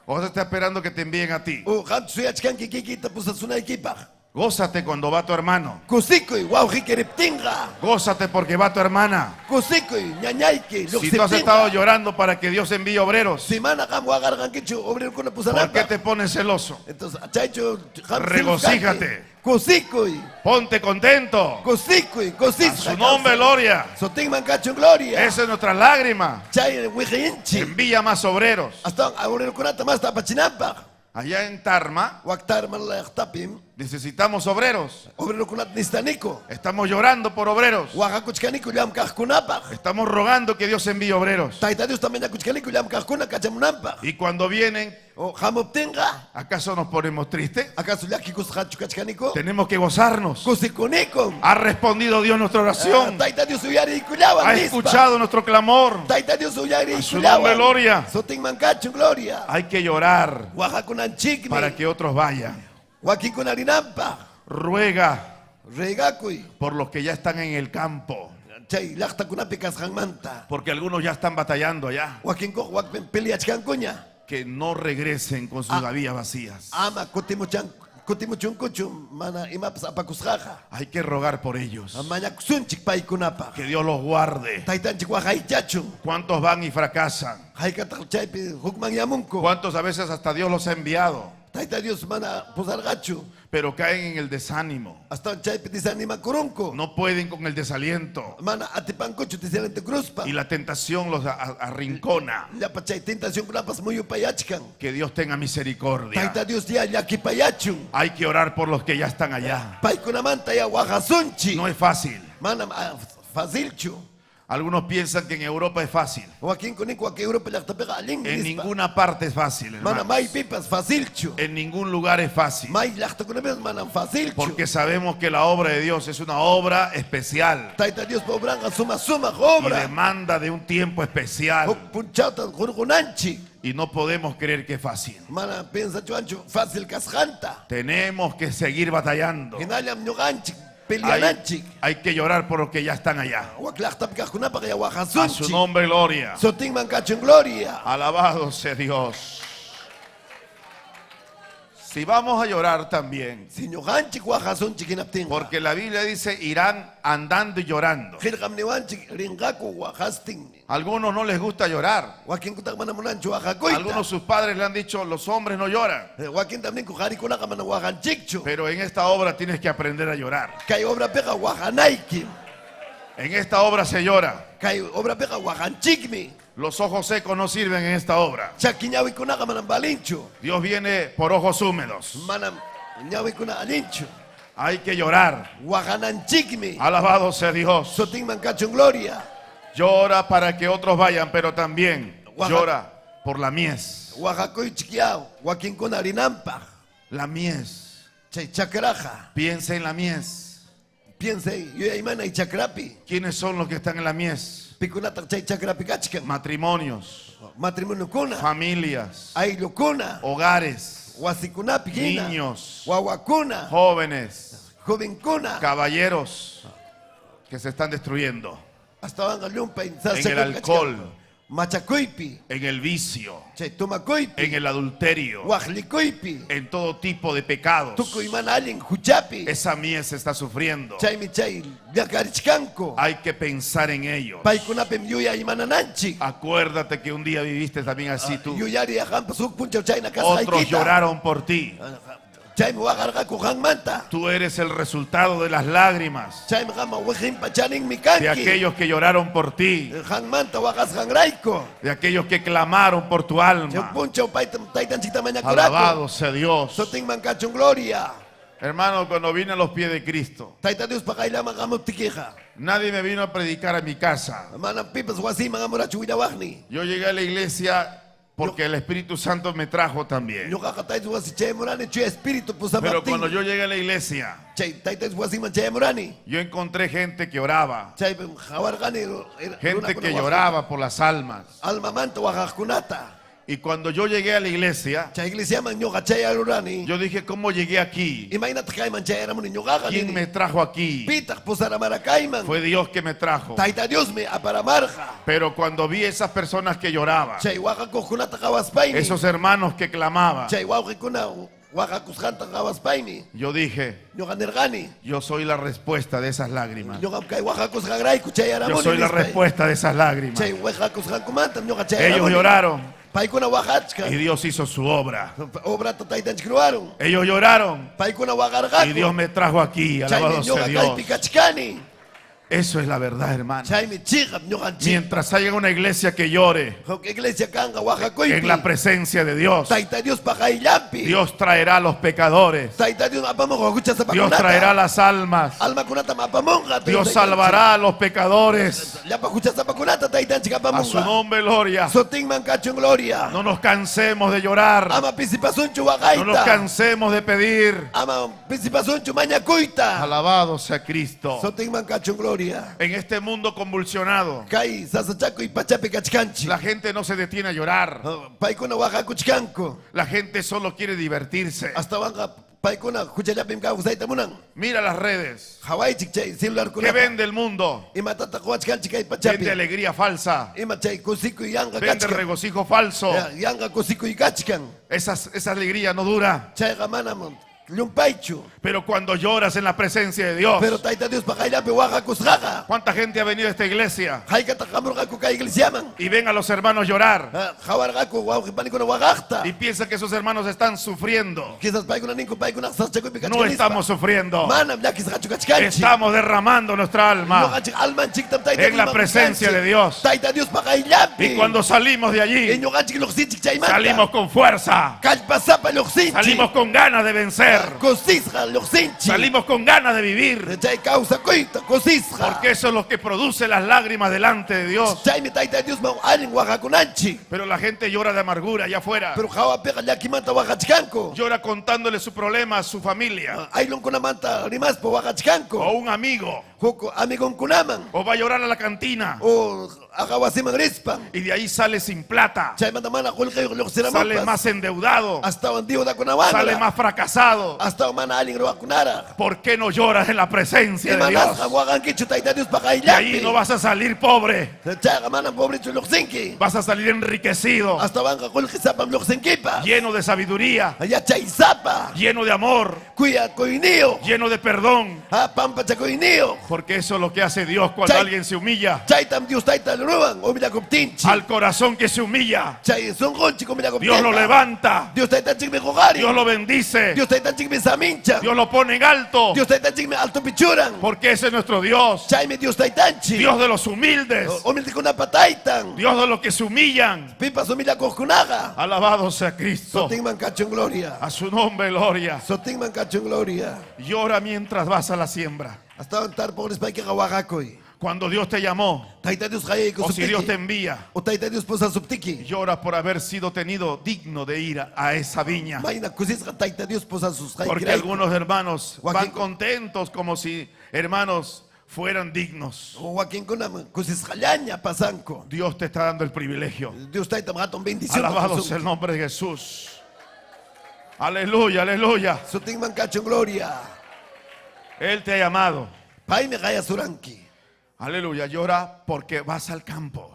¿O estás esperando que te envíen a ti? O jam suyachkan que kikita pusasuna equipa. Gózate cuando va tu hermano. Kusikoy, wauji keriptinga. Gózate porque va tu hermana. Kusikoy, ñañayki, Si tú has estado llorando para que Dios envíe obreros, Simana kam wagargankichu, obrero kuna ¿por pusarapa. qué te pones celoso? Entonces, chaycho, Regocíjate. Kusikoy. Ponte contento. Kusikoy, kusis. A su nombre, gloria. Soting mancacho gloria. Esa es nuestra lágrima. Chay, wijinchi. Envía más obreros. Hasta obrero kunata más tapachinapa. Allá en Tarma Waktarma la tapim. necesitamos obreros. Obrero kunat nistaniko. Estamos llorando por obreros. Wakakuchkaniko yam kahkunapa. Estamos rogando que Dios envíe obreros. Taita Dios también akuchkaniko yam kahkuna kachamunapa. Y cuando vienen, O hamoptenga. ¿acaso nos ponemos tristes? ¿Acaso ya kikus hachukachkaniko? Tenemos que gozarnos. Kusikuniko. Ha respondido Dios nuestra oración. Taita Dios uyari kulawan. Ha escuchado nuestro clamor. Taita Dios uyari A su nombre, gloria. Soting mancacho gloria. Hay que llorar Wahakunan chikmi. para que otros vayan. Wakikunarinampa. Ruega Regakuy. por los que ya están en el campo. Chay lakta kunapi kashanmanta. Porque algunos ya están batallando allá. Wakinko wakpen peliachkankunya. Que no regresen con sus gavillas vacías. Ama kutimuchun kuchum mana imapas apakusjaja. Hay que rogar por ellos. Amanya kusunchik paikunapa. Que Dios los guarde. Taitanchik wahaichachun. ¿Cuántos van y fracasan? Haikatak chaypi hukman yamunko. ¿Cuántos a veces hasta Dios los ha enviado? Taita Dios mana pusargachu. Pero caen en el desánimo. Hasta chaypi disanima kurunko. No pueden con el desaliento. Mana atipankuchu tiselente cruzpa. Y la tentación los arrincona. Llapa chay tentación kunapas muy upayachkan. Que Dios tenga misericordia. Taita Dios ya yakipayachun. Hay que orar por los que ya están allá. Paikunamanta ya wajasunchi. No es fácil. Mana fácilchu. Algunos piensan que en Europa es fácil. En ninguna parte es fácil, hermanos. En ningún lugar es fácil. Porque sabemos que la obra de Dios es una obra especial. Y demanda de un tiempo especial. Y no podemos creer que es fácil. Tenemos que seguir batallando. Hay que llorar por los que ya están allá. A su nombre, gloria. Alabado sea Dios. Si vamos a llorar también, porque la Biblia dice irán andando y llorando. Algunos no les gusta llorar. Algunos sus padres le han dicho los hombres no lloran. Pero en esta obra tienes que aprender a llorar. En esta obra se llora. Los ojos secos no sirven en esta obra. Dios viene por ojos húmedos. Hay que llorar. Alabado sea Dios. Llora para que otros vayan, pero también llora por la mies. La mies. Piensa en la mies. ¿Quiénes son los que están en la mies? Matrimonios, familias, hogares, niños, jóvenes, caballeros que se están destruyendo en el alcohol, en el vicio, en el adulterio, en todo tipo de pecados. Esa mies está sufriendo. Hay que pensar en ellos. Acuérdate que un día viviste también así tú. Otros lloraron por ti. Tú eres el resultado de las lágrimas de aquellos que lloraron por ti, de aquellos que clamaron por tu alma. Alabado sea Dios. Hermano, cuando vine a los pies de Cristo, nadie me vino a predicar a mi casa. Yo llegué a la iglesia porque el Espíritu Santo me trajo también. Pero cuando yo llegué a la iglesia, yo encontré gente que oraba, gente que lloraba por las almas. Y cuando yo llegué a la iglesia, yo dije, ¿cómo llegué aquí? ¿Quién me trajo aquí? Fue Dios que me trajo. Pero cuando vi esas personas que lloraban, esos hermanos que clamaban, Oaxaca gawas paimi. Yo dije, Ñoqa nirqani. yo soy la respuesta de esas lágrimas. Ñoqa kay Oaxaca chay Yo aramuni. soy la respuesta de esas lágrimas. Chay Oaxaca ñoqa chay Ellos aramuni. lloraron Paykuna Oaxaca. y Dios hizo su obra. Obra taytanchik ruwaron. Ellos lloraron Paykuna waqarqaku. y Dios me trajo aquí. Alabado Chaymi sea ñoqa Dios. kaypi kachkani. Eso es la verdad, hermano. Chaymi chiqap ñoqanchik. Mientras haya una iglesia que llore Huk iglesia kanqa Oaxacoypi. en la presencia de Dios, Tayta Dios paqayllampi. Dios traerá a los pecadores. Tayta Dios apamunqa Dios traerá las almas. Almakunata apamunqa. Dios salvará a los pecadores. Llapa huchasapakunata taytanchik A su apamunqa. nombre, gloria. Sotinman kachun gloria. No nos cansemos de llorar. Ama pisipasunchu No nos waqayta. cansemos de pedir. Ama pisipasunchu mañakuyta. Alabado sea Cristo. Sotinman kachun gloria. En este mundo convulsionado, Kay sasachakuy pachapi kachkanchik. la gente no se detiene a llorar. Paykuna waqakuchkanku. La gente solo quiere divertirse. Hasta wanqa paykuna huchallapim kawsayta munan. Mira las redes. Hawaychik chay celular ¿Qué kunata. vende el mundo? Imatata quwachkanchik kay pachapi. Vende alegría falsa. Ima chay kusikuy yanga Vende kachkan. regocijo falso. Yanga kusikuy kachkan. Esa alegría no dura. Chayqa manam llumpaychu. Pero cuando lloras en la presencia de Dios, Pero tayta Dios paqayllapi waqakusqaqa. ¿cuánta gente ha venido a esta iglesia Haykata qamurqaku kay iglesiaman. y ven a los hermanos llorar Hawarqaku wawqipanikuna waqaqta. y piensan que esos hermanos están sufriendo? Quizás paykuna ninku paykuna sasachakuypi No kachkanispa. estamos sufriendo. Manam llakisqachu kachkanchik. Estamos derramando nuestra alma Ñuqanchik almanchiktam tayta en la Diosman presencia de kachkanchik. Dios. Tayta Dios paqayllampi. Y cuando salimos de allí, ñuqanchik lluqsinchik chaymanta. salimos con fuerza. Kallpasapa lluqsinchik. Salimos con ganas de vencer. Kusisqa lluqsinchik. Salimos con ganas de vivir. Chay kawsakuyta kusisqa. Porque eso es lo que produce las lágrimas delante de Dios. Chaymi tayta Diosman allin waqakunanchik. Pero la gente llora de amargura allá afuera. Pero hawapiqa llakimanta waqachkanku. Llora contándole su problema a su familia. Aylunkunamanta rimaspa waqachkanku. O un amigo. Huk amigunkunaman. O va a llorar a la cantina. O aqawasiman rispan. Y de ahí sale sin plata. Chaymanta mana qullqiyuq Sale lluqsiramunpas. más endeudado. Astawan deudakunawanqa. Sale más fracasado. Astawan mana allin ruwakunaraq. ¿Por qué no lloras en la presencia de Dios? Imanasqa waqankichu tayta Dios De ahí paqayllampi. no vas a salir pobre. Chayqa manam pobrichu lluqsinki. Vas a salir enriquecido. Astawanqa qullqisapam lluqsinkipa. Lleno de sabiduría. Yachaysapa. Lleno de amor. Kuyakuyniyo. Lleno de perdón. Pampachakuyniyo. Porque eso es lo que hace Dios cuando Chay- alguien se humilla. Chaytam Dios tayta ruwan umillakuptinchik. Al corazón que se humilla, Chay sunqunchik umillakuptinqa. Dios lo levanta. Dios taytanchikmi quqari. Dios lo bendice. Dios taytanchikmi samincha. Dios lo pone en alto. Dios taytanchikmi alto pichuran. Porque ese es nuestro Dios. Chaymi Dios taytanchik. Dios de los humildes. Humildekunapa taytan. Dios de los que se humillan. Pipas umillakuqkunaqa. Alabado sea Cristo. Sotinman kachun gloria. A su nombre, gloria. Sotinman kachun gloria. Llora mientras vas a la siembra. Astawan tarpogris paykiqa waqakuy. Cuando Dios te llamó, Tayta Dios qayayku o si Dios te suptiki. envía, O tayta Dios posa suptiki. llora por haber sido tenido digno de ir a esa viña. Mayna kusisqa tayta Dios posa susqayki. Porque algunos hermanos van Joaquín- contentos como si hermanos fueran dignos. Wakinkunam kusisqallaña pasanku. Dios te está dando el privilegio. Dios taytam hatun bendición. Alabado sea el nombre de Jesús. Aleluya, aleluya. Sotinman kachun gloria. Él te ha llamado. Paymi qaya suranki. Aleluya, llora porque vas al campo.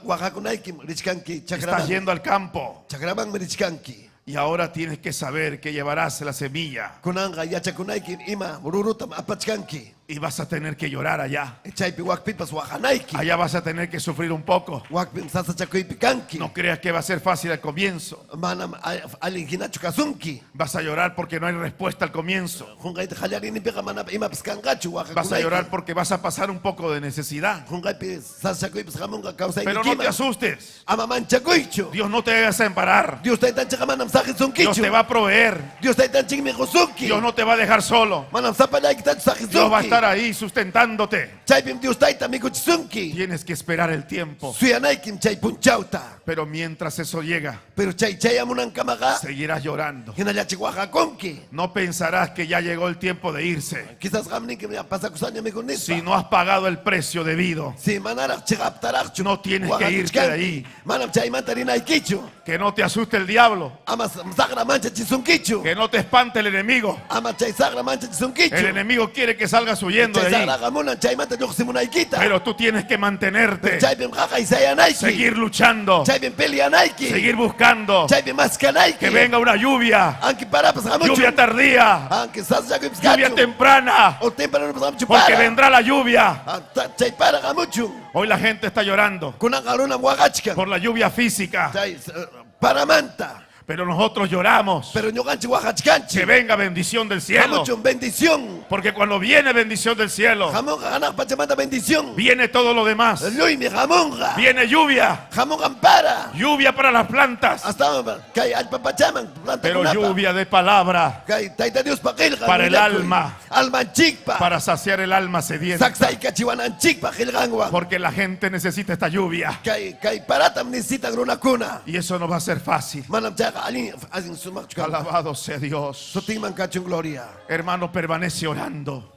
Waqakunaykim richkanki Estás chakraman. yendo al campo. Chakraman richkanki. Y ahora tienes que saber que llevarás la semilla. Kunanqa yachakunayki ima rurutam apachkanki. Y vas a tener que llorar allá. Chaypi wakpipas waqanayki. Allá vas a tener que sufrir un poco. Wakpim sasachakuypi kanki. No creas que va a ser fácil al comienzo. Manam allin hinachu kasunki. Vas a llorar porque no hay respuesta al comienzo. Junqayta qallarinipiqa mana imapas kanqachu Vas a waqakunayki. llorar porque vas a pasar un poco de necesidad. Junqaypi sasachakuypis hamunqa Pero no te kawsaynikiman. asustes. Ama manchakuychu. Dios no te va a desamparar. Dios taytanchikqa manam Dios saqisunkichu. te va a proveer. Dios taytanchikmi qusunki. Dios no te va a dejar solo. Manam sapallaykitachu Dios va a saqisunki. estar ahí sustentándote. Chaypim Dios tayta mikuchisunki. Tienes que esperar el tiempo. Suyanaykim chay punchawta. Pero mientras eso llega, Pero chay chayamunankamaqa. seguirás llorando. Hinallachik waqakunki. No pensarás que ya llegó el tiempo de irse. Quizás qamninki pasakusaña mikunispa. Si no has pagado el precio debido, Si manaraq chiqaptaraqchu. no tienes que irte de ahí. Manam chaymanta rinaykichu. Que no te asuste el diablo. Ama saqra manchachisunkichu. Que no te espante el enemigo. Ama chay saqra manchachisunkichu. El enemigo quiere que salgas huyendo. huyendo de ahí. Pero tú tienes que mantenerte, seguir luchando, seguir buscando, que venga una lluvia, lluvia tardía, lluvia temprana, porque vendrá la lluvia. Hoy la gente está llorando por la lluvia física, pero nosotros lloramos que venga bendición del cielo, porque cuando viene bendición del cielo, viene todo lo demás. Viene lluvia, lluvia para las plantas, pero lluvia de palabra para el alma, para saciar el alma sedienta, porque la gente necesita esta lluvia, y eso no va a ser fácil. Alabado sea Dios. Hermano, permanece orando.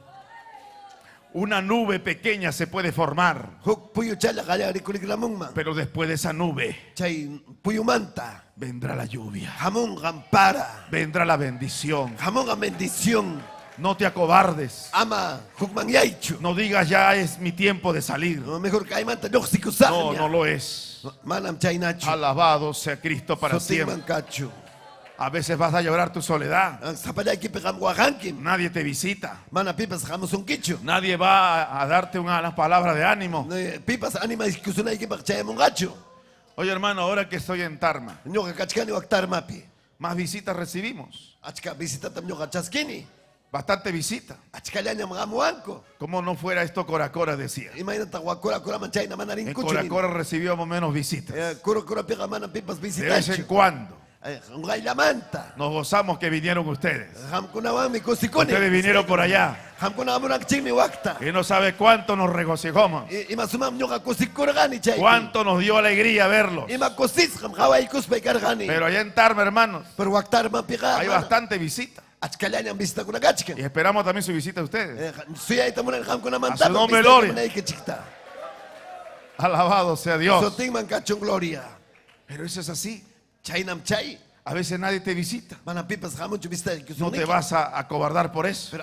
Una nube pequeña se puede formar, pero después de esa nube vendrá la lluvia, vendrá la bendición. No te acobardes. No digas ya es mi tiempo de salir. No, no lo es. Alabado sea Cristo para siempre. A veces vas a llorar tu soledad. Nadie te visita. Nadie va a darte una palabra de ánimo. Oye, hermano, ahora que estoy en Tarma, más visitas recibimos. Bastante visita. Como no fuera esto Coracora, decía. En Coracora recibíamos menos visitas. De vez en cuando nos gozamos que vinieron ustedes. Ustedes vinieron por allá. Y no sabe cuánto nos regocijamos, cuánto nos dio alegría verlos. Pero allá en Tarma, hermanos, hay bastante visita. Y esperamos también su visita a ustedes. A su nombre, gloria. Alabado sea Dios. Pero eso es así. A veces nadie te visita. No te vas a acobardar por eso.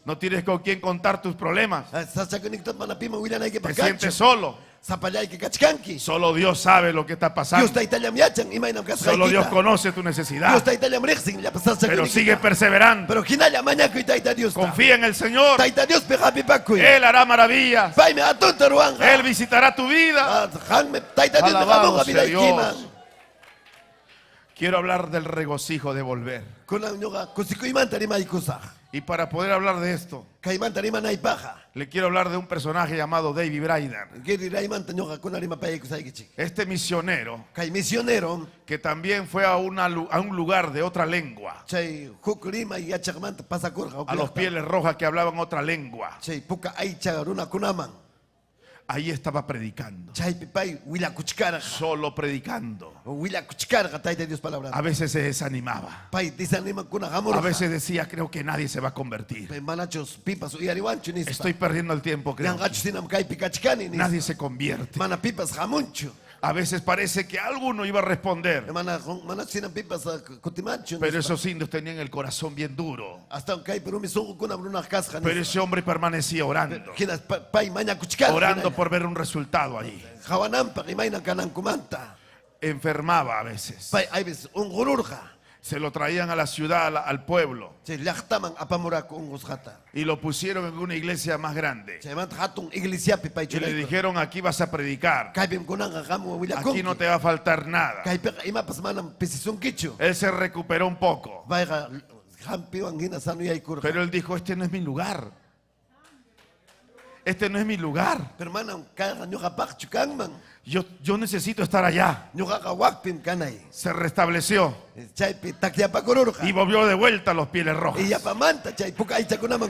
No tienes con quién contar tus problemas. Te sientes solo. Solo Dios sabe lo que está pasando. Solo Dios conoce tu necesidad. Pero sigue perseverando. Confía en el Señor. Él hará maravillas. Él visitará tu vida. Alabado sea Dios. Quiero hablar del regocijo de volver. Y para poder hablar de esto, le quiero hablar de un personaje llamado David Brainerd. Este misionero, que también fue a un lugar de otra lengua, a los Pieles Rojas que hablaban otra lengua. Ahí estaba predicando. Solo predicando. A veces se desanimaba. A veces decía, creo que nadie se va a convertir. Estoy perdiendo el tiempo, creo. Nadie se convierte. A veces parece que alguno iba a responder. Pero esos indios tenían el corazón bien duro. Pero ese hombre permanecía orando. Orando por ver un resultado ahí. Enfermaba a veces. Se lo traían a la ciudad, al pueblo. Y lo pusieron en una iglesia más grande. Y le dijeron, aquí vas a predicar. Aquí no te va a faltar nada. Él se recuperó un poco. Pero él dijo, este no es mi lugar. Este no es mi lugar. Yo necesito estar allá. Se restableció y volvió de vuelta a los Pieles Rojas.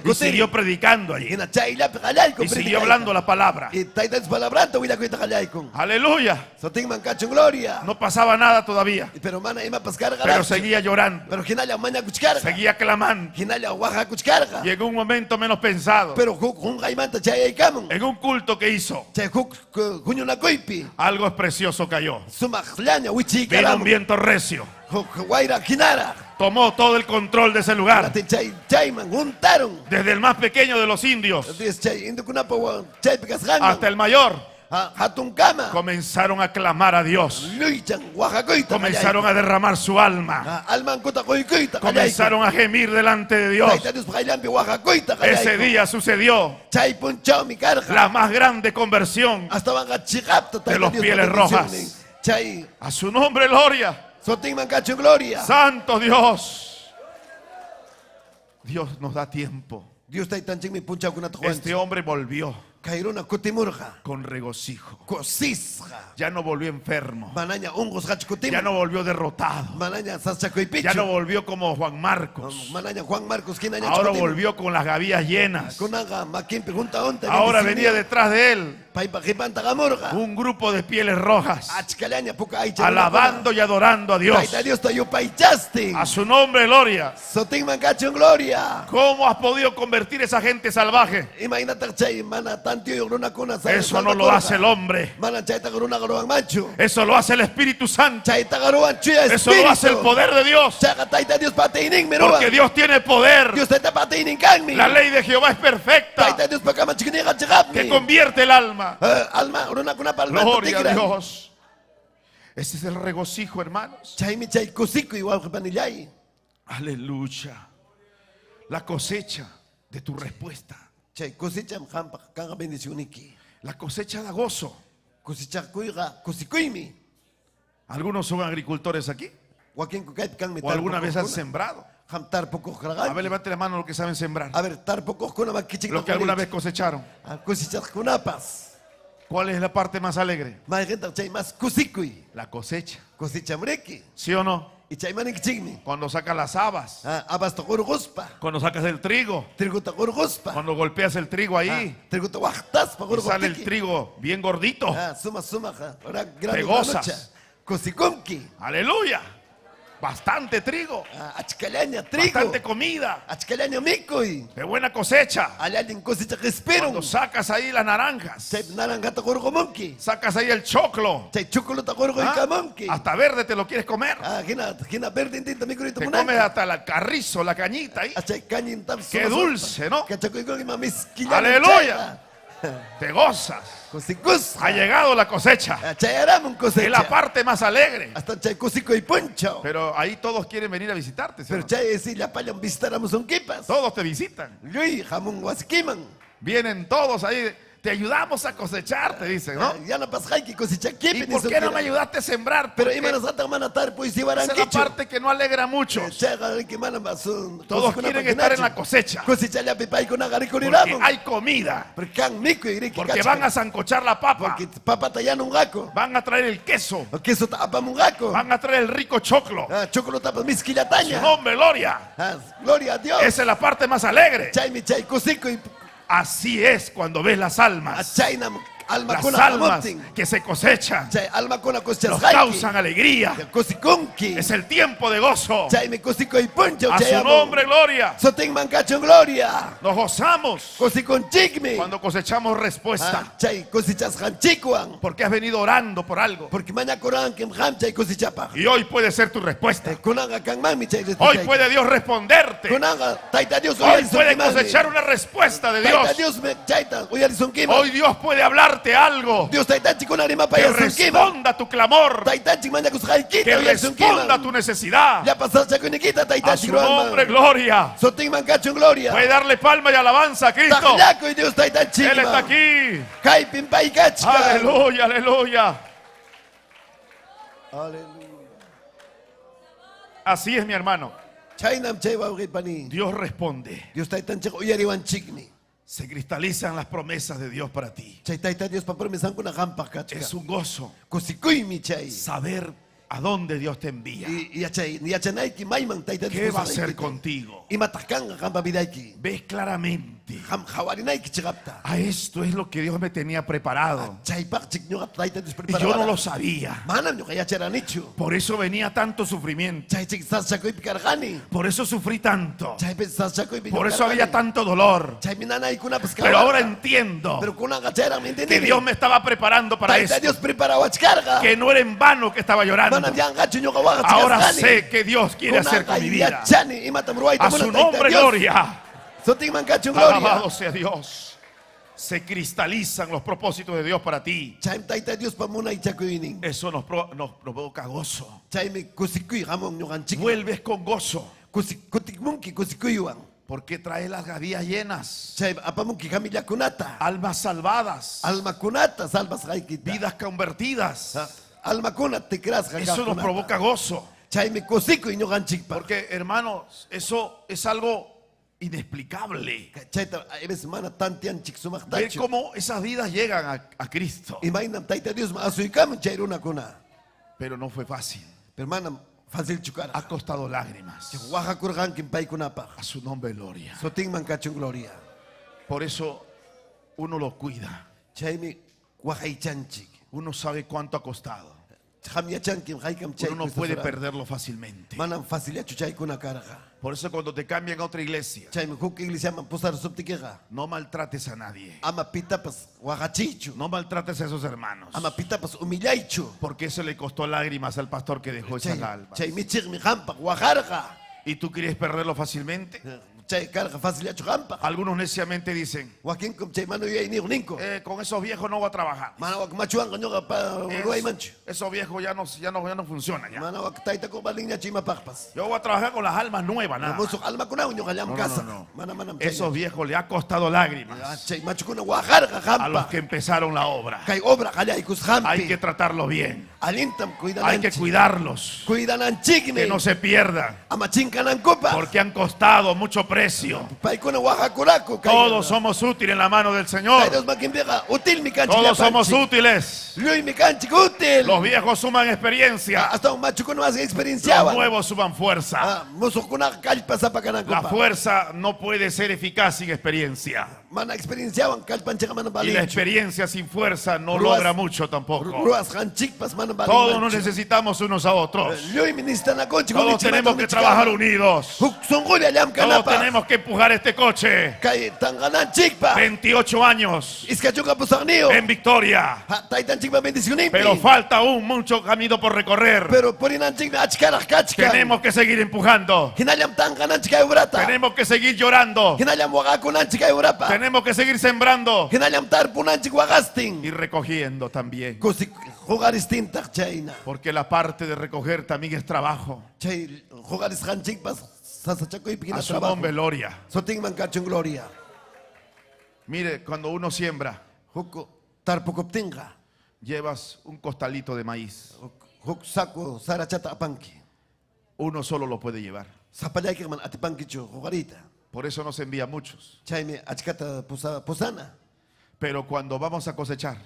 Y siguió predicando allí. Y siguió hablando la palabra. Aleluya. No pasaba nada todavía. Pero seguía llorando. Seguía clamando. Y en un momento menos pensado, en un culto que hizo, algo precioso cayó. Vino un viento recio tomó todo el control de ese lugar. Chayman juntaron. Desde el más pequeño de los indios hasta el mayor. Comenzaron a clamar a Dios. Comenzaron a derramar su alma. Comenzaron a gemir delante de Dios. Ese día sucedió la más grande conversión de los Pieles Rojas. A su nombre, gloria. Santo Dios. Dios nos da tiempo. Este hombre volvió con regocijo. Ya no volvió enfermo. Ya no volvió derrotado. Ya no volvió como Juan Marcos. Ahora volvió con las gavillas llenas. Ahora venía detrás de él un grupo de Pieles Rojas, alabando y adorando a Dios. A su nombre, gloria. ¿Cómo has podido convertir esa gente salvaje? Eso no lo hace el hombre. Eso lo hace el Espíritu Santo. Eso lo hace el poder de Dios. Porque Dios tiene poder. La ley de Jehová es perfecta, que convierte el alma. Gloria a Dios. Ese es el regocijo, hermanos. Aleluya. La cosecha de tu respuesta. La cosecha da gozo. ¿Algunos son agricultores aquí? ¿O alguna vez han sembrado? A ver, levante la mano los que saben sembrar. Los que alguna vez cosecharon. ¿Cuál es la parte más alegre? La cosecha. ¿Sí o no? Cuando sacas las habas. Cuando sacas el trigo. Cuando golpeas el trigo ahí. Y sale el trigo bien gordito. Te gozas. Aleluya. Bastante trigo. Bastante comida. De buena cosecha. Cuando sacas ahí las naranjas. Sacas ahí el choclo. Hasta verde te lo quieres comer. Te comes hasta el carrizo, la cañita ahí. Qué dulce, ¿no? Aleluya. Te gozas. Ha llegado la cosecha. Es la parte más alegre. Pero ahí todos quieren venir a visitarte. Todos te visitan. Vienen todos ahí. Te ayudamos a cosechar, te dicen, ¿no? ¿Y por qué no me ayudaste a sembrar? Porque esa es la parte que no alegra mucho. Todos quieren estar en la cosecha. Porque hay comida. Porque van a sancochar la papa. Van a traer el queso. Van a traer el rico choclo. Su nombre, gloria. Esa es la parte más alegre. Así es cuando ves las almas. Las almas que se cosechan nos causan alegría. Es el tiempo de gozo. A su nombre, gloria. Nos gozamos cuando cosechamos respuesta. Porque has venido orando por algo. Y hoy puede ser tu respuesta. Hoy puede Dios responderte. Hoy puede cosechar una respuesta de Dios. Hoy Dios puede hablar algo que responda tu clamor, que responda tu necesidad. A su nombre, gloria. Puede darle palma y alabanza a Cristo. Él está aquí. Aleluya, aleluya. Así es, mi hermano. Dios responde. Se cristalizan las promesas de Dios para ti. Es un gozo saber a dónde Dios te envía. ¿Qué va a hacer contigo? Ves claramente mente. A esto es lo que Dios me tenía preparado. Y yo no lo sabía. Por eso venía tanto sufrimiento. Por eso sufrí tanto. Por eso había tanto dolor. Pero ahora entiendo que Dios me estaba preparando para esto. Que no era en vano que estaba llorando. Ahora sé que Dios quiere hacer con mi vida. A su nombre, gloria. Alabado sea Dios. Se cristalizan los propósitos de Dios para ti. Eso nos provoca gozo. Vuelves con gozo. Porque trae las gavillas llenas. Almas salvadas. Vidas convertidas. Eso nos provoca gozo. Porque, hermanos, eso es algo inexplicable. Ver cómo esas vidas llegan a Cristo. Pero no fue fácil. Ha costado lágrimas. A su nombre gloria. Por eso uno lo cuida. Uno sabe cuánto ha costado. Uno no puede perderlo fácilmente. Por eso cuando te cambian a otra iglesia, no maltrates a nadie. No maltrates a esos hermanos. Porque eso le costó lágrimas al pastor que dejó esas almas. ¿Y tú quieres perderlo fácilmente? Algunos neciamente dicen, con esos viejos no voy a trabajar. Esos viejos ya no funcionan. Yo voy a trabajar con las almas nuevas. No. Esos viejos le ha costado lágrimas a los que empezaron la obra. Hay que tratarlos bien. Hay que cuidarlos, que no se pierdan, porque han costado mucho precio. Todos somos útiles en la mano del Señor. Todos somos útiles. Los viejos suman experiencia. Los nuevos suman fuerza. La fuerza no puede ser eficaz sin experiencia. Y la experiencia sin fuerza no logra mucho tampoco. Todos nos necesitamos unos a otros. Todos tenemos que trabajar unidos. Todos tenemos que empujar este coche. 28 años en victoria. Pero falta aún mucho camino por recorrer. Tenemos que seguir empujando. Tenemos que seguir llorando. Tenemos que seguir sembrando y recogiendo también. Porque la parte de recoger también es trabajo. A su nombre gloria. Mire, cuando uno siembra, llevas un costalito de maíz. Uno solo lo puede llevar. Por eso no se envía muchos. Pero cuando vamos a cosechar,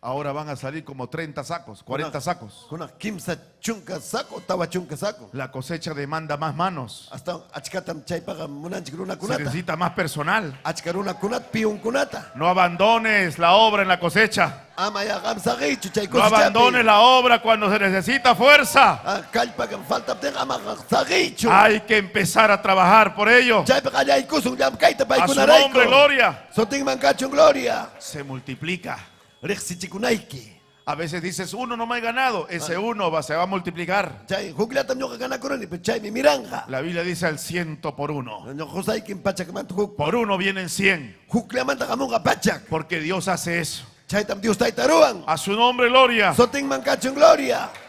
ahora van a salir como 30 sacos, 40 sacos. La cosecha demanda más manos. Se necesita más personal. No abandones la obra en la cosecha. No abandones la obra cuando se necesita fuerza. Hay que empezar a trabajar por ello. A su nombre, gloria. Se multiplica. A veces dices, uno no me ha ganado. Ese uno se va a multiplicar. La Biblia dice al 100 por uno. Por uno vienen 100. Porque Dios hace eso. A su nombre, gloria.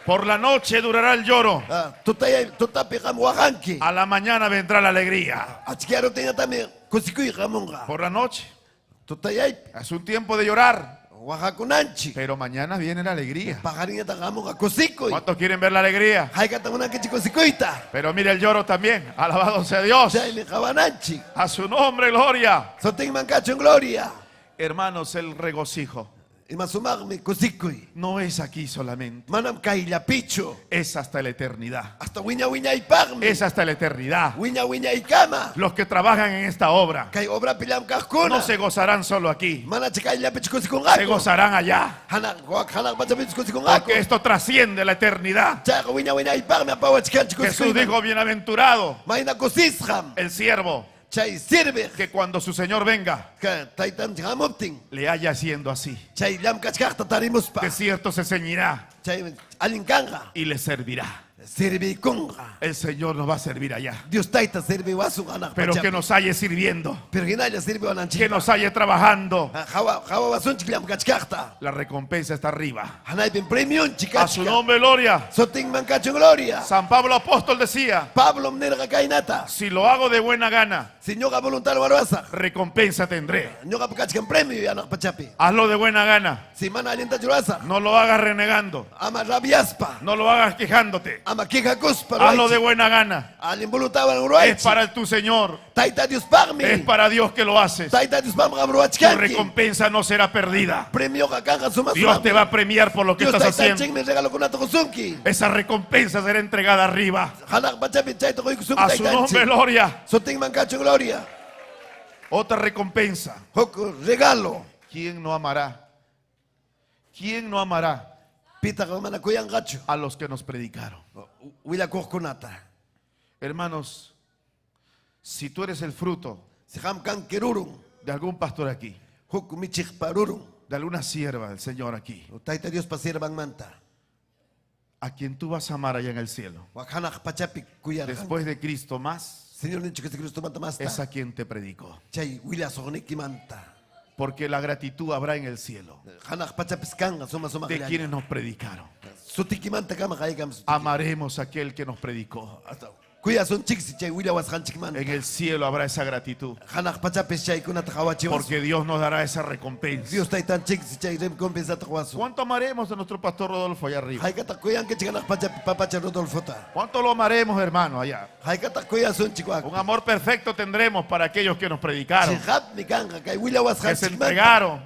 Por la noche durará el lloro. A la mañana vendrá la alegría. Por la noche es un tiempo de llorar. Pero mañana viene la alegría. ¿Cuántos quieren ver la alegría? Pero mire el lloro también. Alabado sea Dios. A su nombre, gloria. Hermanos, el regocijo Imasumagmi kusikuy. No es aquí solamente. Manam kaillapichu. Es hasta la eternidad. Hasta wiña ipagmi. Es hasta la eternidad. Wiña ikama. Los que trabajan en esta obra Kay obra pilam kahkuna. no se gozarán solo aquí. Mana chikaillapichu kusikungaku. Se gozarán allá. Hanak bachapichu kusikungaku. Porque esto trasciende la eternidad. Chaka wiña ipagmi apawachkanchi Jesús kusikuy. dijo, bienaventurado Maina kusisham. el siervo Chay sirve. que cuando su Señor venga Taitan hamuptin. le haya haciendo así. Chay lam kachkakta tarimuspa. De cierto se ceñirá Chay alinkanga. y le servirá. Sirvi kunga. El Señor nos va a servir allá. Dios taita sirve wasu anak Pero pachapi. que nos haya sirviendo, Pero ginaya sirve wananchi. que nos haya trabajando. Jawa wasunchi lam kachkakta. La recompensa está arriba. Hanay pin premium chikachka. A su nombre, gloria. Soting mancacho gloria. San Pablo apóstol decía, Pablo mnerga kainata. si lo hago de buena gana, Si ñoga voluntario warwasa. recompensa tendré. Ñoga pachkan premio anak pachapi. Hazlo de buena gana. Si mana alienta churasa. No lo hagas renegando. Ama rabiaspa. No lo hagas quejándote. Ama kika kuspa. Hazlo de buena gana. Alin voluntario Es para tu Señor. Taita Dios pagmi. Es para Dios que lo haces. Taita Dios pagmi Tu abruachkanki. recompensa no será perdida. Premio kakanga suma Dios te va a premiar por lo que Dios estás taita haciendo. ching me regalo kunato kusunki. Esa recompensa será entregada arriba. Hanak pachapi chaito koy kusum A su nombre, gloria. Soting mancacho gloria. Otra recompensa. Joco regalo. ¿Quién no amará? ¿Quién no amará Pita kamana kuyan gacho. a los que nos predicaron? Wila kunata. Hermanos, si tú eres el fruto Si ham kan kerurung. de algún pastor aquí, Joco michik parurung. de alguna sierva del Señor aquí, Taita Dios pasirban manta. a quien tú vas a amar allá en el cielo, Wakanak pachapi kuyan. después de Cristo más, Señor nicho que Cristo manta masta. es a quien te predicó. Chay wila sogniki manta. Porque la gratitud habrá en el cielo Hanak pachapis kanga suma suma de kaya. quienes nos predicaron. Sutiki manta kama kaya kam. Amaremos a aquel que nos predicó. Kuya son chiksi chay wila was hanchik manta. En el cielo habrá esa gratitud. Hanak pachapis chay kunata kawachi was. Porque Dios nos dará esa recompensa. Dios taitan chiksi chay rem compensa tawasu. ¿Cuánto amaremos a nuestro pastor Rodolfo allá arriba? Haikata kuyan que chikanak pachapi papacha Rodolfota. ¿Cuánto lo amaremos, hermano, allá? Haikata kuya son chikwa. Un amor perfecto tendremos para aquellos que nos predicaron, Chihap mi kanga kay wila was que se hanchik manta. entregaron,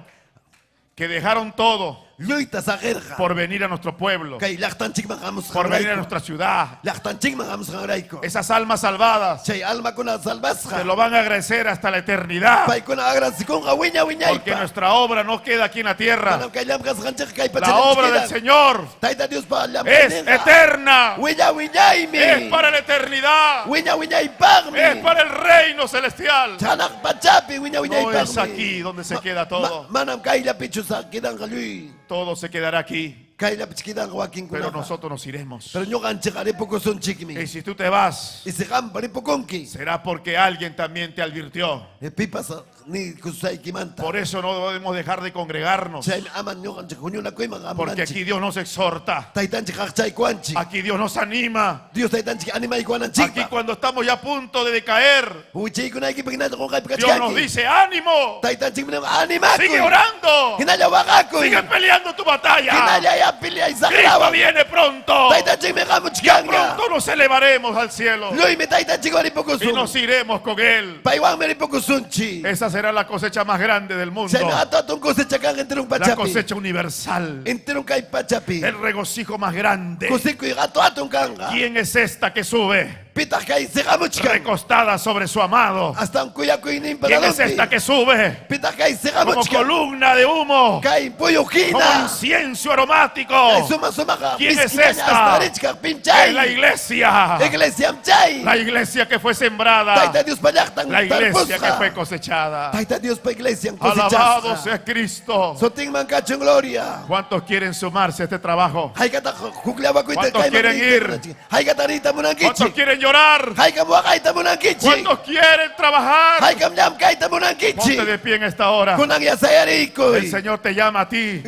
que dejaron todo Luita sagerja. por venir a nuestro pueblo, Kay lachtan chikman hamus por venir a hangraiko. nuestra ciudad. Lachtan chikman hamus hangraiko. Esas almas salvadas Chay alma kuna salvasja. te lo van a agradecer hasta la eternidad. Pay kuna agracikonga wiña wiña Porque ipa. nuestra obra no queda aquí en la tierra. Manam kay lamkas hanchik kay La pachapi obra del chkidan. Señor Taita Dios pa lam es kanenga. eterna. Wiña wiña imi. Es para la eternidad. Wiña wiña ipagmi. Es para el reino celestial. Chanak pachapi wiña wiña No ipagmi. es aquí donde se queda todo. Manam kay la pichusa kidan galui. Todo se quedará aquí. Kay la pichkidan wakin kuna. Pero nosotros nos iremos. Pero yo ganchegare poco son chikmi. Y si tú te vas, Y se gambare poconki. será porque alguien también te advirtió. Pipas ni kusay kimanta. Por eso no debemos dejar de congregarnos. Chay aman yo gancheg kunyuna kuima Porque aquí Dios nos exhorta. Taitan chikachay kwanchi. Aquí Dios nos anima. Dios taitan chik anima y kwanan chik. Aquí cuando estamos ya a punto de decaer, Uchi kuna iki paginata ko kay Dios nos dice, ánimo. Taitan chik mina anima. Sigue orando. Hinaya wagaku. Sigue peleando tu batalla. Hinaya ya pilia y Cristo viene pronto. Taitan chik me gamu Ya chikanga. pronto nos elevaremos al cielo. Lui me taitan chik wari poco Y sun. nos iremos con Él. Paiwan meri poco sunchi. Esa será la cosecha más grande del mundo. Se me ato un cosecha kang enterung La pachapi. cosecha universal. Enterung kay pachapi. El regocijo más grande. Coseco y gato atun kanga. ¿Quién es esta que sube? Pita kay se gamu chikanga. Recostada sobre su amado. Hasta un cuya kuinin para ¿Quién es esta que sube? Pita kay se gamu Como chikanga. columna de humo. Kay puyo Como kina. incienso aromático. Kay suma suma ka. ¿Quién es Piskina esta? hasta richka pinchay. Es la iglesia. Iglesia amchay. La iglesia que fue sembrada. Taita Dios payaktan. La iglesia que fue cosechada. Taita Dios pa iglesia en Alabado cosechas. sea Cristo. Soting mancacho en gloria. ¿Cuántos quieren sumarse a este trabajo? Haykata jukleaba kuita ¿Cuántos kay quieren manita. ir? Haykata rita ¿Cuántos munankichi. quieren llorar? Haykam wakaita munankichi. ¿Cuántos quieren trabajar? Haykam llam kaita munankichi. Ponte de pie en esta hora. Kunang yasayariko. El Señor te llama a ti.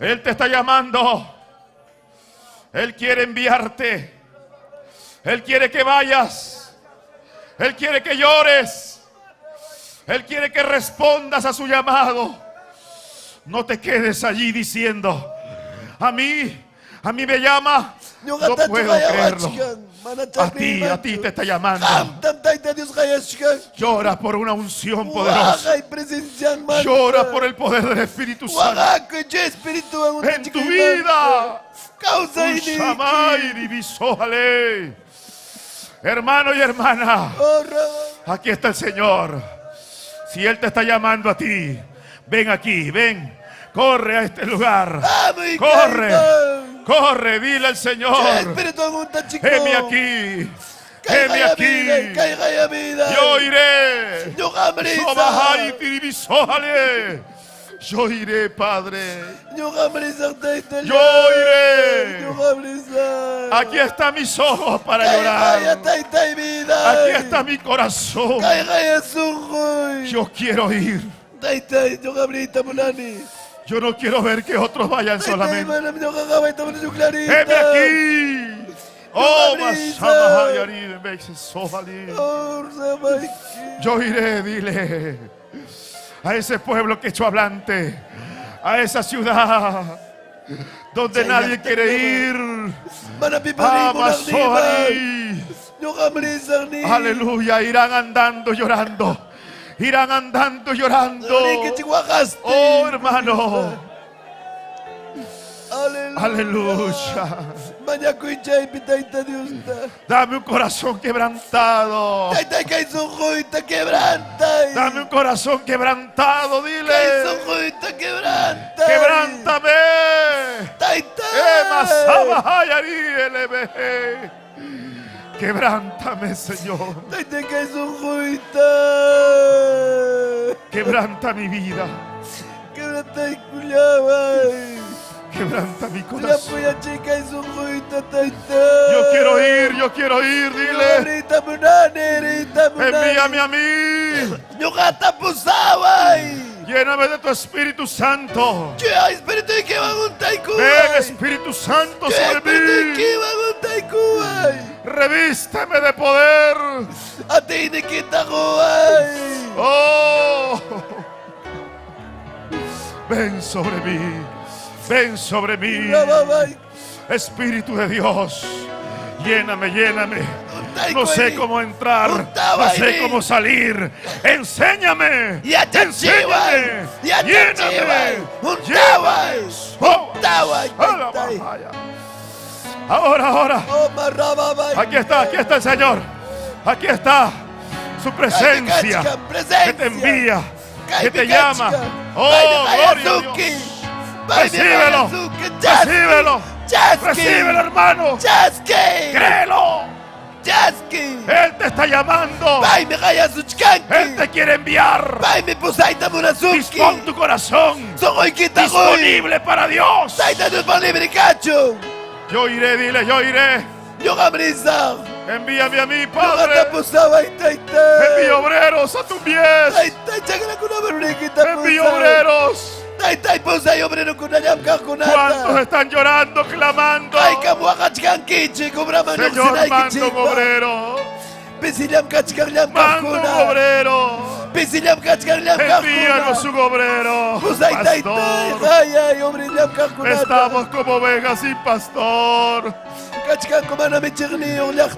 Él te está llamando. Él quiere enviarte. Él quiere que vayas. Él quiere que llores. Él quiere que respondas a su llamado. No te quedes allí diciendo, a mí me llama. No puedo creerlo. A ti te está llamando. Llora por una unción poderosa. Llora por el poder del Espíritu Santo en tu vida. Hermano y hermana, aquí está el Señor. Si Él te está llamando a ti, ven aquí, ven. Corre a este lugar. Corre. Corre, dile al Señor. Heme aquí. Heme aquí. Yo iré. Yo iré, Padre. Yo iré. Aquí están mis ojos para llorar. Aquí está mi corazón. Yo quiero ir. Yo no quiero ver que otros vayan solamente. Heme aquí. Oh, yo iré, dile a ese pueblo quechohablante, a esa ciudad donde nadie quiere ir. Aleluya, irán andando llorando. Irán andando llorando. Oh, hermano. Aleluya. Dame un corazón quebrantado. Dame un corazón quebrantado, dile. Quebrántame. Quebrántame, Señor. Quebranta mi vida. Quebranta mi corazón. Yo quiero ir, dile. Envíame a mí. Lléname de tu Espíritu Santo. Ven, Espíritu Santo, sobre mí. Revísteme de poder. Oh. Ven sobre mí. Ven sobre mí. Espíritu de Dios. Lléname, lléname. No sé cómo entrar. No sé cómo salir. Enséñame. Enséñame. Lléname. Ahora. Aquí está el Señor. Aquí está su presencia que te envía, que te llama. Oh, gloria a Dios. Recíbelo. Recíbelo, hermano. Créelo. Él te está llamando. Él te quiere enviar. Dispón tu corazón disponible para Dios. Yo iré, dile, yo iré. Envíame a mí, Padre. Envío obreros a tus pies. Envío obreros. ¿Cuántos están llorando, clamando? Señor, manda un obrero. Manda un obrero. Envíanos un obrero. Pastor. Estamos como ovejas sin pastor.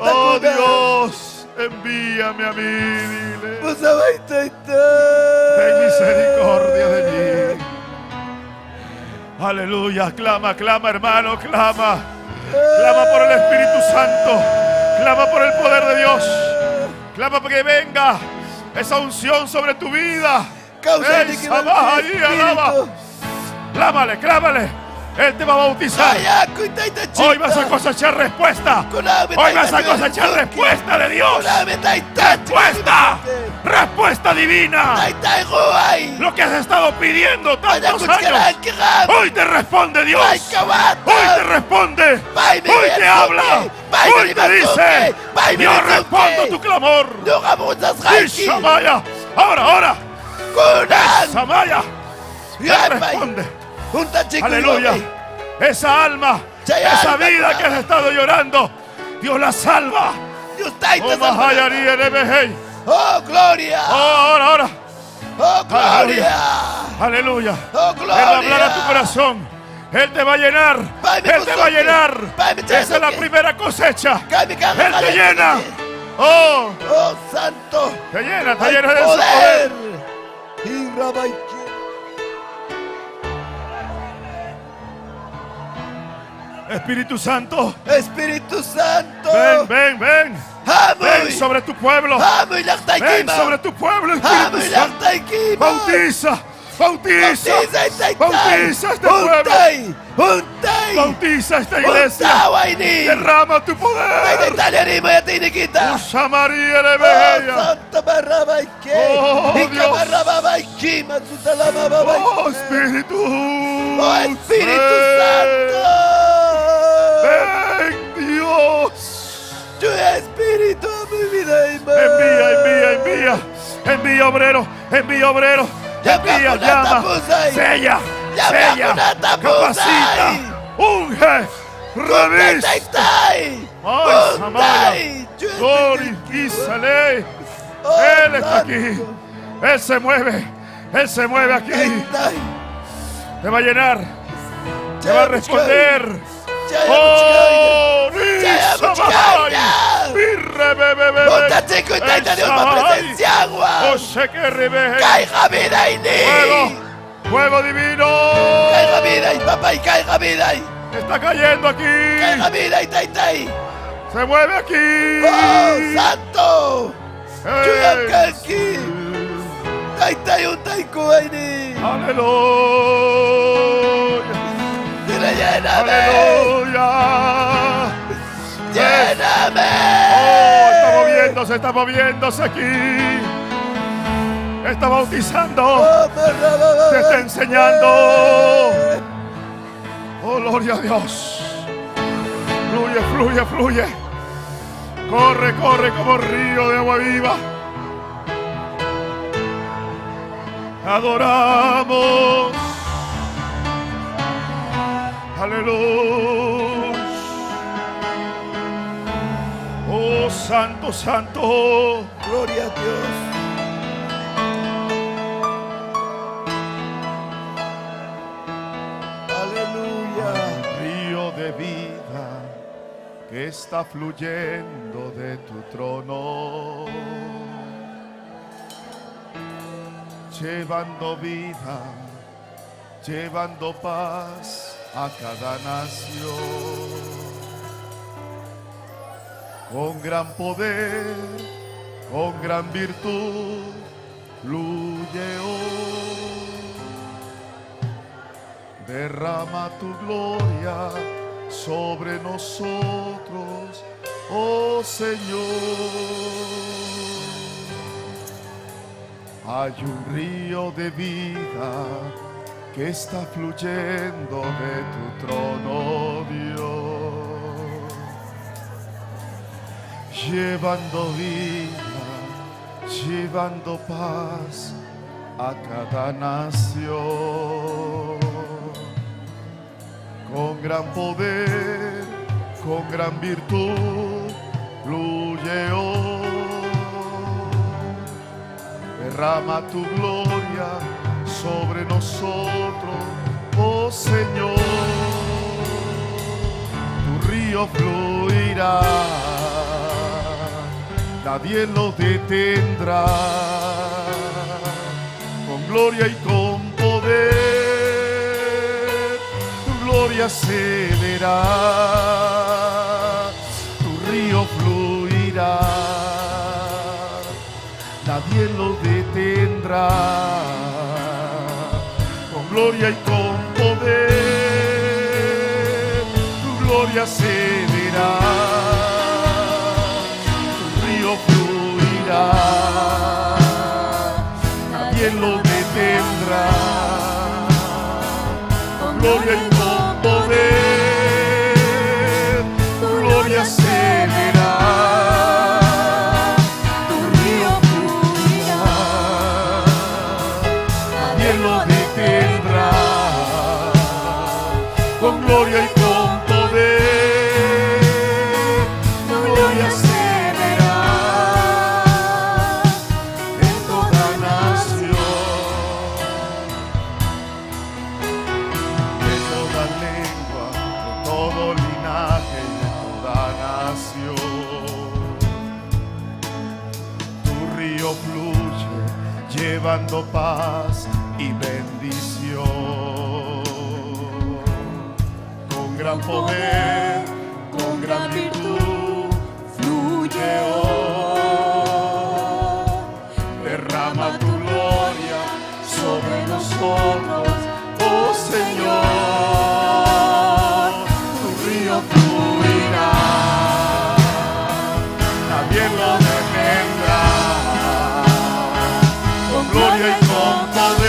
Oh, Dios, envíame a mí, dile. Ten misericordia de mí. Aleluya, clama, hermano, clama. Clama por el Espíritu Santo. Clama por el poder de Dios. Clama para que venga esa unción sobre tu vida. Clámale. Él te va a bautizar. Hoy vas a cosechar respuesta. Hoy vas a cosechar respuesta de Dios. Respuesta divina. Lo que has estado pidiendo tantos años. Hoy te responde Dios. Hoy te responde. Hoy te habla. Hoy te dice: yo respondo tu clamor. Samaya. Ahora. Samaya. Él responde. Aleluya. Esa alma, esa vida que has estado llorando, Dios la salva. Oh, gloria. Ahora. Aleluya. Él va a hablar a tu corazón. Él te va a llenar. Él te va a llenar. Esa es la primera cosecha. Él te llena. Oh, santo. Te llena de su poder. Espíritu Santo. Espíritu Santo. Ven. Ven sobre tu pueblo. Ven sobre tu pueblo, Espíritu Santo. Bautiza este pueblo. Bautiza esta iglesia. Derrama tu poder. Usa María de Bella. Oh, Dios. Oh, Espíritu. Oh, Espíritu Santo. Ven, Dios. Tu Espíritu, mi vida. Envía obrero. Envía, llama, sella, capacita, unge, revista. Gloria, Isale. Él está aquí. Él se mueve aquí. Te va a llenar. Te va a responder. Oh, fuego divino. Caiga vida y papá y caiga vida y. Está cayendo aquí. Caiga vida y tai. Se mueve aquí. Oh, santo. Chuyakaki. Tai un taikuaini. Aleluya. Dile lléname. Aleluya. Lléname. Oh, está moviéndose aquí. Está bautizando. Te está enseñando. Oh, gloria a Dios. Fluye. Corre como río de agua viva. Adoramos. Aleluya. Oh, santo. Gloria a Dios. Aleluya. Río de vida que está fluyendo de tu trono, llevando vida, llevando paz a cada nación. Con gran poder, con gran virtud, fluye hoy. Derrama tu gloria sobre nosotros, oh Señor. Hay un río de vida que está fluyendo de tu trono, Dios, llevando vida, llevando paz a cada nación. Con gran poder, con gran virtud, fluye hoy. Derrama tu gloria sobre nosotros, oh Señor. Tu río fluirá, nadie lo detendrá. Con gloria y con poder, gloria se verá, tu río fluirá, nadie lo detendrá. Con gloria y con poder, tu gloria se verá, tu río fluirá, nadie lo detendrá. Con gloria y poder, tu gloria se verá, tu río fluirá, nadie lo detendrá. Con gloria y con poder, tu gloria se verá en toda nación, en toda lengua. llevando paz y bendición. Con gran poder, con gran virtud, fluye hoy. Derrama tu gloria sobre nosotros, oh Señor. Tu río fluirá, nadie lo detendrá. Con gloria y con poder,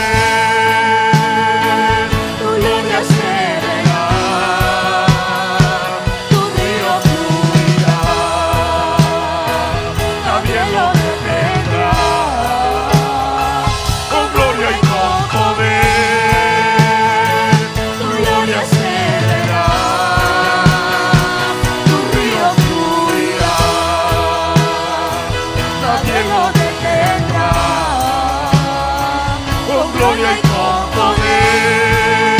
tu gloria se verá. Tu río fluirá, nadie lo detendrá. Con gloria y con poder, tu gloria se verá. Tu río fluirá, nadie lo detendrá. Con gloria y con poder,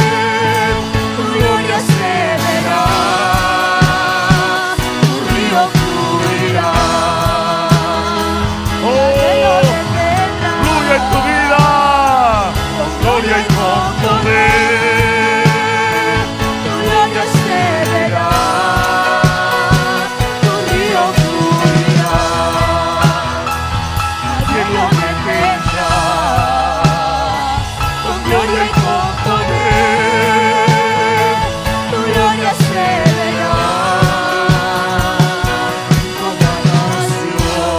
tu gloria se verá. Tu río fluirá. Oh, fluye en tu vida. Con gloria y con poder, tu gloria se verá. Tu río fluirá, nadie lo detendrá. Con gloria y con poder, tu gloria se verá. Con adoración.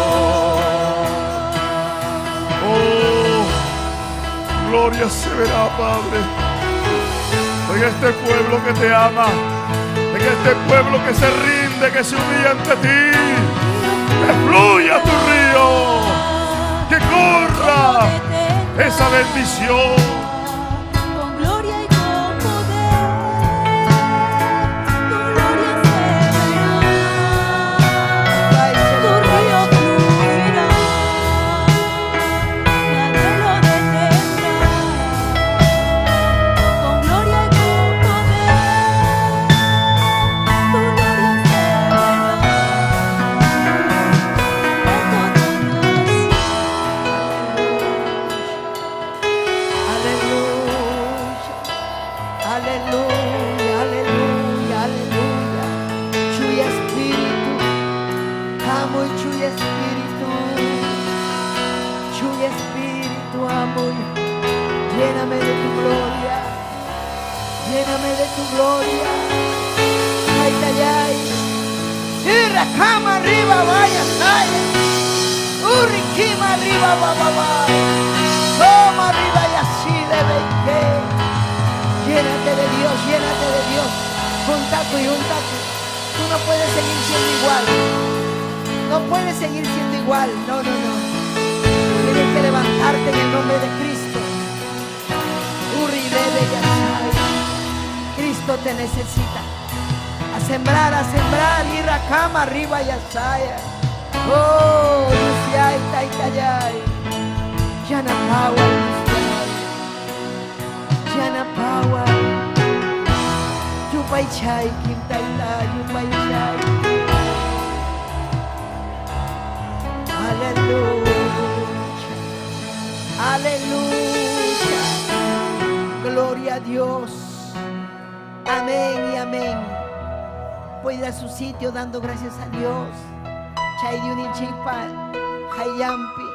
Oh, gloria se verá, Padre, en este pueblo que te ama, en este pueblo que se rinde, que se humilla ante ti. Que fluya tu río, que corra esa bendición. Con gloria y con poder, tu gloria se verá. Tu río fluirá, nadie lo detendrá. Con gloria y con poder, tu gloria se Aleluya, aleluya, aleluya. Chuy Espíritu, amo y Chuy Espíritu. Chuy Espíritu, amo y lléname de tu gloria. Lléname de tu gloria. Ay, ay, ay. Irra, cama arriba, vaya, saya. Urriquima arriba, bababa. Toma arriba y así debe que. Llénate de Dios, llénate de Dios. Un taco y un taco. Tú no puedes seguir siendo igual. No puedes seguir siendo igual. No, no, no. Tienes que levantarte en el nombre de Cristo. Uri debe ya sabe. Cristo te necesita. A sembrar, ir a cama arriba y asaya. Oh, Luciay, Taitayay. Yana Power, Yana Power. Yupay Chay, Kim Taita, Yupay Chay. Aleluya. Aleluya. Gloria a Dios. Amén y amén. Puede ir a su sitio dando gracias a Dios. Chay de Unichipa, Hayampi.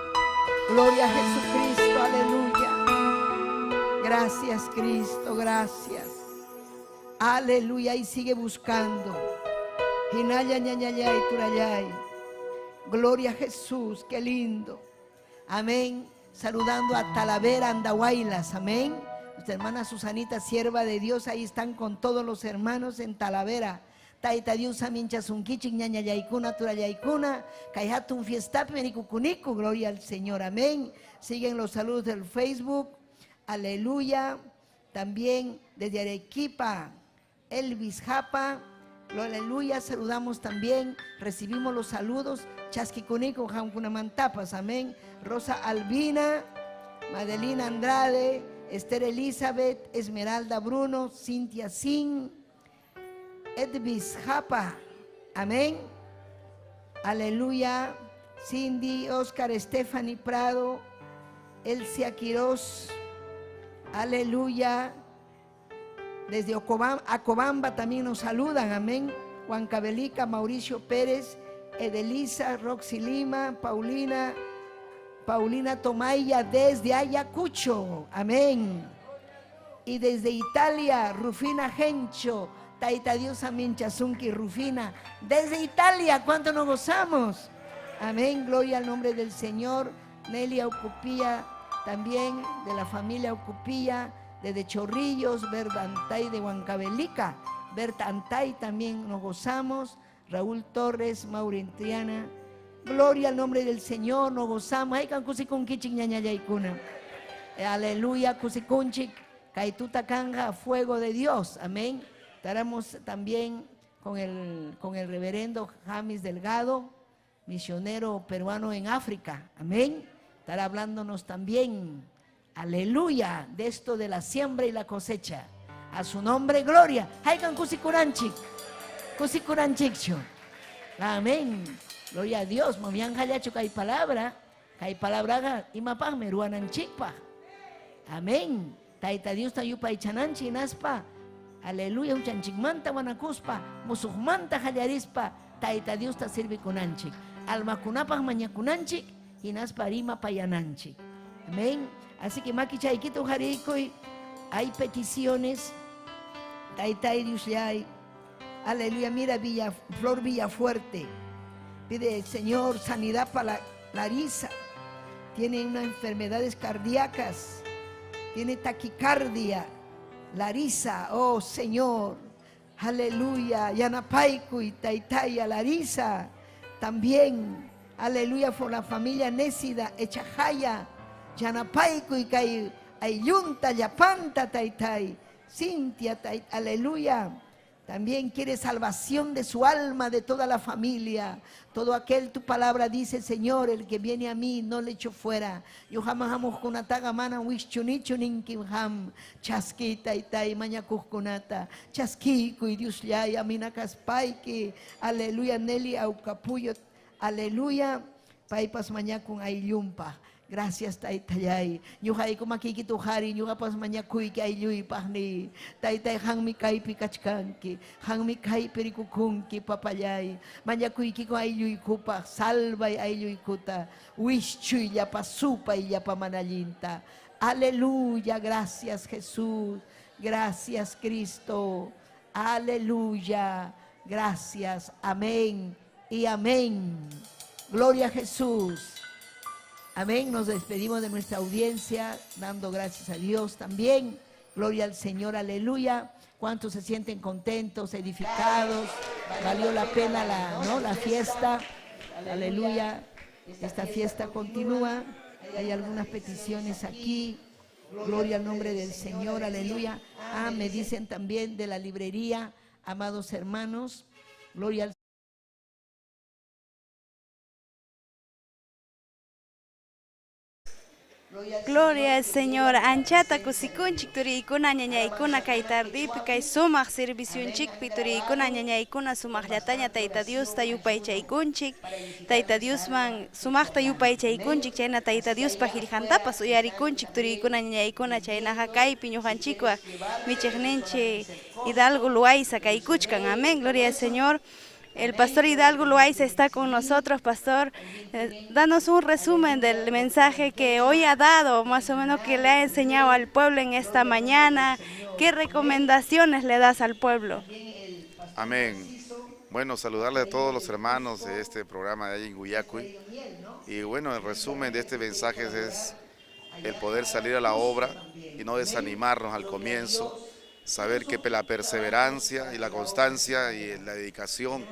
Gloria a Jesucristo, aleluya. Gracias, Cristo, gracias. Aleluya, y sigue buscando. Hinaya, ñañayay, turayay. Gloria a Jesús, qué lindo. Amén. Saludando a Talavera, Andahuaylas, amén. Nuestra hermana Susanita, sierva de Dios, ahí están con todos los hermanos en Talavera. Taita Dios amincha sunkichik ñaña yaikuna tura yaikuna kaihatun fiesta pericukuniku, gloria al Señor, amén. Siguen los saludos del Facebook, aleluya. También desde Arequipa, Elvis Japa, aleluya. Saludamos también, recibimos los saludos, Chasquicunico, Jamcunamantapas, amén. Rosa Albina, Madelina Andrade, Esther Elizabeth, Esmeralda Bruno, Cintia Sin, Edvis Japa, amén, aleluya. Cindy, Oscar, Stephanie Prado, Elsia Quiroz, aleluya. Desde Acobamba también nos saludan, amén. Juan Cabelica, Mauricio Pérez, Edelisa, Roxy Lima, Paulina Tomaya desde Ayacucho, amén. Y desde Italia, Rufina Gencho, Taita Dios amén, Chasunki Rufina, desde Italia, ¿cuánto nos gozamos? Amén, gloria al nombre del Señor. Nelia Ocupía, también de la familia Ocupía, desde Chorrillos, Bertantay de Huancavelica, Bertantay también nos gozamos. Raúl Torres, Maurentiana, gloria al nombre del Señor, nos gozamos. Ay, cancusikun kichik ñañayaykuna. Aleluya, kusikunchik, kaituta kanga, fuego de Dios, amén. Estaremos también con el reverendo James Delgado, misionero peruano en África, amén. Estará hablándonos también, aleluya, de esto de la siembra y la cosecha. A su nombre, gloria. Haikan kusikuranchik, kusikuranchikcho. Amén. Gloria a Dios. Mamian hayacho kai palabra imapag meruanan chikpa. Amén. Taita Dios tayupa ichananchi naspa. Aleluya, uchanchikmanta wanakuspa, musukmanta hallarispa, Taita Dios ta sirve kunanchik. Almakunapag mañakunanchik, hinaspa rima payananchik. Amén. Así que makichaykito harikoy, hay peticiones. Taita Dios ya hay. Aleluya, mira Flor Villafuerte. Pide, Señor, sanidad para Larisa. Tiene unas enfermedades cardíacas. Tiene taquicardia. Larisa, oh Señor, aleluya, Yanapaiku y Taitaya, Larisa, también, aleluya, por la familia Nésida, Echajaya, Yanapaiku y Ayunta, Yapanta, Taitai, Cintia, aleluya, también quiere salvación de su alma, de toda la familia. Todo aquel, tu palabra dice, Señor, el que viene a mí no le echo fuera. Yo jamás amo kunataga mana wischunichu ninkimham. Chaskita itai mañakukunata. Chaskiku y Dios ya amina kaspaiki. Aleluya, Nelly aucapuyo. Aleluya, paipas mañakun ayllumpa. Gracias Taitayay. Nyuhay ko makikituhari, nyuha pas manyakuy ki ayluy pahni. Taitay hang mi kay pikachkanki, hang mi kay perikukunki papayay. Manyakuy ki ko ayluy kupa, salvay ayluy kuta. Wischuy ya pasupay ya pamanalinta. Aleluya, gracias Jesús. Gracias Cristo. Aleluya. Gracias. Amén y amén. Gloria a Jesús. Amén, nos despedimos de nuestra audiencia, dando gracias a Dios también. Gloria al Señor, aleluya. ¿Cuántos se sienten contentos, edificados? Valió la pena la fiesta, aleluya. Esta fiesta continúa, hay algunas peticiones aquí. Gloria al nombre del Señor, aleluya. Me dicen también de la librería, amados hermanos, gloria al Señor. Gloria al Señor. Anchata kusikunchik turikuna ñañaykuna kay tardipi kay sumaq serviciunchikpi turikuna ñañaykuna sumaqllataña Tayta Dios yupaychaykunchik. Tayta Diosman sumaqta yupaychaykunchik chayna Tayta Diospa qillqantapas uyarikunchik turikuna ñañaykuna chaynaqa kaypi ñuqanchikwa michiqninchik Hidalgo Loaiza kaykuchkan. Amén. Gloria al Señor. El pastor Hidalgo Loaiza está con nosotros, pastor. Danos un resumen del mensaje que hoy ha dado, más o menos que le ha enseñado al pueblo en esta mañana. ¿Qué recomendaciones le das al pueblo? Amén. Bueno, saludarle a todos los hermanos de este programa de allá en Guyacuy. Y bueno, el resumen de este mensaje es el poder salir a la obra y no desanimarnos al comienzo. Saber que la perseverancia y la constancia y la dedicación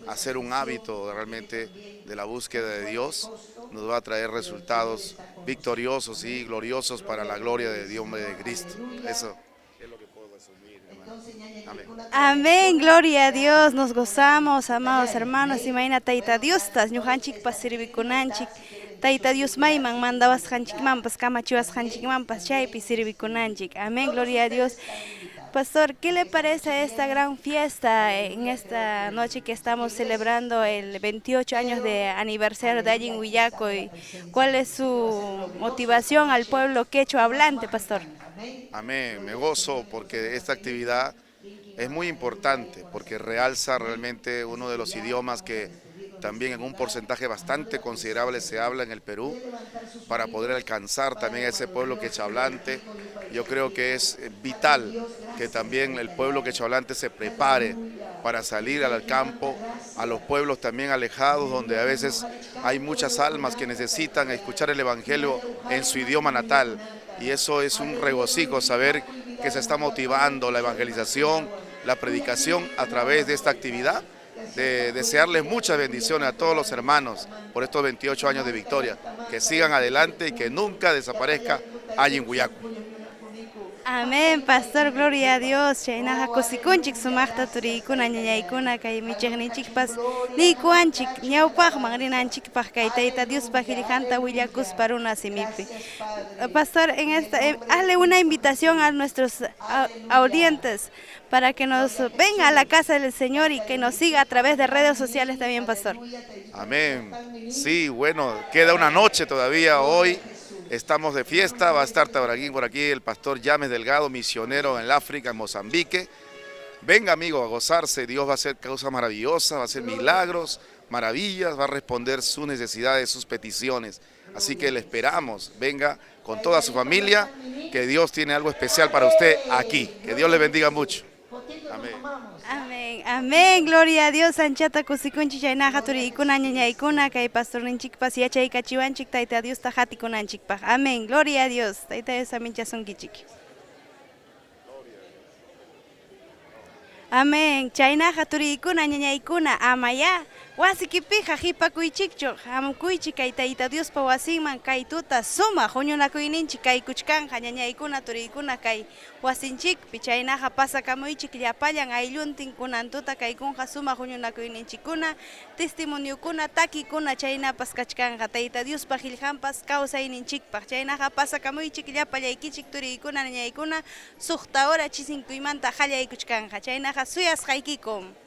a ser un hábito realmente de la búsqueda de Dios nos va a traer resultados victoriosos y gloriosos para la gloria de Dios de Cristo. Eso es lo que puedo resumir, hermano. Amén. Amén, gloria a Dios, nos gozamos, amados hermanos. Imagina Tayta Dios, tas ñujanchik pasirvikunanchik. Tayta Dios mayman mandawasqanchikmanpas kamachiwasqanchikmanpas chaypi sirvikunanchik. Amén, gloria a Dios. Pastor, ¿qué le parece esta gran fiesta en esta noche que estamos celebrando el 28 años de aniversario de Allin Willacoy? ¿Cuál es su motivación al pueblo quechua hablante, Pastor? Amén, me gozo porque esta actividad es muy importante, porque realza realmente uno de los idiomas que también en un porcentaje bastante considerable se habla en el Perú, para poder alcanzar también a ese pueblo quechohablante. Yo creo que es vital que también el pueblo quechohablante se prepare para salir al campo, a los pueblos también alejados, donde a veces hay muchas almas que necesitan escuchar el Evangelio en su idioma natal. Y eso es un regocijo, saber que se está motivando la evangelización, la predicación a través de esta actividad. De desearles muchas bendiciones a todos los hermanos por estos 28 años de victoria, que sigan adelante y que nunca desaparezca Allin Willacoy. Amén, Pastor, gloria a Dios. Chaynaqa kusikunchik sumaqta turiykuna ñañaykuna kay michiqninchikpas niykuanchik ñawpaqman rinanchikpaq kay Tayta Diospa qillqanta willakuspa runa simipi. Pastor, hazle una invitación a nuestros audientes para que nos venga a la casa del Señor y que nos siga a través de redes sociales también, Pastor. Amén. Sí, bueno, queda una noche todavía hoy. Estamos de fiesta, va a estar por aquí el pastor James Delgado, misionero en el África, en Mozambique. Venga, amigo, a gozarse. Dios va a hacer cosas maravillosas, va a hacer milagros, maravillas, va a responder sus necesidades, sus peticiones. Así que le esperamos. Venga con toda su familia, que Dios tiene algo especial para usted aquí. Que Dios le bendiga mucho. Amén. Amén, amén, gloria a Dios. Anchata kusikunchik chaynaqa turiykuna ñañaykuna kay pastorninchikpas yachaykachiwanchik Tayta Dios tajatikunanchikpaq. Amén, gloria a Dios. Tayta Dios aminchasunkichik. Amén. Chaynaqa turiykuna ñañaykuna amaya wasikipiqa qhipakuychikchu hamukuychik kay Tayta Diospa wasinman kay tuta sumaq huñunakuyninchik kay kuchkanqa ñañaykuna turiykuna kay wasinchikpi. Chaynaqa pasakamuychik llapallan aylluntinkunan tuta kaykunqa sumaq huñunakuyninchikkuna, testimoniokuna, takikuna chaynapas kachkanqa Tayta Diospa qillqanpas kawsayninchikpaq. Chaynaqa pasakamuychik llapallaykichik turiykuna ñañaykuna suqta hora chisinkuymanta qallaykuchkanqa. Chaynaqa suyasqaykikum.